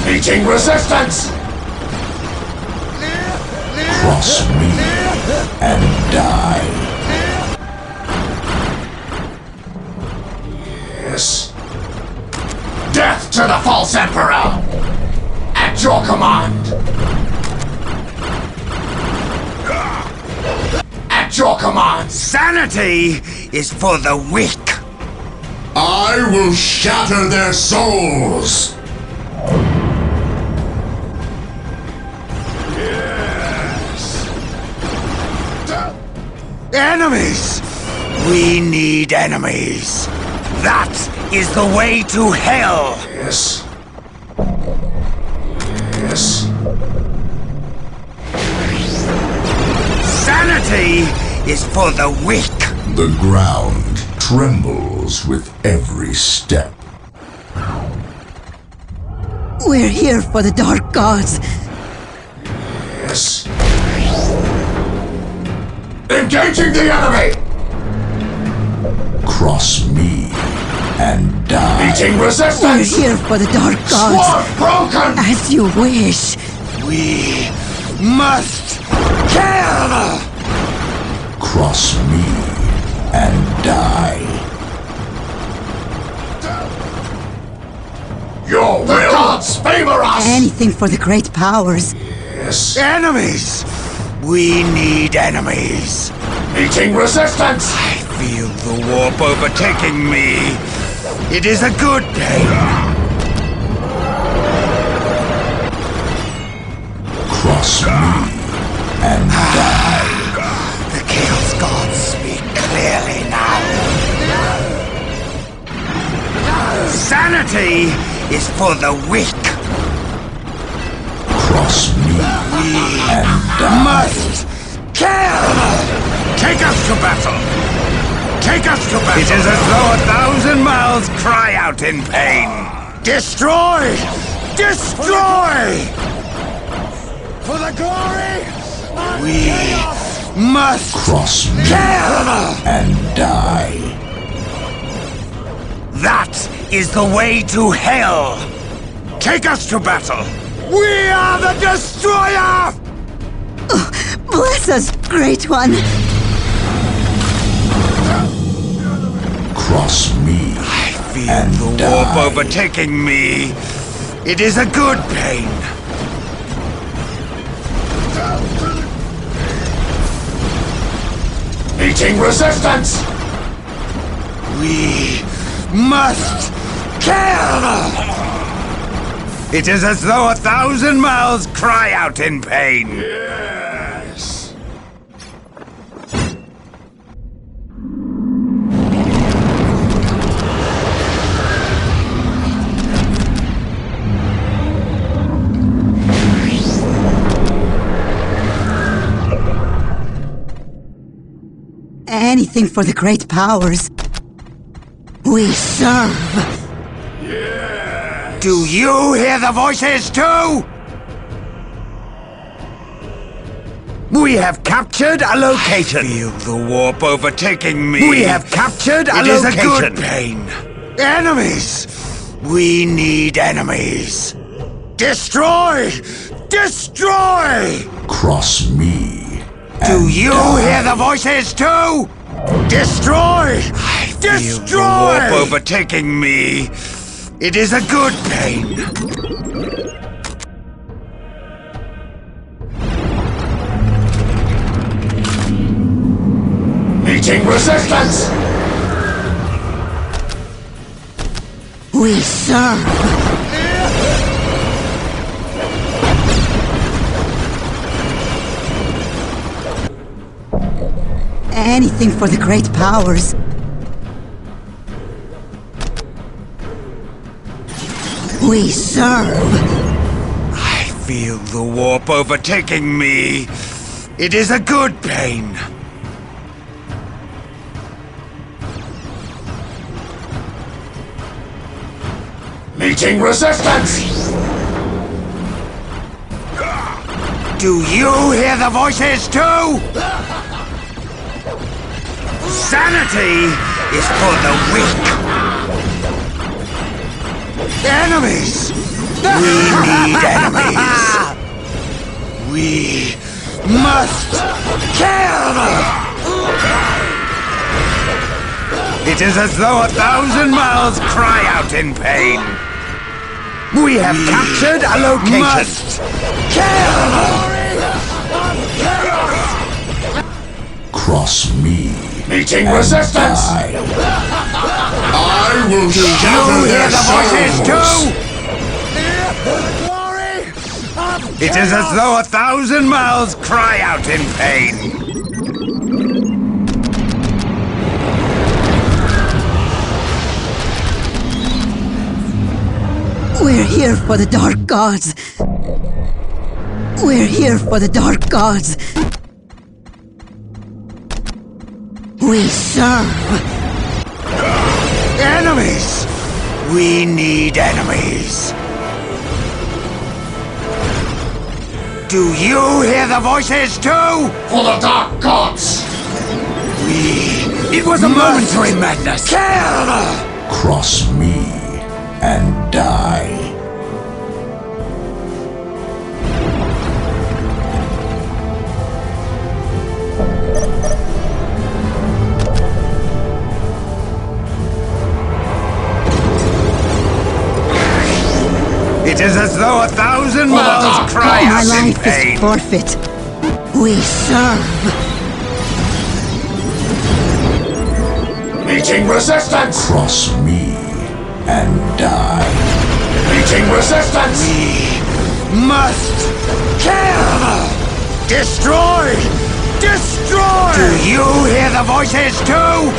Speaker 8: Meeting resistance!
Speaker 2: Cross me and die.
Speaker 8: Yes. Death to the false emperor! At your command! At your command!
Speaker 9: Sanity is for the weak.
Speaker 2: I will shatter their souls.
Speaker 9: Enemies! We need enemies. That is the way to hell.
Speaker 8: Yes. Yes.
Speaker 9: Sanity is for the weak.
Speaker 2: The ground trembles with every step.
Speaker 7: We're here for the dark gods.
Speaker 8: Yes. Engaging the enemy!
Speaker 2: Cross me and die.
Speaker 8: Meeting
Speaker 7: We're
Speaker 8: resistance!
Speaker 7: here for the dark gods.
Speaker 8: Sword broken!
Speaker 7: As you wish.
Speaker 9: We must kill.
Speaker 2: Cross me and die.
Speaker 8: Your will! The gods favor us!
Speaker 7: Anything for the great powers.
Speaker 8: Yes.
Speaker 9: Enemies! We need enemies.
Speaker 8: Meeting resistance!
Speaker 9: I feel the warp overtaking me. It is a good pain.
Speaker 2: Cross me and die.
Speaker 9: The Chaos Gods speak clearly now. Sanity is for the weak.
Speaker 2: Cross me and die.
Speaker 9: Must kill. Take us to battle. Take us to battle! It is as though 1,000 mouths cry out in pain. Destroy! Destroy! For the glory of We must
Speaker 2: cross me and die.
Speaker 9: That is the way to hell! Take us to battle! We are the destroyer!
Speaker 7: Oh, bless us, Great One!
Speaker 2: Cross me
Speaker 9: I feel
Speaker 2: and
Speaker 9: the
Speaker 2: die.
Speaker 9: warp overtaking me. It is a good pain.
Speaker 2: Meeting resistance!
Speaker 9: We must kill! It is as though 1,000 mouths cry out in pain.
Speaker 2: Yes.
Speaker 7: Anything for the great powers we serve.
Speaker 9: Do you hear the voices too? We have captured a location. I feel the warp overtaking me. We have captured a location. It is a good pain. Enemies! We need enemies. Destroy! Destroy!
Speaker 2: Cross me.
Speaker 9: Do you hear the voices too? Destroy! I feel the warp overtaking me. It is a good pain.
Speaker 2: Meeting resistance!
Speaker 7: We serve. Anything for the great powers. We serve.
Speaker 9: I feel the warp overtaking me. It is a good pain.
Speaker 2: Meeting resistance!
Speaker 9: Do you hear the voices too? Sanity is for the weak. Enemies! We need enemies! We must kill! It is as though 1,000 mouths cry out in pain. We have captured a location. Must kill!
Speaker 2: Cross me. Meeting resistance! I will
Speaker 9: You hear the voices too? It is as though 1,000 mouths cry out in pain.
Speaker 7: We're here for the Dark Gods. We're here for the Dark Gods. We serve.
Speaker 9: Enemies! We need enemies. Do you hear the voices too?
Speaker 2: For the Dark Gods!
Speaker 9: It was a momentary madness. Kill!
Speaker 2: Cross me and die.
Speaker 9: It is as though 1,000 mouths cry
Speaker 7: My
Speaker 9: out in
Speaker 7: life
Speaker 9: pain.
Speaker 7: is forfeit. We serve.
Speaker 2: Meeting resistance! Cross me and die. Meeting resistance!
Speaker 9: We must kill! Destroy! Destroy! Do you hear the voices too?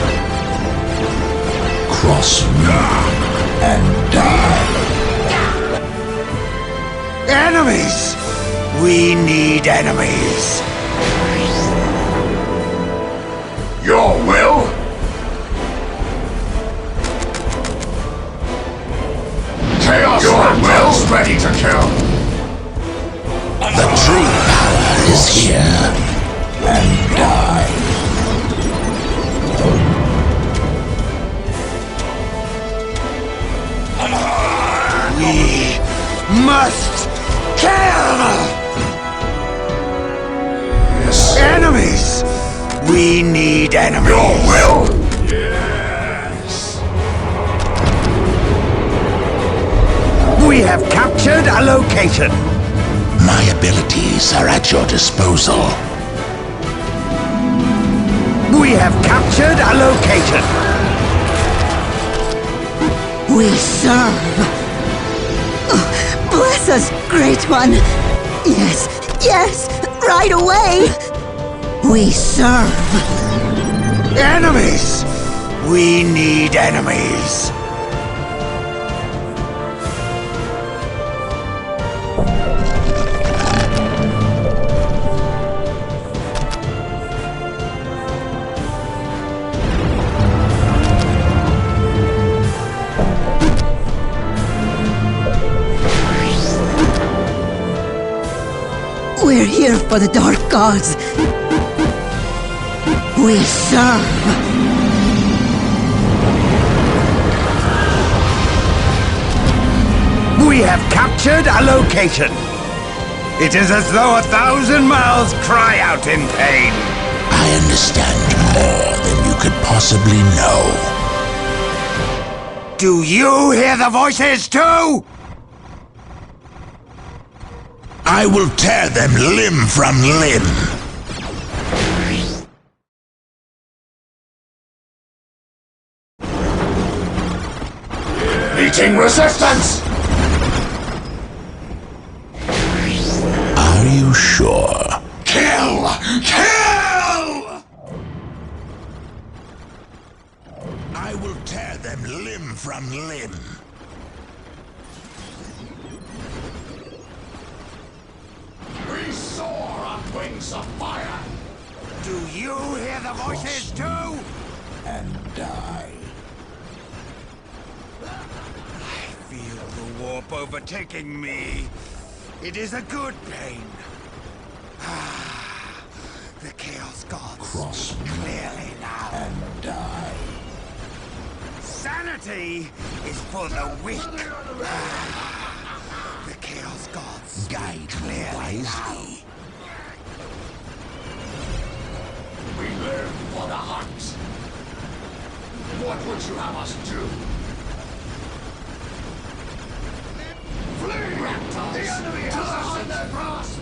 Speaker 2: Cross me and die.
Speaker 9: Enemies! We need enemies.
Speaker 2: Your will? ready to kill. The true power is here. And die.
Speaker 9: We must kill!
Speaker 2: Yes.
Speaker 9: Enemies! We need enemies!
Speaker 2: Your will? Yes.
Speaker 9: We have captured a location!
Speaker 2: My abilities are at your disposal.
Speaker 9: We have captured a location!
Speaker 7: We serve. Oh, bless us, Great One. Yes, yes, right away. We serve.
Speaker 9: Enemies! We need enemies!
Speaker 7: We're here for the Dark Gods. We serve.
Speaker 9: We have captured a location. It is as though 1,000 mouths cry out in pain.
Speaker 2: I understand more than you could possibly know.
Speaker 9: Do you hear the voices too?
Speaker 2: I will tear them limb from limb. Meeting resistance! Are you sure? Kill! Kill! I will tear them limb from limb. We soar on wings of fire!
Speaker 9: Do you hear the voices too?
Speaker 2: And die.
Speaker 9: I feel the warp overtaking me. It is a good pain. Ah, the Chaos Gods.
Speaker 2: Cross me
Speaker 9: clearly now.
Speaker 2: and die.
Speaker 9: Sanity is for the weak. Ah, the Chaos Gods.
Speaker 2: Guide me wisely. We live for the hunt. What would you have us do? Flee! Reptiles! The enemy has us in their grasp!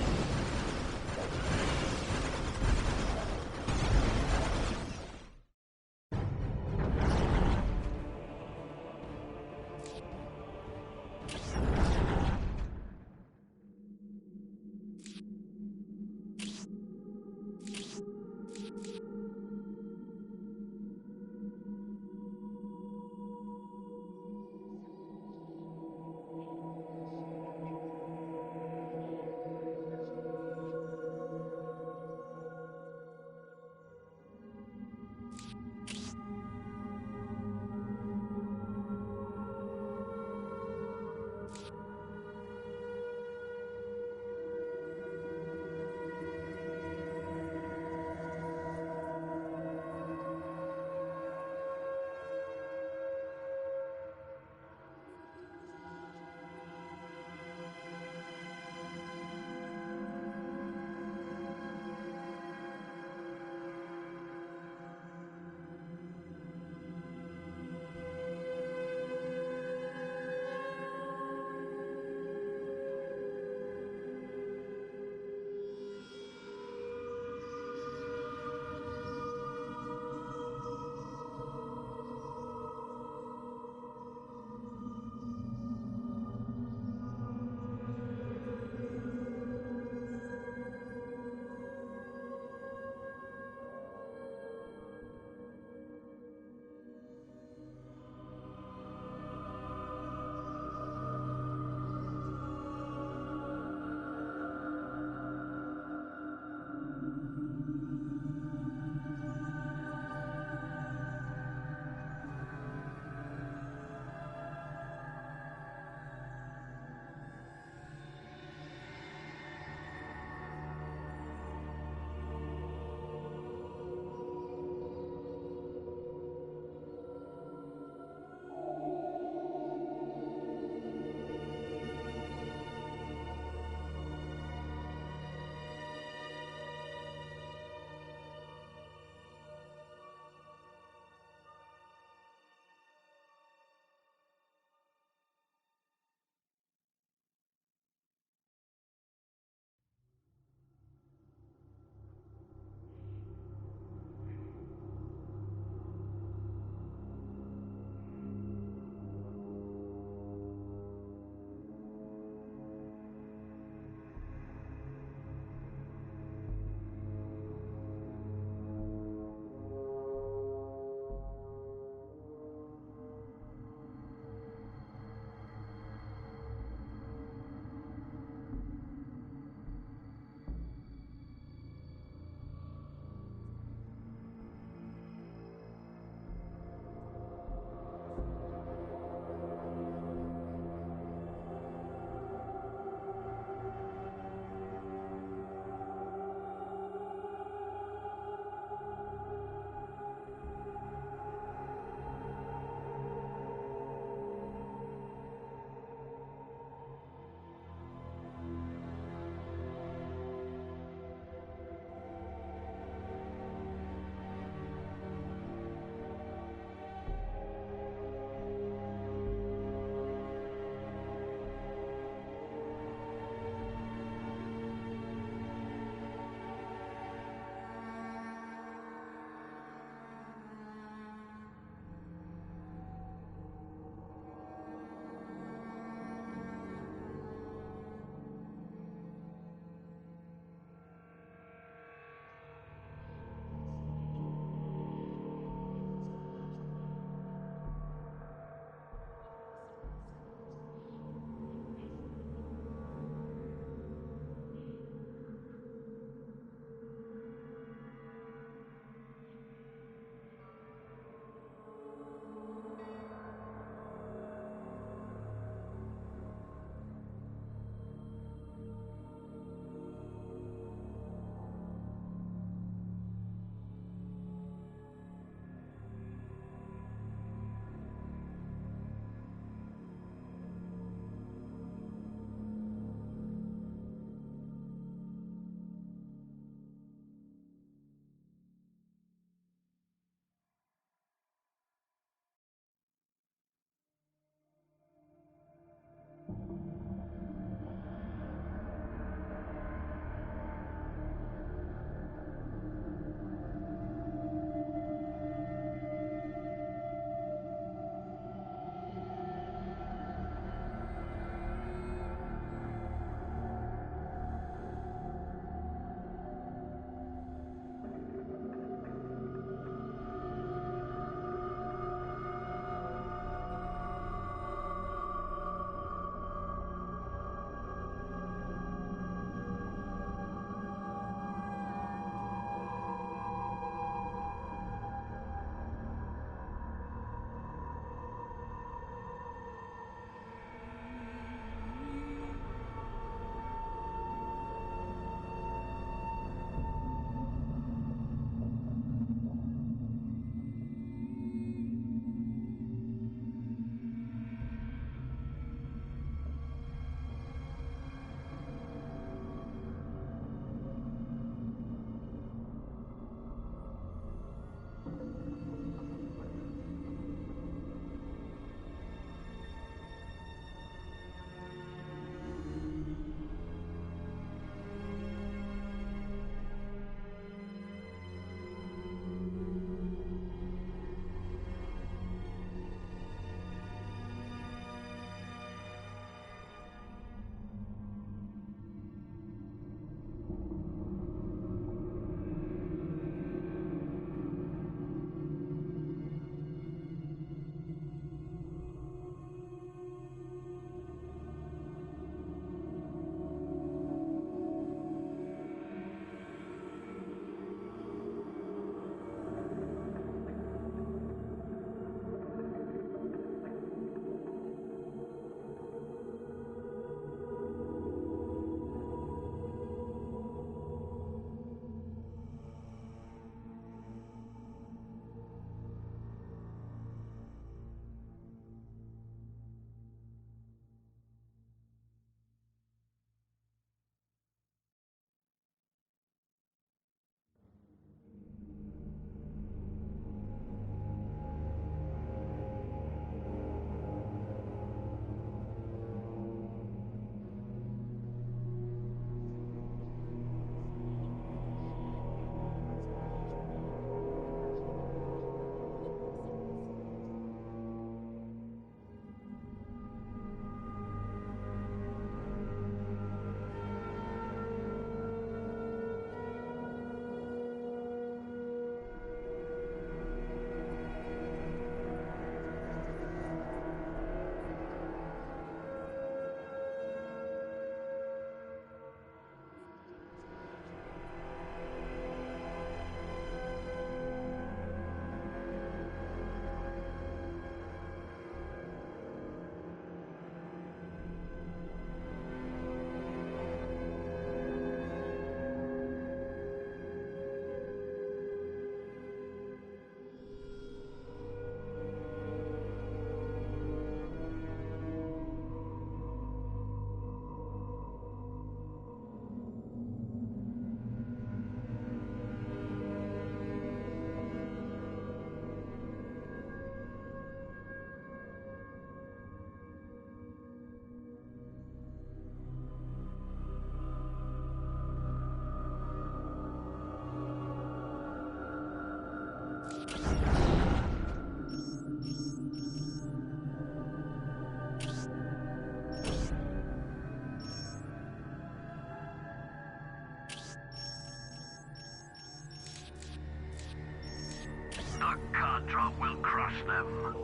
Speaker 1: drop will crush them.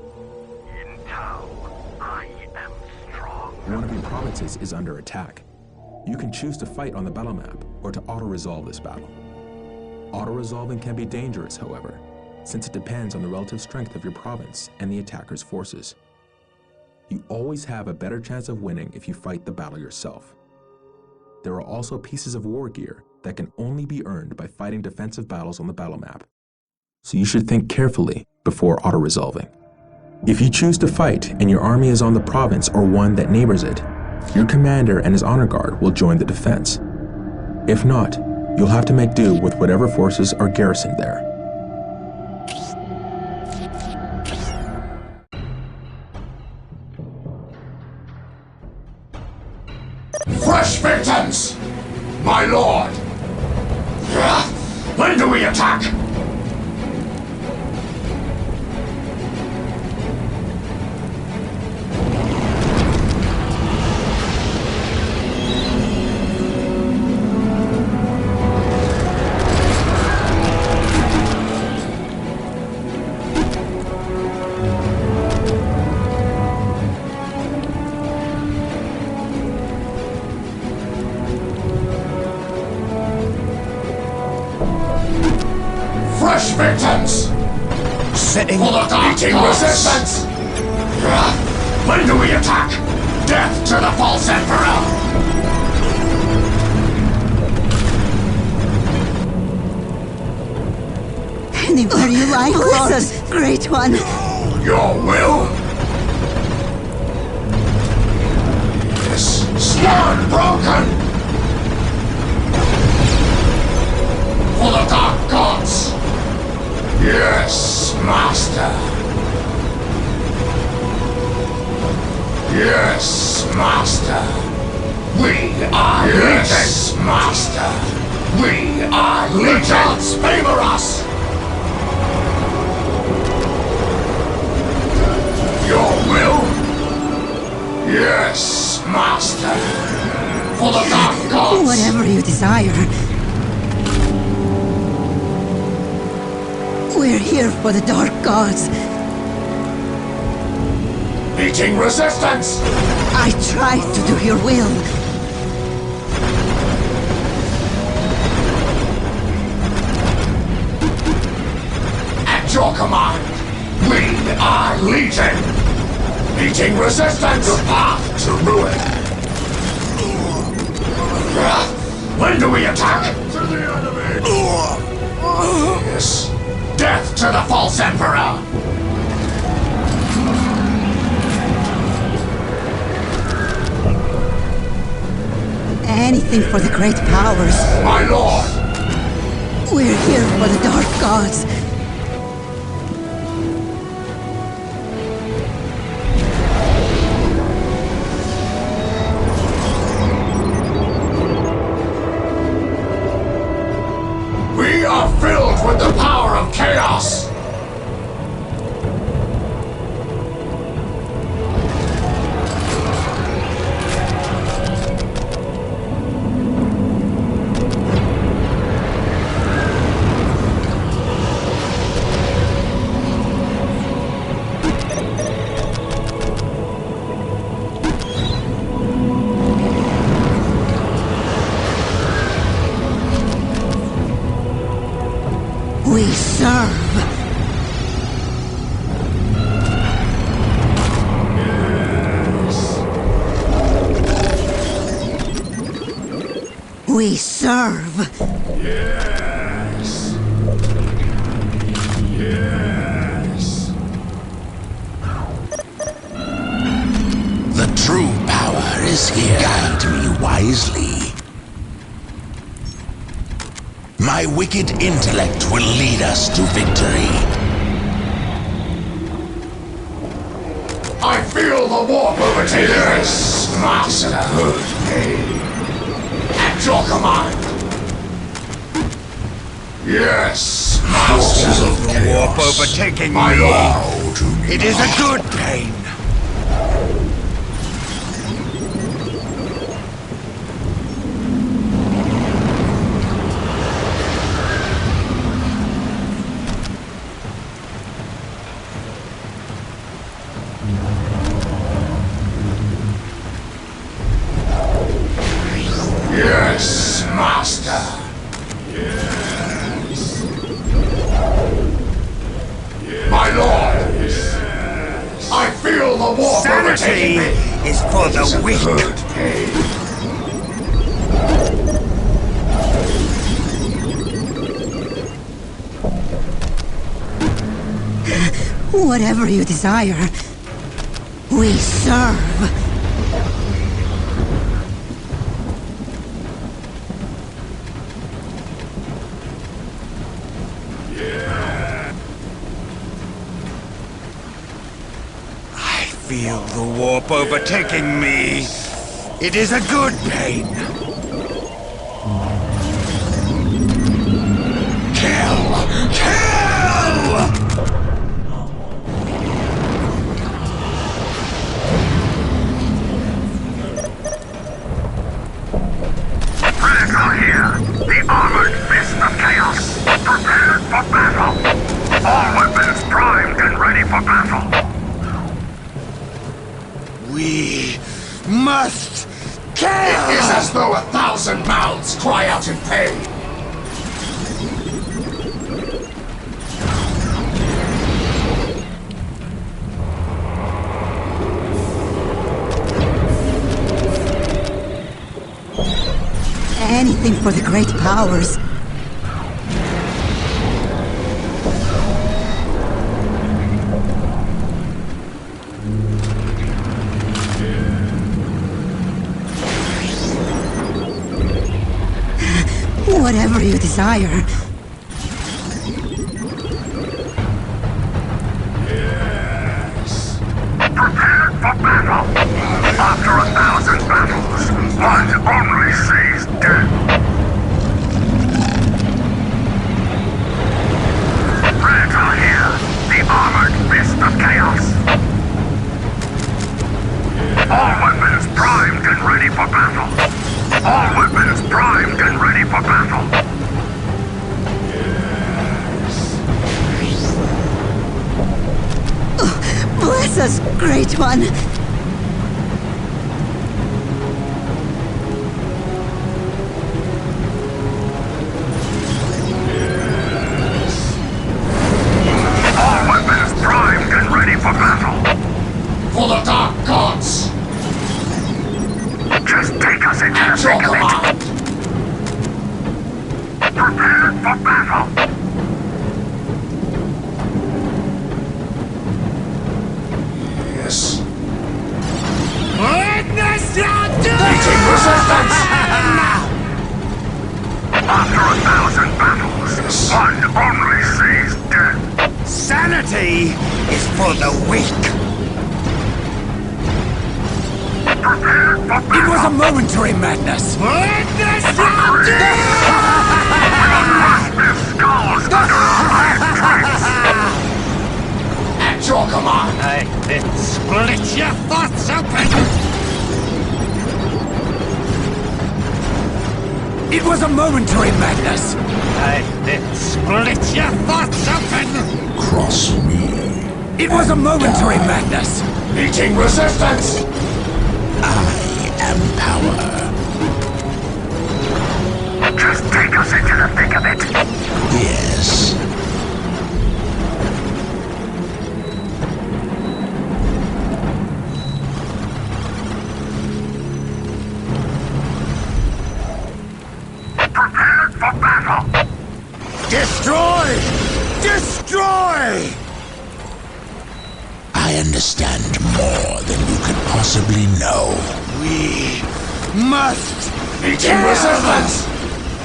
Speaker 1: In town, I am strong.
Speaker 3: One of your provinces is under attack. You can choose to fight on the battle map or to auto-resolve this battle. Auto-resolving can be dangerous, however, since it depends on the relative strength of your province and the attacker's forces. You always have a better chance of winning if you fight the battle yourself. There are also pieces of war gear that can only be earned by fighting defensive battles on the battle map, so you should think carefully before auto-resolving. If you choose to fight and your army is on the province or one that neighbors it, your commander and his honor guard will join the defense. If not, you'll have to make do with whatever forces are garrisoned there.
Speaker 2: Fresh victims! My lord! When do we attack? Fresh victims!
Speaker 9: Sitting,
Speaker 2: Meeting resistance! When do we attack? Death to the false emperor!
Speaker 7: Anywhere you like, listen, great one.
Speaker 2: Your will! Yes, sword broken! For the dark gods! Yes, master! Yes, master! We are yes, master! We are legions! Favor us! Your will? Yes, master! For the dark gods!
Speaker 7: Whatever you desire. We're here for the dark gods.
Speaker 2: Meeting resistance!
Speaker 7: I tried to do your will.
Speaker 2: At your command, we are Legion! Meeting resistance! The path to ruin! When do we attack? To the enemy! Yes. Death to the false emperor!
Speaker 7: Anything for the great powers.
Speaker 2: My lord!
Speaker 7: We're here for the dark gods.
Speaker 2: We are filled with the power of chaos!
Speaker 7: We serve. We serve.
Speaker 2: Yes. Yes.
Speaker 1: The true power is here. Guide me wisely. My wicked intellect will lead us to victory.
Speaker 2: I feel the warp overtaking. Yes, master. Good game. At your command. Yes, master.
Speaker 9: Forces of the warp overtaking me.
Speaker 2: Bow to me.
Speaker 9: It is a good pain. Sanity is for the weak.
Speaker 2: Good pain.
Speaker 7: Whatever you desire, we serve.
Speaker 9: I feel the warp overtaking me. It is a good pain. Kill!
Speaker 1: The armored fist of chaos, prepared for battle. All weapons primed and ready for battle.
Speaker 9: We must kill!
Speaker 2: It is as though 1,000 mouths cry out in pain.
Speaker 7: Anything for the great powers. Whatever you desire.
Speaker 1: Prepared for battle. After 1,000 battles, one only sees death. Predator here, the armored fist of chaos. All weapons primed and ready for battle. All weapons primed and ready for battle.
Speaker 7: Bless us, Great One.
Speaker 1: All weapons primed and ready for battle.
Speaker 2: For the dark gods!
Speaker 1: Just take us into the
Speaker 2: At your
Speaker 1: thick of
Speaker 2: command!
Speaker 1: it. Prepared for battle.
Speaker 2: Yes.
Speaker 9: Witness your
Speaker 2: Meeting resistance!
Speaker 1: After 1,000 battles, one only sees death.
Speaker 9: Sanity is for the weak.
Speaker 1: Prepared for battle.
Speaker 9: It was a momentary madness. Witness your
Speaker 1: Their skulls under our iron traits.
Speaker 2: At your command!
Speaker 9: I then split your thoughts open! It was a momentary madness! I then split your thoughts open!
Speaker 2: Cross me.
Speaker 9: It was a momentary madness!
Speaker 2: Meeting resistance! I am power.
Speaker 1: Just take us into the thick of it.
Speaker 2: Yes.
Speaker 1: Prepared for battle.
Speaker 9: Destroy! Destroy!
Speaker 2: I understand more than you could possibly know.
Speaker 9: We must
Speaker 2: Meeting
Speaker 9: kill!
Speaker 2: resistance!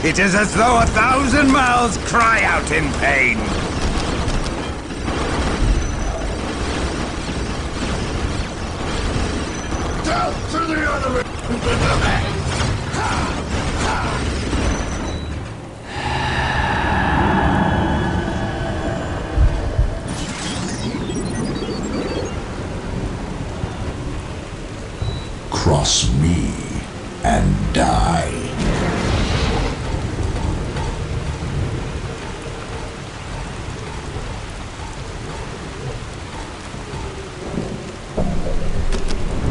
Speaker 9: It is as though 1,000 mouths cry out in pain.
Speaker 2: Death to the enemy! Cross me and die.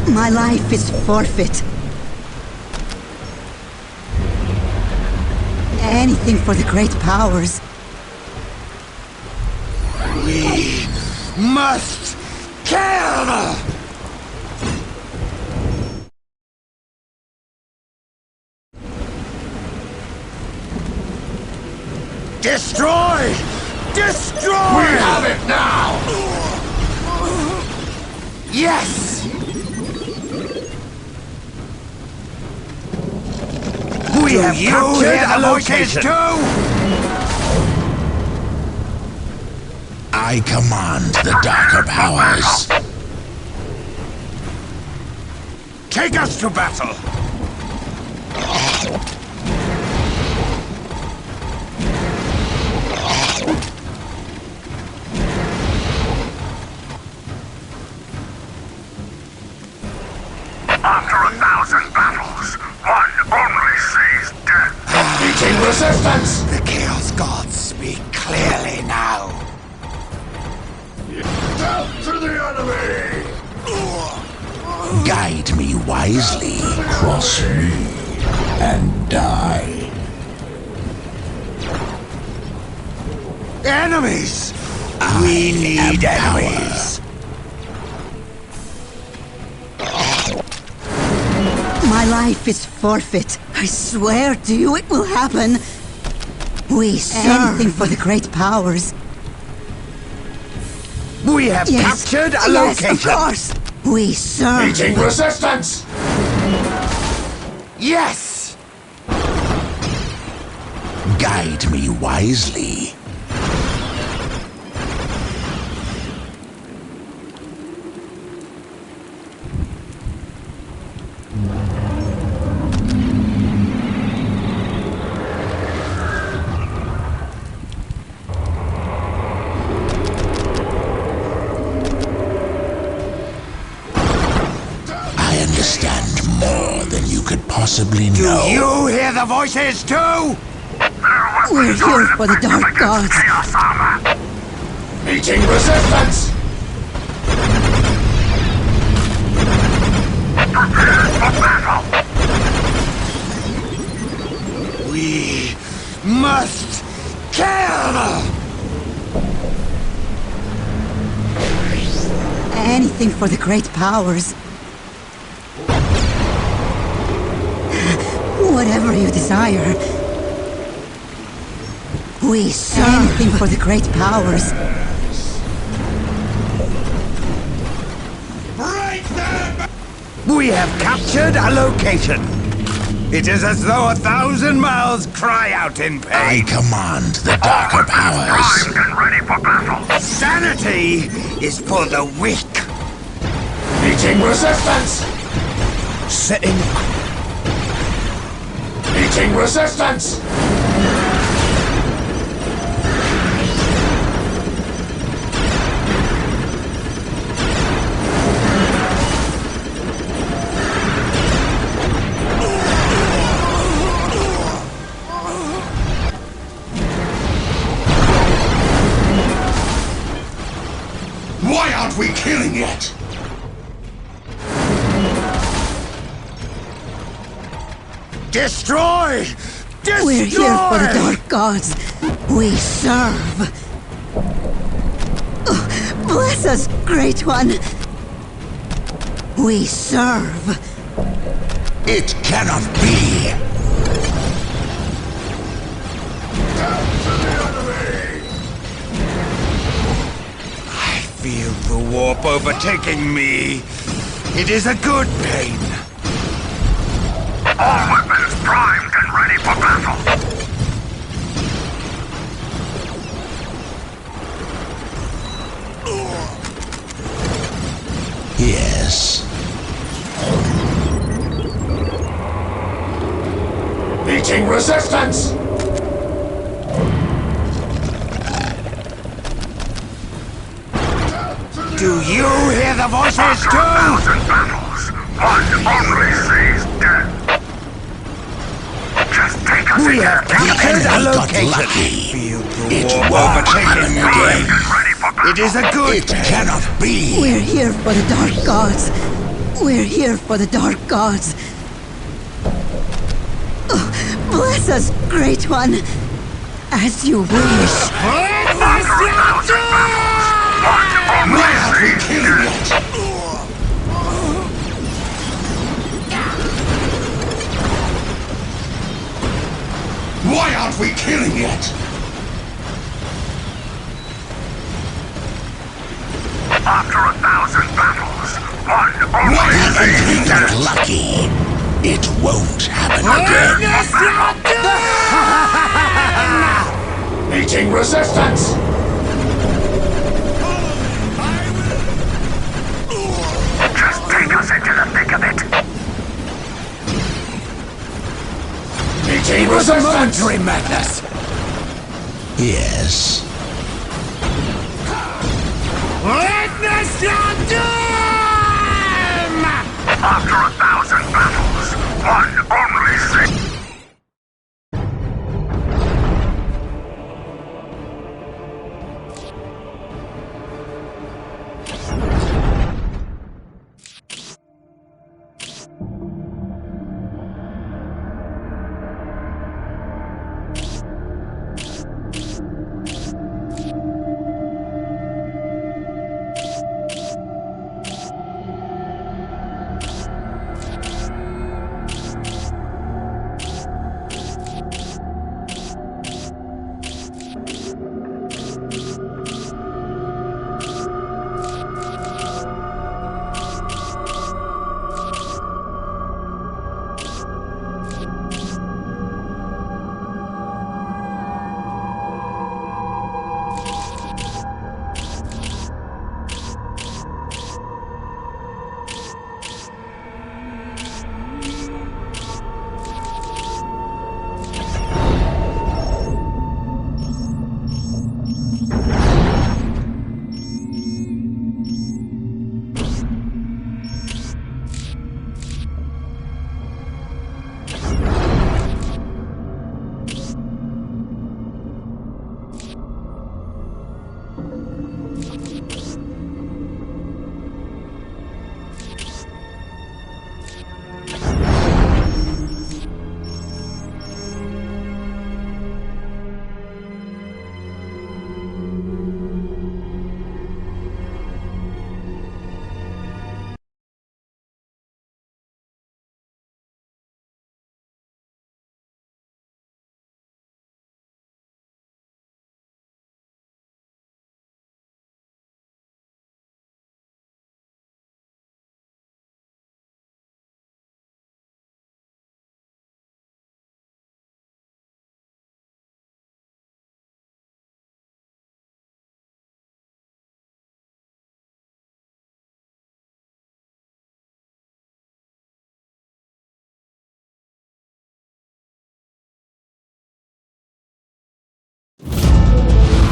Speaker 7: My life is forfeit. Anything for the great powers.
Speaker 9: We must kill! Destroy! Destroy!
Speaker 2: We have it now!
Speaker 9: Yes! We have captured a location too!
Speaker 2: I command the darker powers.
Speaker 9: Take us to battle!
Speaker 1: After 1,000 battles, one only sees death.
Speaker 2: Meeting resistance!
Speaker 9: The Chaos Gods speak clearly now.
Speaker 2: Death to the enemy! Guide me wisely. Cross me and die.
Speaker 9: Enemies! We need enemies!
Speaker 7: My life is forfeit. I swear to you it will happen. We serve anything for the great powers.
Speaker 9: We have captured a location!
Speaker 7: Yes, of course! We serve...
Speaker 2: Meeting resistance!
Speaker 9: Yes!
Speaker 2: Guide me wisely. Possibly
Speaker 9: Do
Speaker 2: know.
Speaker 9: you hear the voices too?
Speaker 7: We're here for the Dark Gods.
Speaker 2: Meeting resistance!
Speaker 9: We must kill!
Speaker 7: Anything for the great powers. Whatever you desire. We serve anything for the great powers.
Speaker 9: Break them! We have captured a location. It is as though 1,000 mouths cry out in pain.
Speaker 2: I command the darker powers.
Speaker 1: Primed and ready for battle.
Speaker 9: Sanity is for the weak.
Speaker 2: Meeting resistance!
Speaker 9: Setting.
Speaker 2: Meeting resistance! Why aren't we killing yet?
Speaker 9: Destroy! Destroy!
Speaker 7: We're here for the Dark Gods. We serve. Oh, bless us, Great One. We serve.
Speaker 2: It cannot be!
Speaker 9: I feel the warp overtaking me. It is a good pain.
Speaker 1: All weapons primed and ready for battle.
Speaker 2: Yes. Meeting resistance!
Speaker 9: Do you hear the voices
Speaker 1: After
Speaker 9: too?
Speaker 1: 1,000 battles, one only sees death. Just take us
Speaker 9: We
Speaker 1: in
Speaker 9: have captured a
Speaker 2: got
Speaker 9: location.
Speaker 2: lucky.
Speaker 9: Feel the
Speaker 2: It
Speaker 9: warp
Speaker 2: won't
Speaker 9: overtaking
Speaker 2: happen
Speaker 9: me.
Speaker 2: again.
Speaker 1: ready for battle.
Speaker 9: It is a good
Speaker 2: It cannot be!
Speaker 7: We're here for the Dark Gods. We're here for the Dark Gods. Oh, bless us, Great One. As you wish.
Speaker 2: Why aren't we killing it? Why aren't we killing yet?
Speaker 1: After 1,000 battles, one only
Speaker 2: If we get lucky, it won't happen again. Meeting resistance!
Speaker 1: Just take us into the thick of it.
Speaker 2: Meeting
Speaker 9: It was a
Speaker 2: resistance!
Speaker 9: momentary madness.
Speaker 2: Yes.
Speaker 9: Witness your doom!
Speaker 1: After 1,000 battles, one only thing.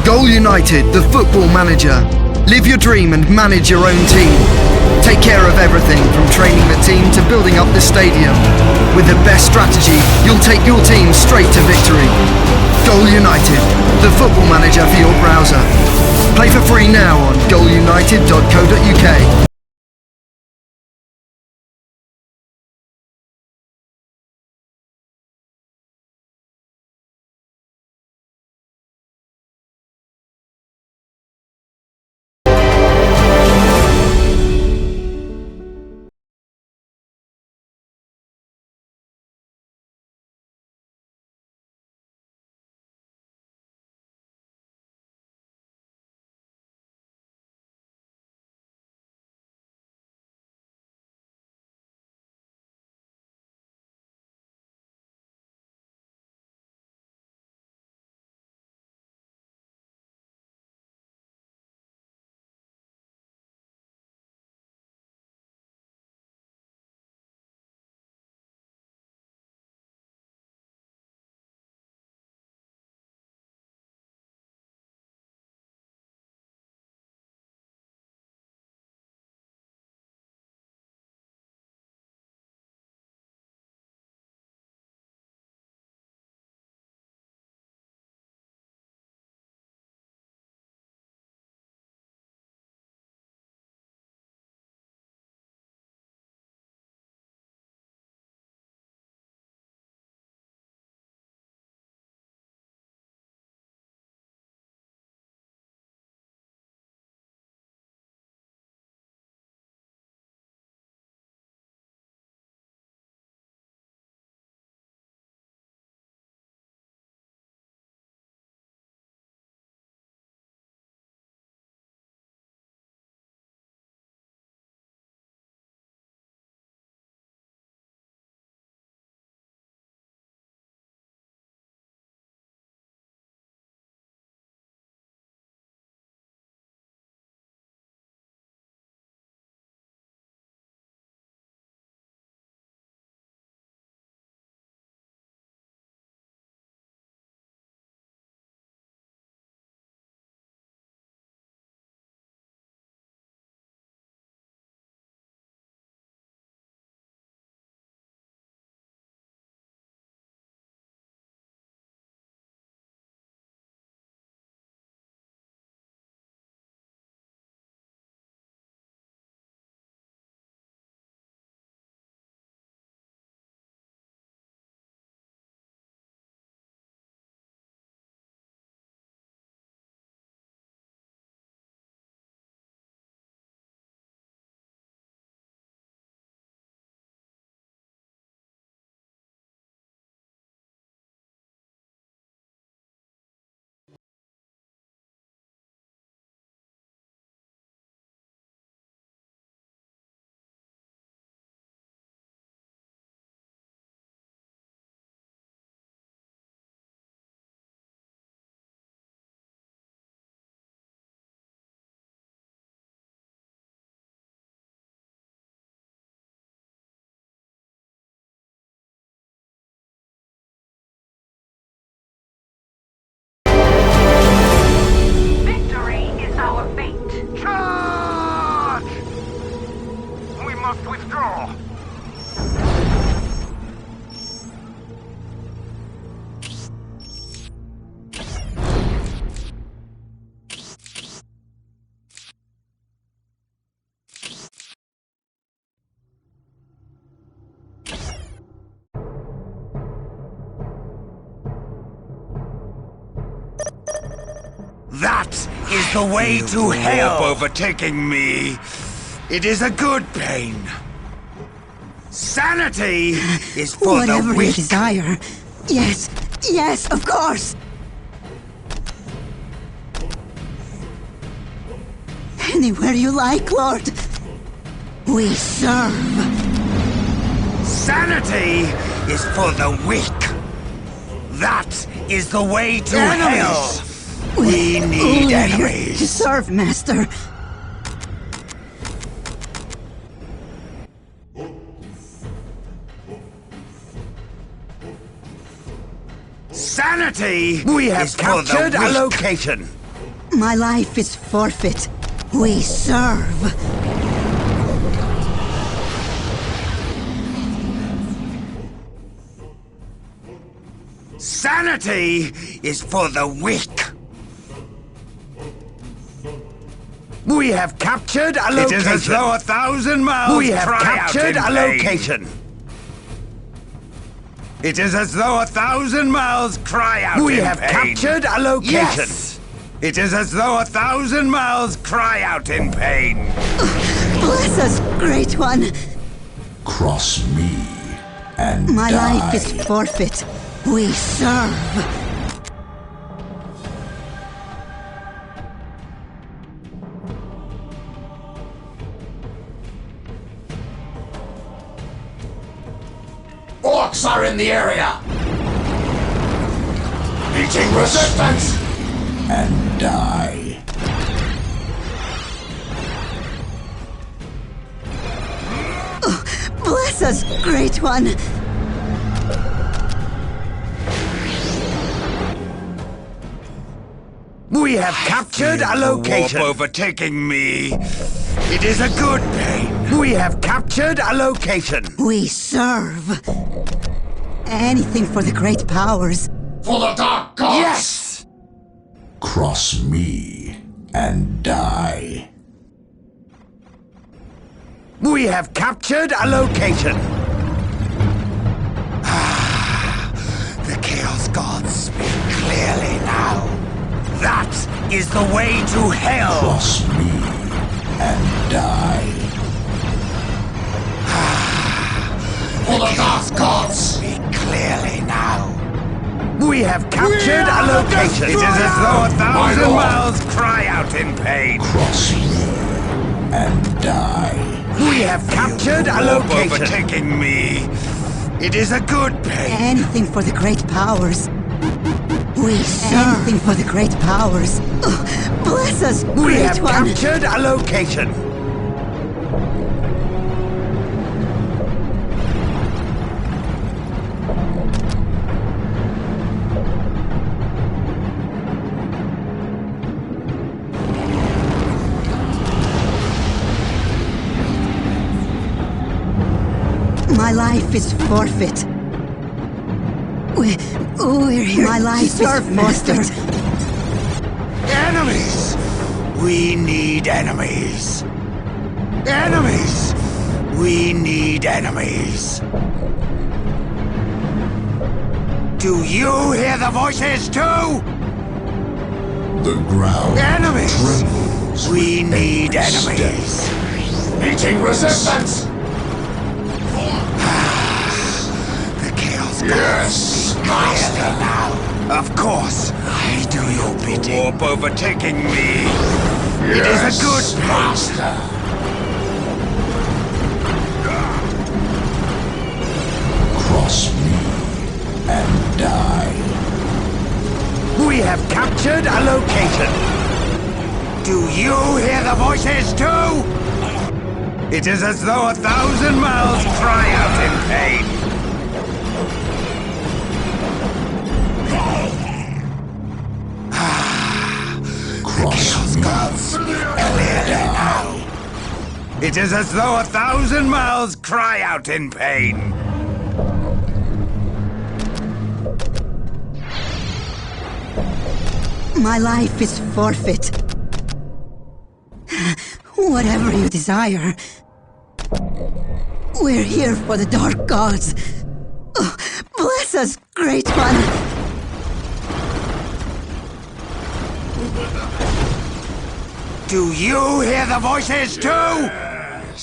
Speaker 10: Goal United, the football manager. Live your dream and manage your own team. Take care of everything from training the team to building up the stadium. With the best strategy, you'll take your team straight to victory. Goal United, the football manager for your browser. Play for free now on goalunited.co.uk.
Speaker 9: is the way to hell. Overtaking me. It is a good pain. Sanity is for
Speaker 7: Whatever
Speaker 9: the weak.
Speaker 7: you desire. Yes, yes, of course. Anywhere you like, Lord. We serve.
Speaker 9: Sanity is for the weak. That is the way to hell. We need enemies.
Speaker 7: To serve, Master.
Speaker 9: Sanity! We have captured a location.
Speaker 7: My life is forfeit. We serve.
Speaker 9: Sanity is for the weak. We have captured a location. It is as though 1,000 miles. We have captured a location. It is as though 1,000 miles cry out. We have captured a location. Yes. It is as though 1,000 miles cry out in pain.
Speaker 7: Bless us, Great One.
Speaker 2: Cross me and
Speaker 7: My
Speaker 2: die.
Speaker 7: life is forfeit. We serve.
Speaker 2: Orcs are in the area! Meeting resistance! And die.
Speaker 7: Bless us, Great One.
Speaker 9: We have captured a location. Overtaking me. It is a good pain. We have captured a location.
Speaker 7: We serve. Anything for the great powers.
Speaker 2: For the dark gods!
Speaker 9: Yes!
Speaker 2: Cross me and die.
Speaker 9: We have captured a location. The Chaos Gods speak clearly now. That is the way to hell.
Speaker 2: Cross me and die. For the dark gods!
Speaker 9: Speak clearly now. We have captured a location. It is as though 1,000 miles cry out in pain.
Speaker 2: Cross me and die.
Speaker 9: We have captured a location. Overtaking me. It is a good pain.
Speaker 7: Anything for the great powers. We serve. Anything for the great powers. Bless us,
Speaker 9: We
Speaker 7: Great
Speaker 9: have
Speaker 7: One.
Speaker 9: captured a location.
Speaker 7: My life is forfeit. We're here. My life is forfeit.
Speaker 9: Enemies! We need enemies. Enemies! We need enemies. Do you hear the voices too?
Speaker 2: The ground
Speaker 9: Enemies!
Speaker 2: trembles.
Speaker 9: We
Speaker 2: with
Speaker 9: need
Speaker 2: every
Speaker 9: enemies.
Speaker 2: step. Meeting resistance!
Speaker 9: The Chaos
Speaker 2: Yes, master!
Speaker 9: now. Of course, I do your bidding. Warp overtaking me. It is a good
Speaker 2: master! Cross me and die.
Speaker 9: We have captured a location. Do you hear the voices too? It is as though 1,000 miles cry out in pain.
Speaker 2: Cross me
Speaker 9: Clearly now. It is as though 1,000 miles cry out in pain.
Speaker 7: My life is forfeit. Whatever you desire. We're here for the dark gods. Bless us, Great One.
Speaker 9: Do you hear the voices too?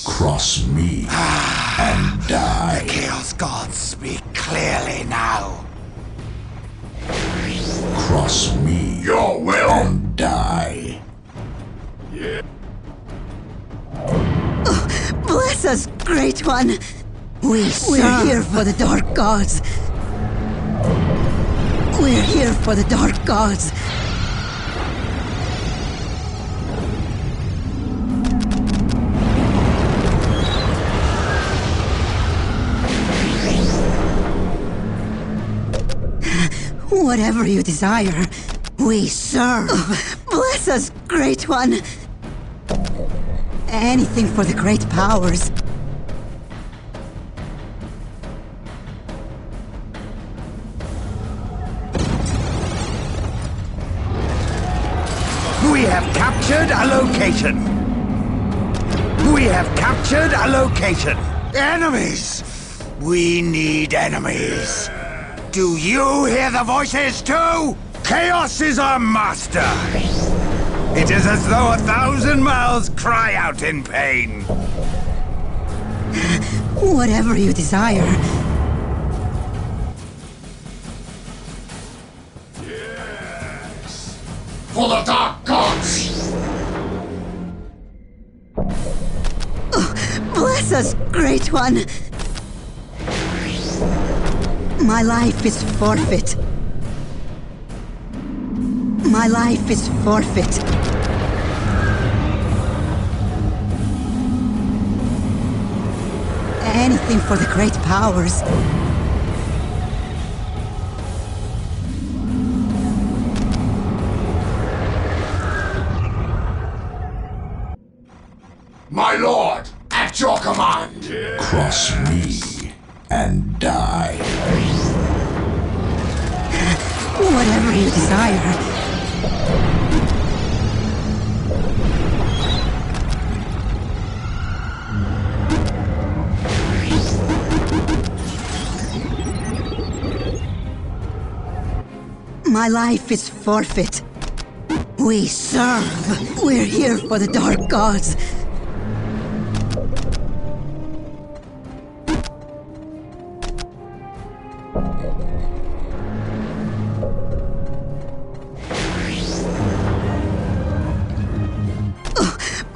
Speaker 2: Cross me and die.
Speaker 9: The Chaos Gods speak clearly now.
Speaker 2: Cross me
Speaker 1: Your will.
Speaker 2: and die.
Speaker 7: Bless us, Great One. We're here for the Dark Gods. We're here for the Dark Gods. Whatever you desire, we serve. Bless us, Great One. Anything for the great powers.
Speaker 9: We have captured a location. We have captured a location. Enemies! We need enemies. Do you hear the voices too? Chaos is our master. It is as though 1,000 mouths cry out in pain.
Speaker 7: Whatever you desire.
Speaker 2: For the Dark Gods!
Speaker 7: Bless us, Great One. My life is forfeit. My life is forfeit. Anything for the great powers.
Speaker 2: My lord, at your command! Cross me and die.
Speaker 7: Whatever you desire. My life is forfeit. We serve. We're here for the Dark Gods.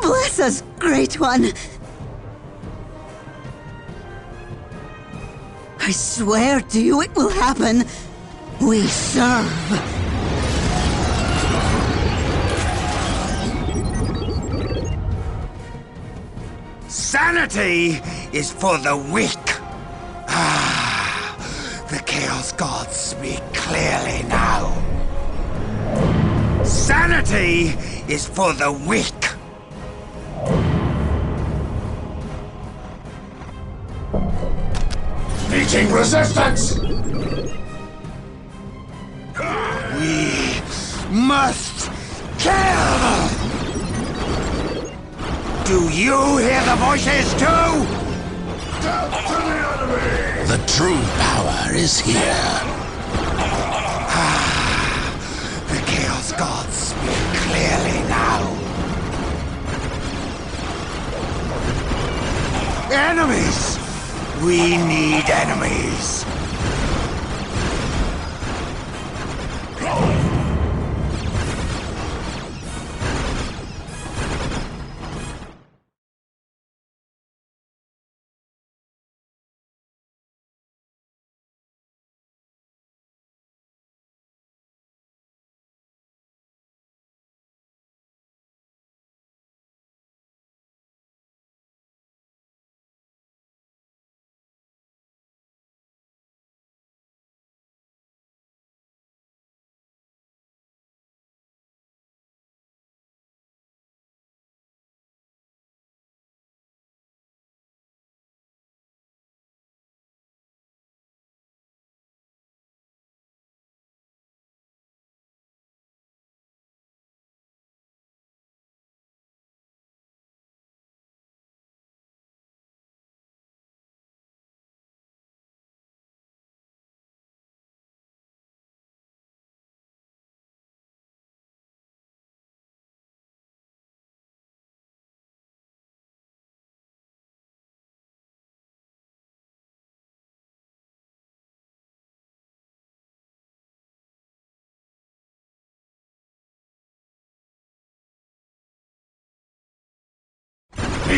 Speaker 7: Bless us, Great One. I swear to you it will happen. We serve.
Speaker 9: Sanity is for the weak. The Chaos Gods speak clearly now. Sanity is for the weak.
Speaker 2: Meeting resistance!
Speaker 9: We must kill! Do you hear the voices too?
Speaker 1: Death to the enemy!
Speaker 2: The true power is here.
Speaker 9: The Chaos Gods speak clearly now. Enemies! We need enemies.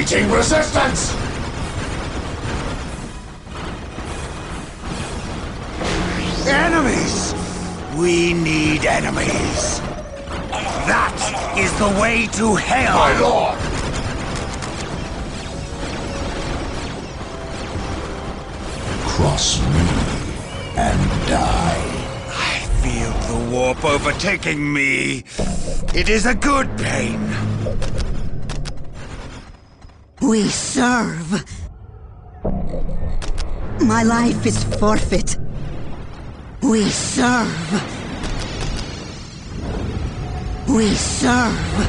Speaker 2: Meeting resistance!
Speaker 9: Enemies! We need enemies. That is the way to hell!
Speaker 2: My lord! Cross me and die.
Speaker 9: I feel the warp overtaking me. It is a good pain.
Speaker 7: We serve. My life is forfeit. We serve. We serve.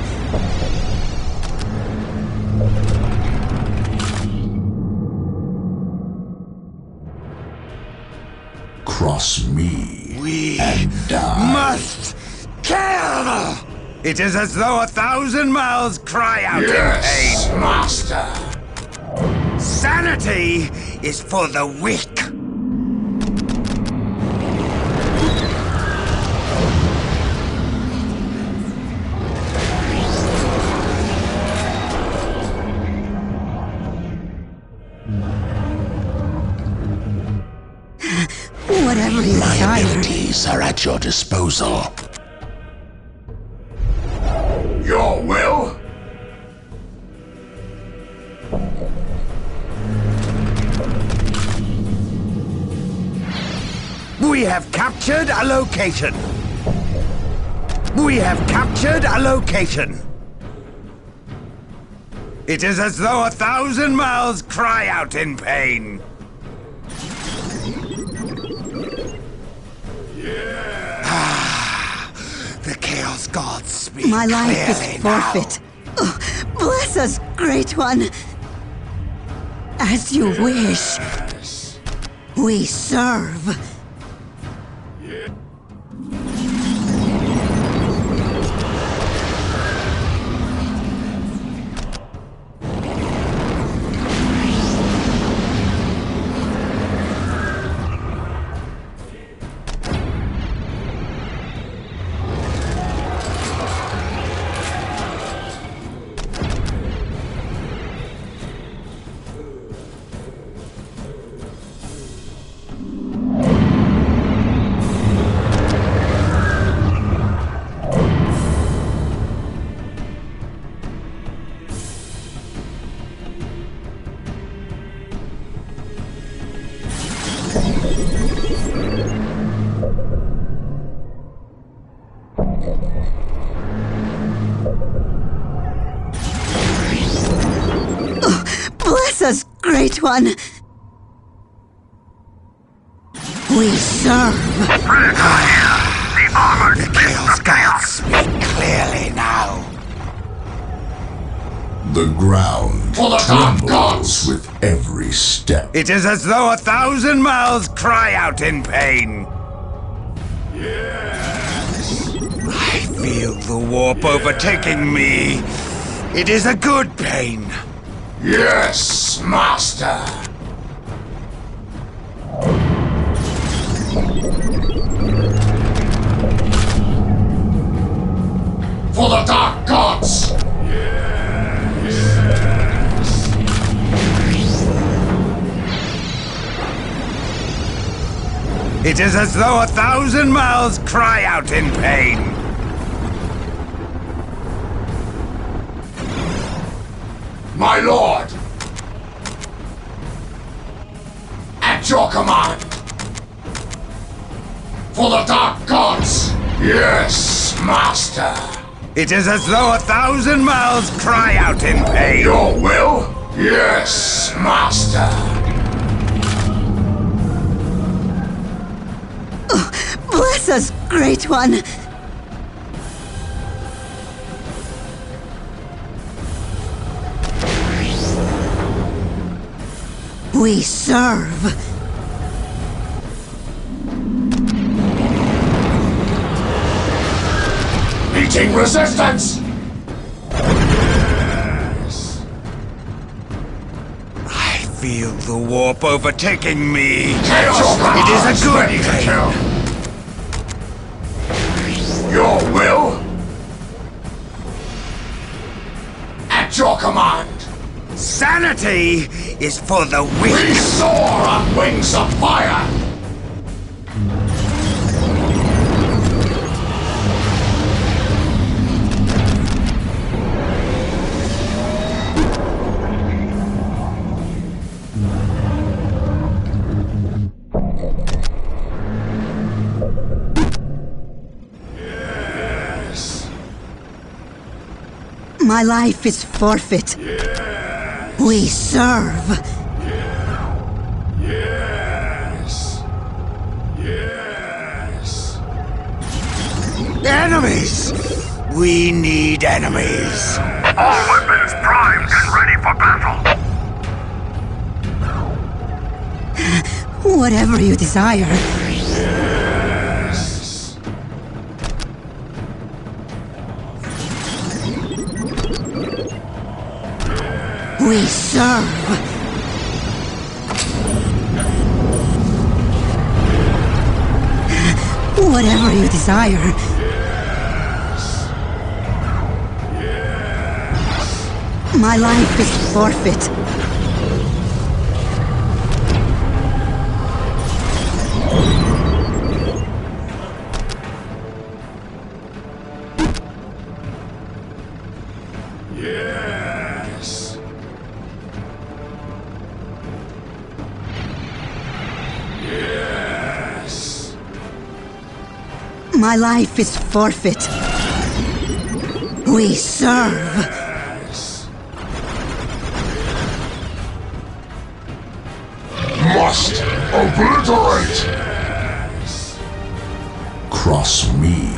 Speaker 2: Cross me
Speaker 9: We
Speaker 2: and die.
Speaker 9: must kill! It is as though 1,000 mouths cry out
Speaker 2: Yes,
Speaker 9: in pain.
Speaker 2: master.
Speaker 9: Sanity is for the weak.
Speaker 7: Whatever you
Speaker 1: My
Speaker 7: desire.
Speaker 1: abilities are at your disposal.
Speaker 2: Your will?
Speaker 9: We have captured a location. We have captured a location. It is as though 1,000 mouths cry out in pain. The Chaos Gods speak
Speaker 7: My life is
Speaker 9: clearly now.
Speaker 7: forfeit. Oh, bless us, Great One. As you wish. We serve. Bless us, Great One. We serve.
Speaker 9: The Chaos Gods speak clearly now.
Speaker 2: The ground
Speaker 8: For the dark
Speaker 2: trembles
Speaker 8: gods!
Speaker 2: with every step.
Speaker 9: It is as though 1,000 mouths cry out in pain. I feel the warp overtaking me. It is a good pain.
Speaker 2: Yes, master.
Speaker 8: For the dark gods!
Speaker 9: It is as though 1,000 mouths cry out in pain.
Speaker 2: My lord. At your command.
Speaker 8: For the dark gods!
Speaker 2: Yes, master.
Speaker 9: It is as though 1,000 mouths cry out in pain.
Speaker 2: Your will? Yes, master.
Speaker 7: Bless us, Great One. We serve.
Speaker 2: Meeting resistance.
Speaker 9: I feel the warp overtaking me.
Speaker 2: Chaos
Speaker 9: It is a good
Speaker 2: ready to
Speaker 9: pain.
Speaker 2: kill. Your will? At your command.
Speaker 9: Sanity is for the weak.
Speaker 2: We soar on wings of fire!
Speaker 7: My life is forfeit.
Speaker 2: Yes.
Speaker 7: We serve.
Speaker 2: Yes. Yes.
Speaker 9: Enemies! We need enemies.
Speaker 1: All weapons primed and ready for battle.
Speaker 7: Whatever you desire.
Speaker 2: Yes.
Speaker 7: We serve. Whatever you desire. My life is forfeit.
Speaker 2: Yes. Yes.
Speaker 7: My life is forfeit. We serve.
Speaker 2: Must obliterate! Cross me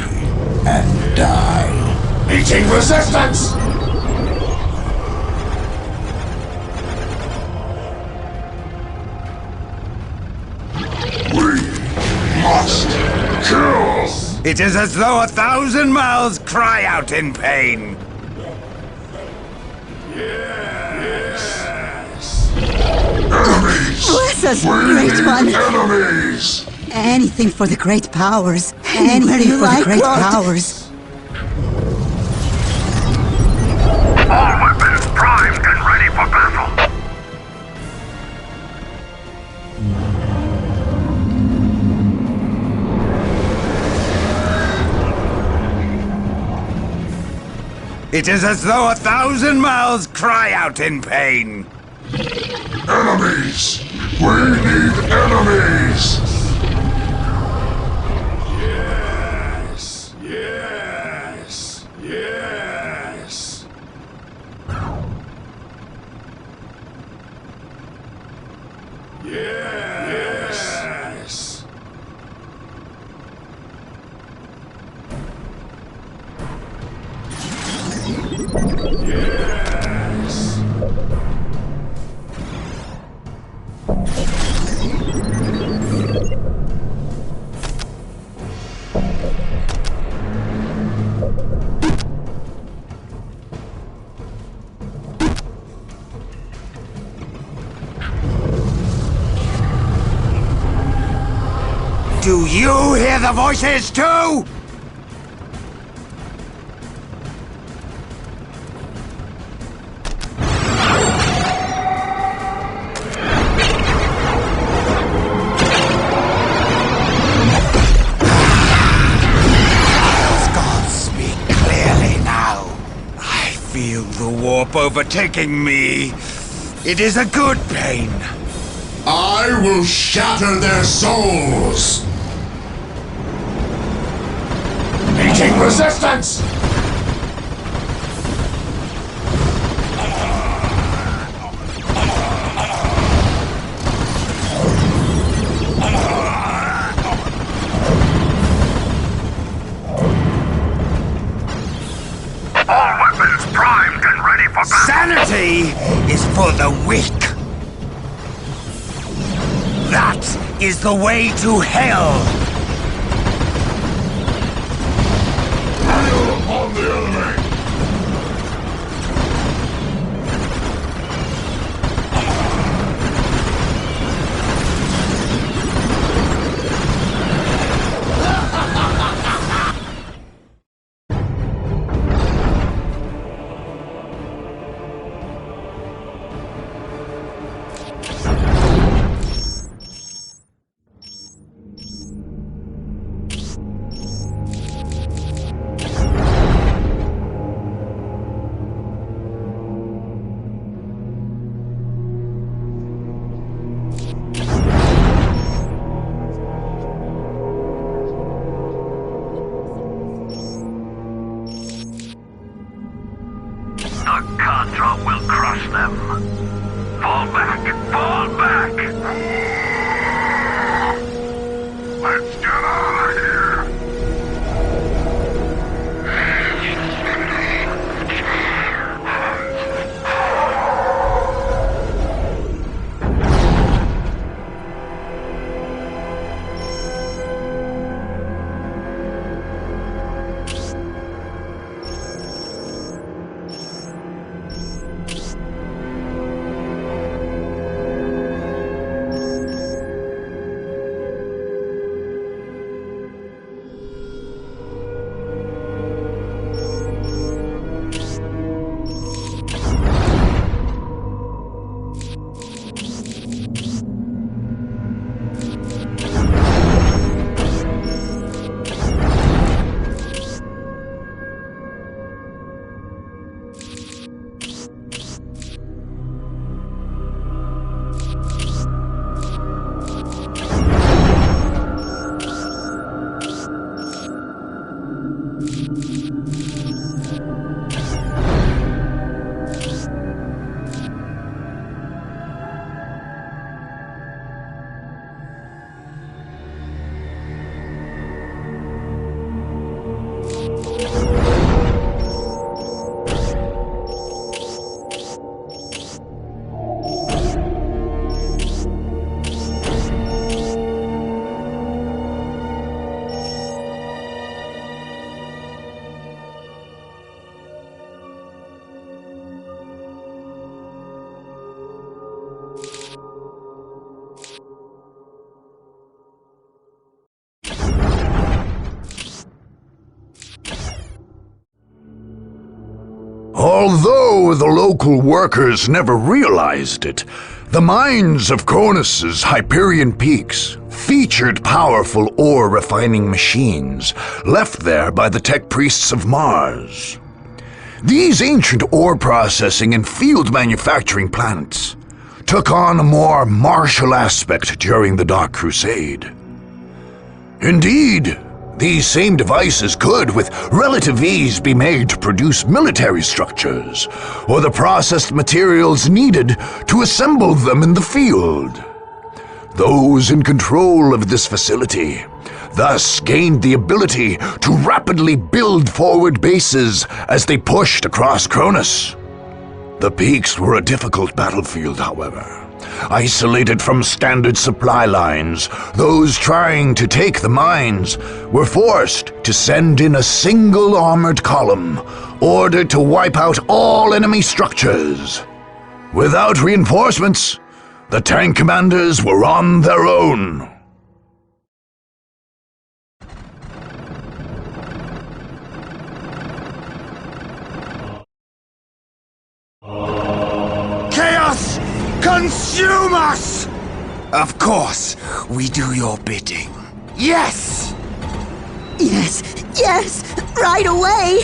Speaker 2: and die. Meeting resistance! We must kill!
Speaker 9: It is as though 1,000 mouths cry out in pain.
Speaker 2: Enemies!
Speaker 7: Bless us,
Speaker 2: We
Speaker 7: Great
Speaker 2: need
Speaker 7: One.
Speaker 2: enemies!
Speaker 7: Anything for the great powers. Anything for the great powers.
Speaker 1: All weapons primed and ready for battle.
Speaker 9: It is as though 1,000 mouths cry out in pain.
Speaker 2: Enemies! We need enemies! Yes! Yes! Yes! Yes! Yes!
Speaker 9: Do you hear the voices too? Gods speak clearly now. I feel the warp overtaking me. It is a good pain.
Speaker 2: I will shatter their souls! Meeting resistance!
Speaker 1: All weapons primed and ready for battle.
Speaker 9: Sanity is for the weak. That is the way to hell.
Speaker 2: Hail upon the enemy!
Speaker 1: them. Fall back! Fall back! Let's get out of here!
Speaker 8: Although the local workers never realized it, the mines of Cronus' Hyperion Peaks featured powerful ore refining machines left there by the tech priests of Mars. These ancient ore processing and field manufacturing plants took on a more martial aspect during the Dark Crusade. Indeed, these same devices could, with relative ease, be made to produce military structures, or the processed materials needed to assemble them in the field. Those in control of this facility thus gained the ability to rapidly build forward bases as they pushed across Cronus. The peaks were a difficult battlefield, however. Isolated from standard supply lines, those trying to take the mines were forced to send in a single armored column, ordered to wipe out all enemy structures. Without reinforcements, the tank commanders were on their own.
Speaker 9: Chaos! Consume us! Of course, we do your bidding. Yes!
Speaker 7: Yes, yes, right away!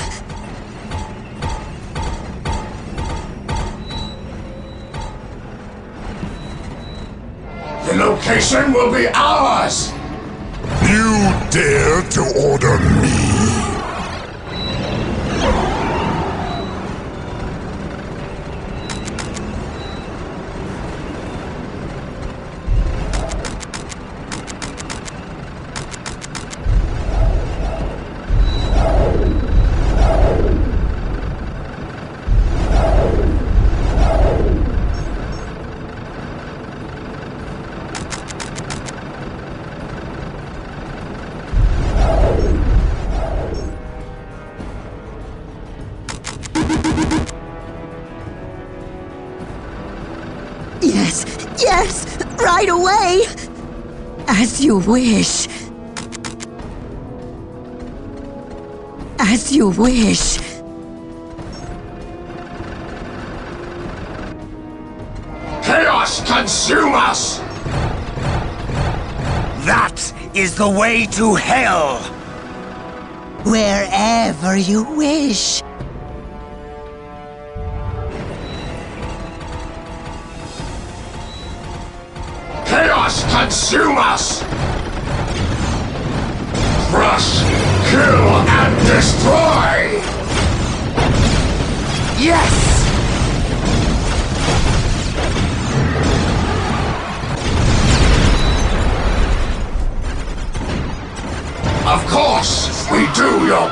Speaker 2: The location will be ours!
Speaker 1: You dare to order me?
Speaker 7: Yes, yes, right away! As you wish. As you wish.
Speaker 2: Chaos consume us!
Speaker 9: That is the way to hell!
Speaker 7: Wherever you wish.
Speaker 2: Chaos consume us! Crush, kill, and destroy!
Speaker 9: Yes!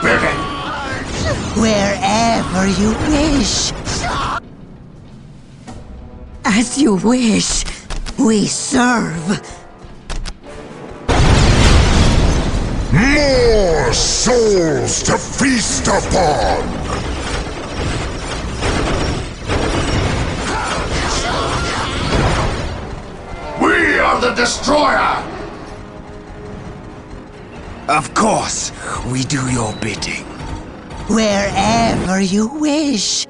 Speaker 9: bidding!
Speaker 7: Wherever you wish. As you wish, we serve.
Speaker 2: More souls to feast upon!
Speaker 9: We are the Destroyer! Of course, we do your bidding.
Speaker 7: Wherever you wish.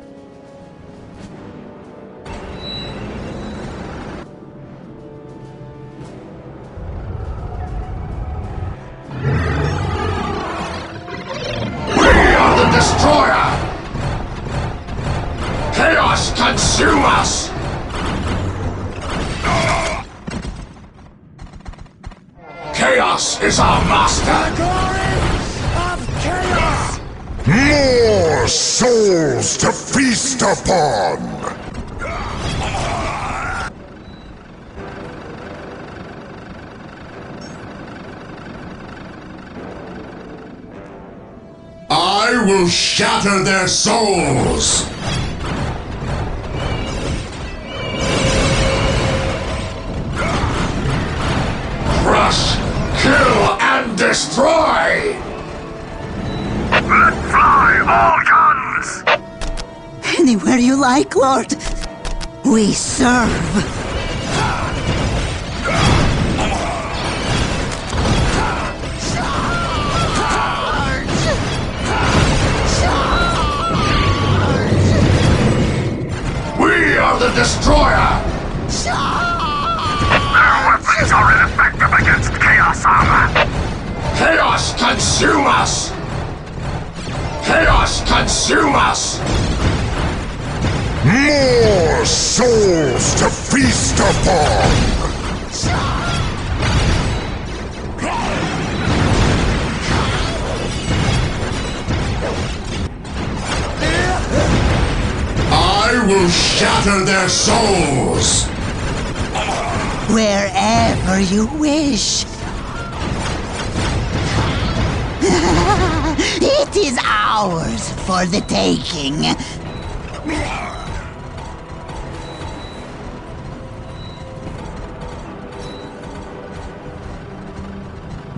Speaker 9: Destroyer! Chaos consume us! Chaos is our master! The glory of chaos!
Speaker 2: More souls to feast upon! I will shatter their souls!
Speaker 9: Crush, kill, and destroy! Let fly all guns!
Speaker 7: Anywhere you like, Lord. We serve.
Speaker 9: The Destroyer! Our weapons are ineffective against Chaos armor! Chaos consume us! Chaos consume us!
Speaker 2: More souls to feast upon! I will shatter their souls!
Speaker 7: Wherever you wish. It is ours for the taking.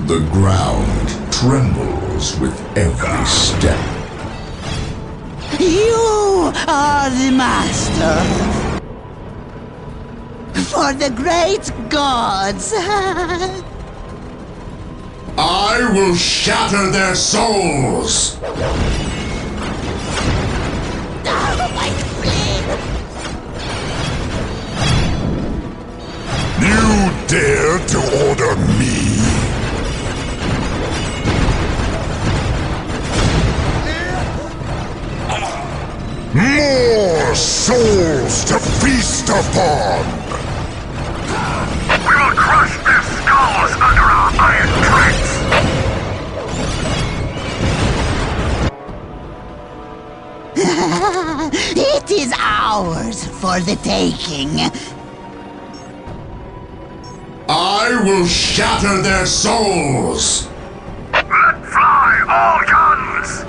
Speaker 2: The ground trembles with every step.
Speaker 7: You are the master. For the great gods.
Speaker 2: I will shatter their souls. You dare to order me? More souls to feast upon!
Speaker 9: We will crush their skulls under our iron tracks!
Speaker 7: It is ours for the taking.
Speaker 2: I will shatter their souls!
Speaker 9: Let fly all guns!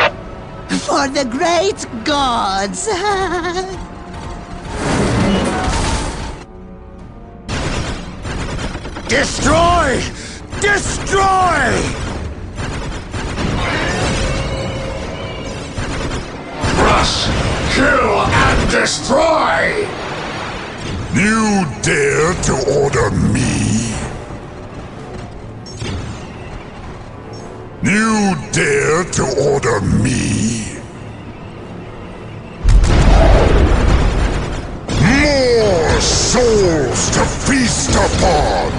Speaker 7: For the great gods.
Speaker 9: Destroy! Destroy! Crush, kill, and destroy!
Speaker 2: You dare to order me? You dare to order me? More souls to feast upon!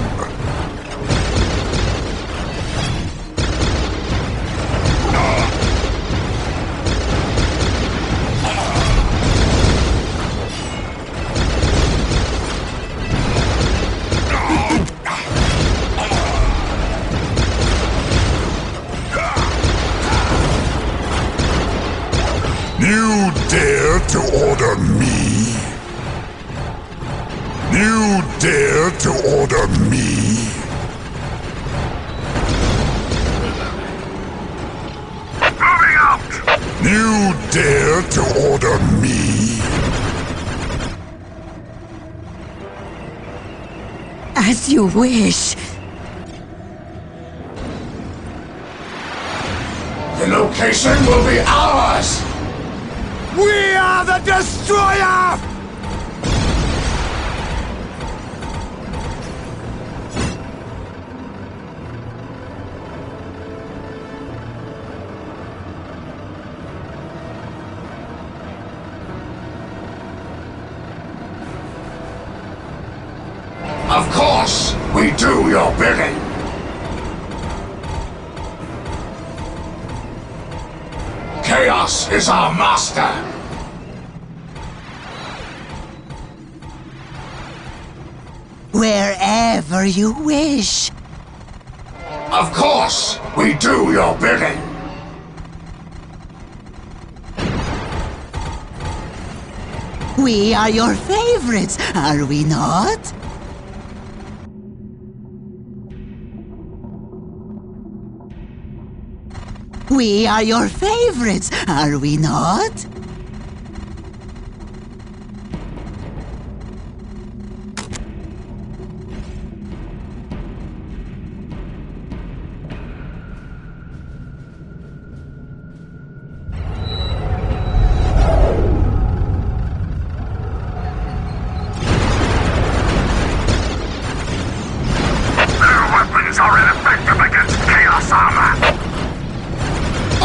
Speaker 2: You dare to order me? You dare to order me?
Speaker 9: Moving
Speaker 2: dare to order me?
Speaker 7: As you wish.
Speaker 2: The location will be ours!
Speaker 9: We are the Destroyer!
Speaker 2: Of course, we do your bidding. Chaos is our master.
Speaker 7: Wherever you wish.
Speaker 2: Of course, we do your bidding.
Speaker 7: We are your favorites, are we not? We are your favorites, are we not?
Speaker 1: Their weapons are ineffective against Chaos armor.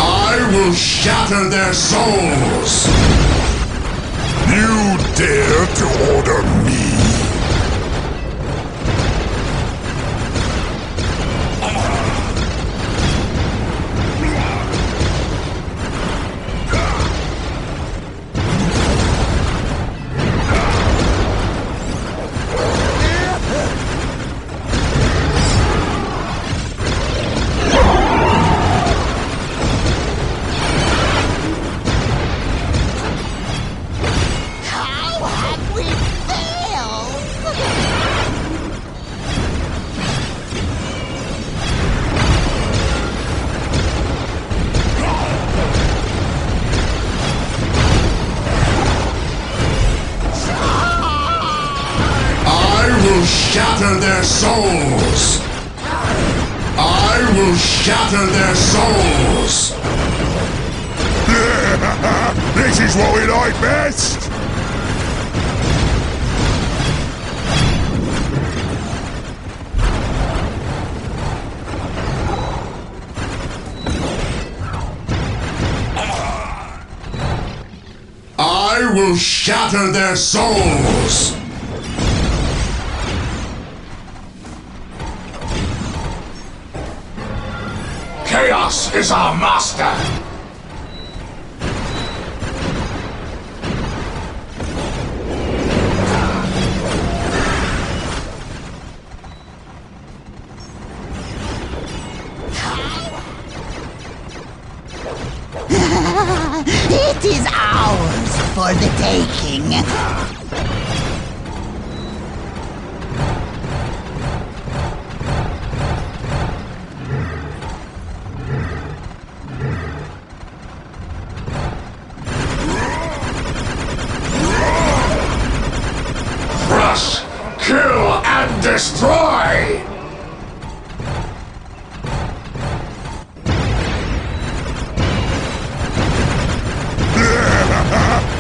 Speaker 2: I will shatter their souls! You dare to order me? Shatter their souls! I will shatter their souls! This is what we like best! I will shatter their souls! Chaos is our master!
Speaker 7: It is ours for the taking.
Speaker 2: Crush, kill, and destroy!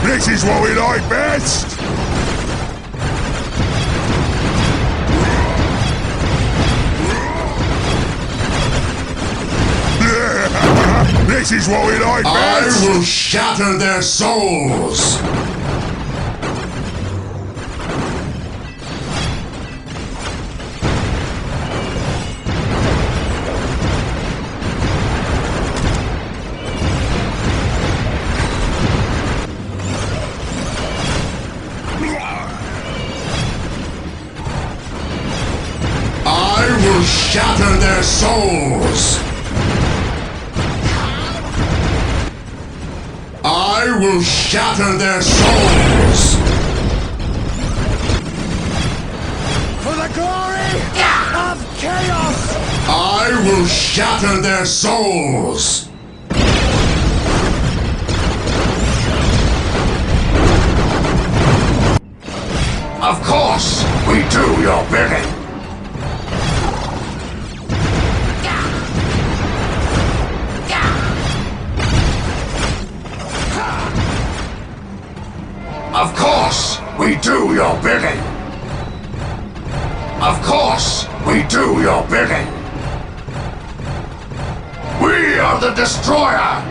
Speaker 2: This is what we like best! This is what we like best! I will shatter their souls! Shatter their souls! I will shatter their souls!
Speaker 9: For the glory of chaos!
Speaker 2: I will shatter their souls! course, we do your bidding. Of course, we do your bidding. Of course, we do your bidding. We are the Destroyer.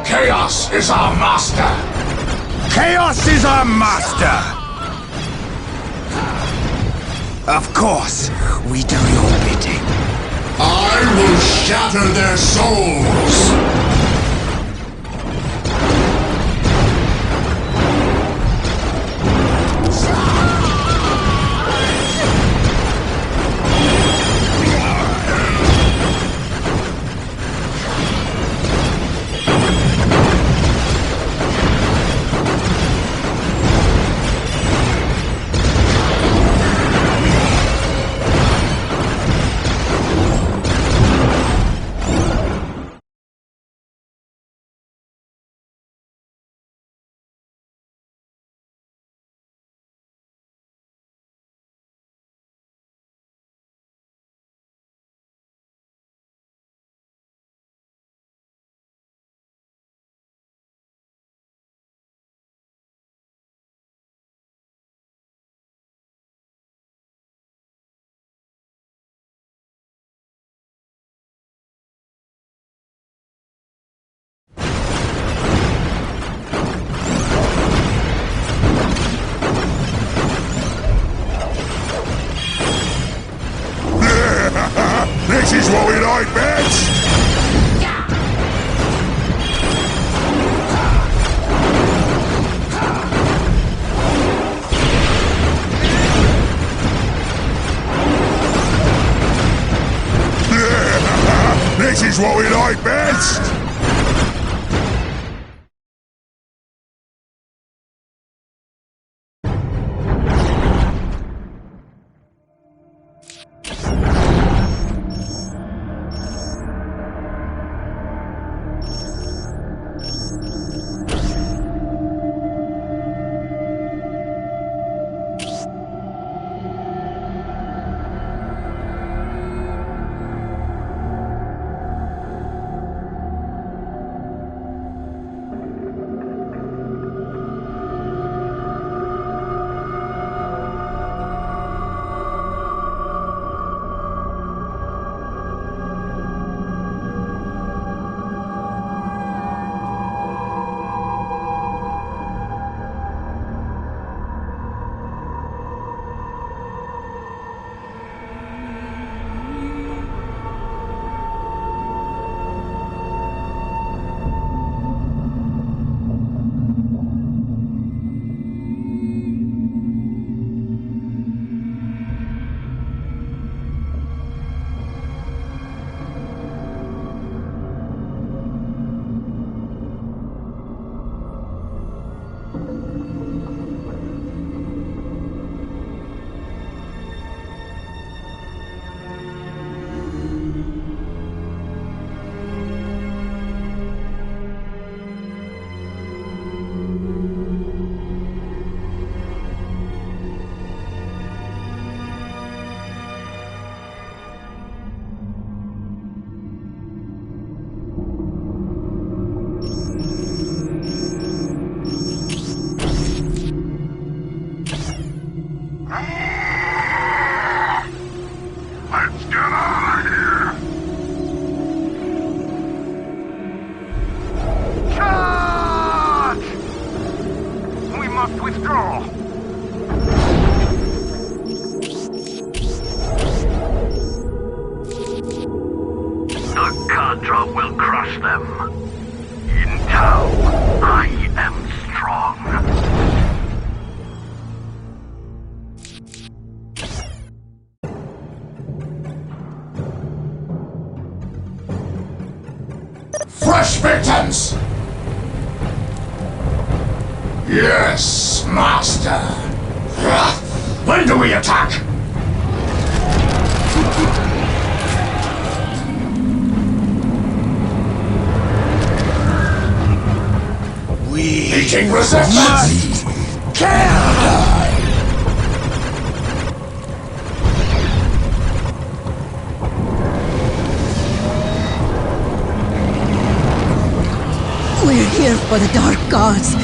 Speaker 2: Chaos is our master.
Speaker 9: Chaos is our master! Of course, we do your bidding.
Speaker 2: I will shatter their souls. This is what we like best! This is what we like best! Fresh victims! Yes, Master. When do we attack?
Speaker 9: We
Speaker 2: Meeting resistance!
Speaker 9: kill!
Speaker 7: for the dark gods.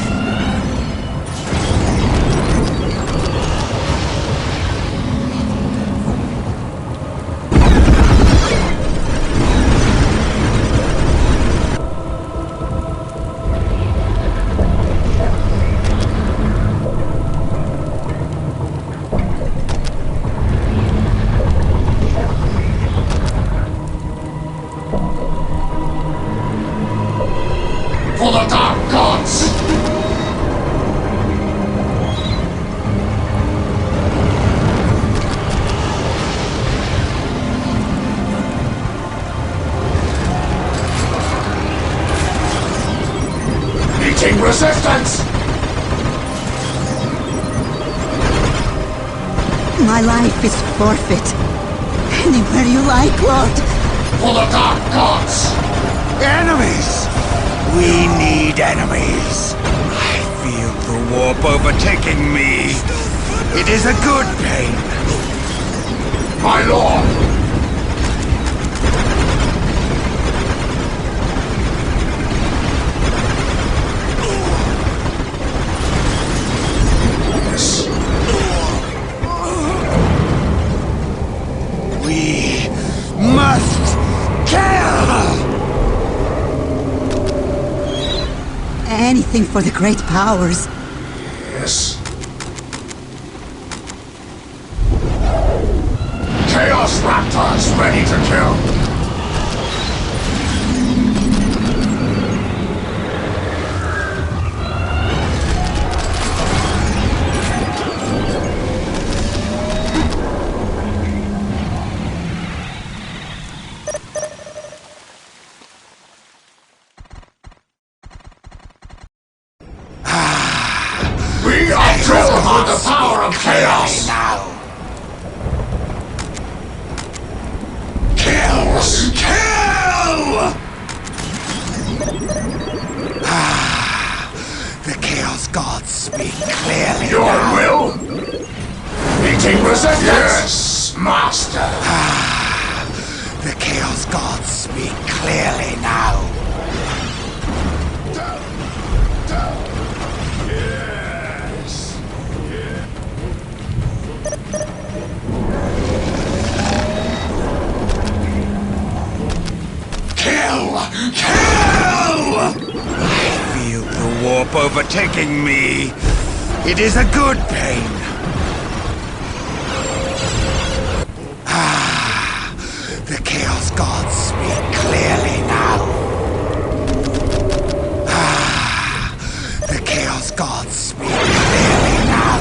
Speaker 2: For the dark gods! Meeting resistance!
Speaker 7: My life is forfeit. Anywhere you like, Lord.
Speaker 2: For the dark gods!
Speaker 9: Enemies! We need enemies. I feel the warp overtaking me. It is a good pain.
Speaker 2: My lord! Yes.
Speaker 9: We must kill!
Speaker 7: Anything for the great powers.
Speaker 2: Yes. Chaos Raptors ready to kill. We are driven with the power of chaos!
Speaker 9: Now.
Speaker 2: Kills!
Speaker 9: Kill! The Chaos Gods speak clearly
Speaker 2: Your
Speaker 9: now.
Speaker 2: will? Meeting resistance? Yes, Master!
Speaker 9: The Chaos Gods speak clearly now.
Speaker 2: Kill! Kill!
Speaker 9: I feel the warp overtaking me. It is a good pain. The Chaos Gods speak clearly now. The Chaos Gods speak clearly now.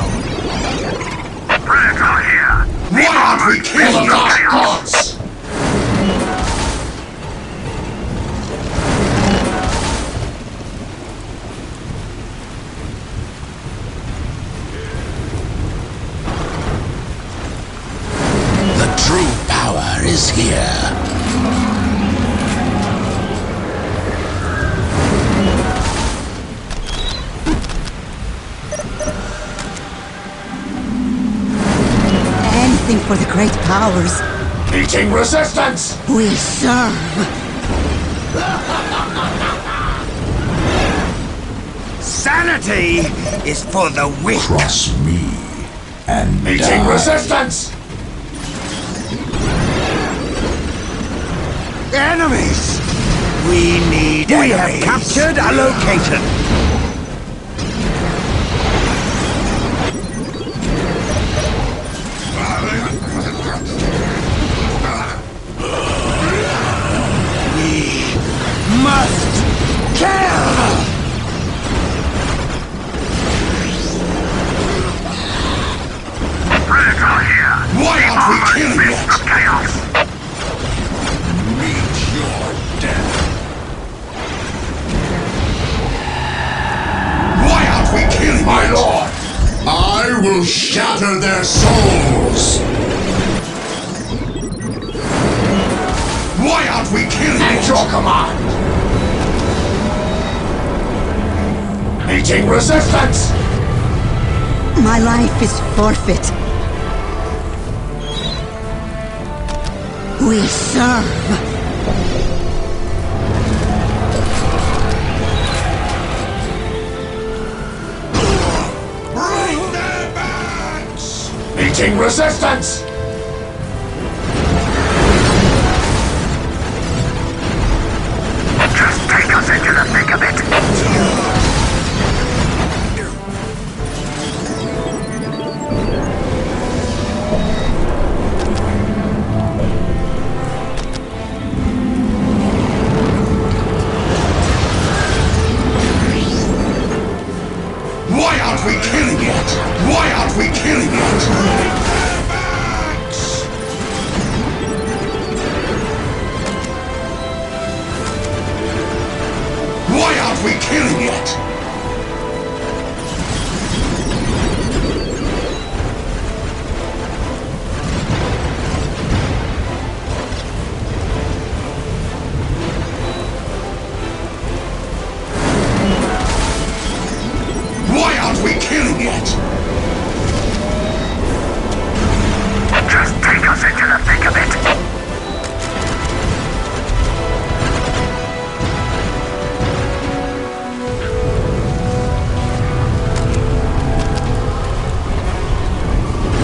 Speaker 1: Predator here.
Speaker 2: Why aren't we killing the dark gods?
Speaker 1: The true power is here.
Speaker 7: Anything for the great powers.
Speaker 2: Meeting resistance!
Speaker 7: We serve.
Speaker 9: Sanity is for the weak.
Speaker 2: Cross me and meeting resistance!
Speaker 9: Enemies! We need enemies. We have captured a location. We must kill!
Speaker 1: Predator here.
Speaker 2: Why aren't we killing
Speaker 1: Beast
Speaker 2: it?
Speaker 1: of chaos.
Speaker 2: Meet your death! Why aren't we killing my lord? I will shatter their souls! Why aren't we killing At your command! Meeting resistance!
Speaker 7: My life is forfeit. We serve.
Speaker 2: Meeting resistance!
Speaker 1: Just take us into the thick of it.
Speaker 2: Why aren't we killing it? Why aren't we killing it? Why aren't we killing it? Why aren't we killing it?
Speaker 1: Just take us into the thick of it.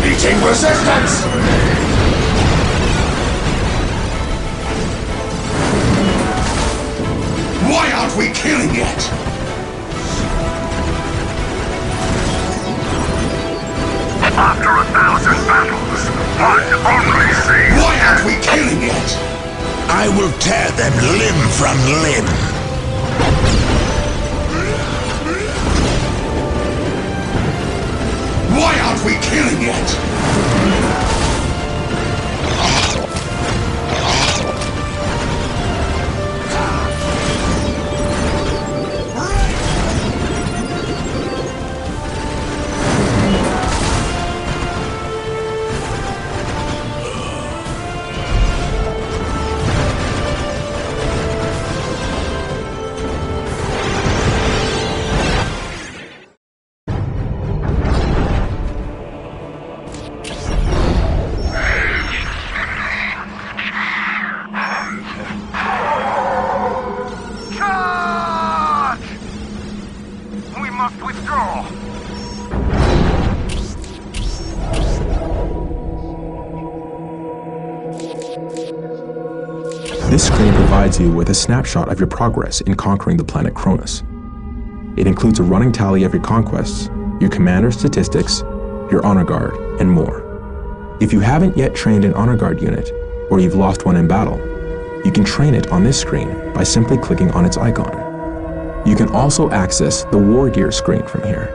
Speaker 2: Meeting resistance! Why aren't we killing it?
Speaker 1: After 1,000 battles, one only saves.
Speaker 2: Why aren't we killing it?
Speaker 1: I will tear them limb from limb.
Speaker 2: Why aren't we killing it?
Speaker 1: Charge! We must withdraw.
Speaker 3: This screen provides you with a snapshot of your progress in conquering the planet Cronus. It includes a running tally of your conquests, your commander statistics, your honor guard, and more. If you haven't yet trained an honor guard unit, or you've lost one in battle, you can train it on this screen by simply clicking on its icon. You can also access the war gear screen from here.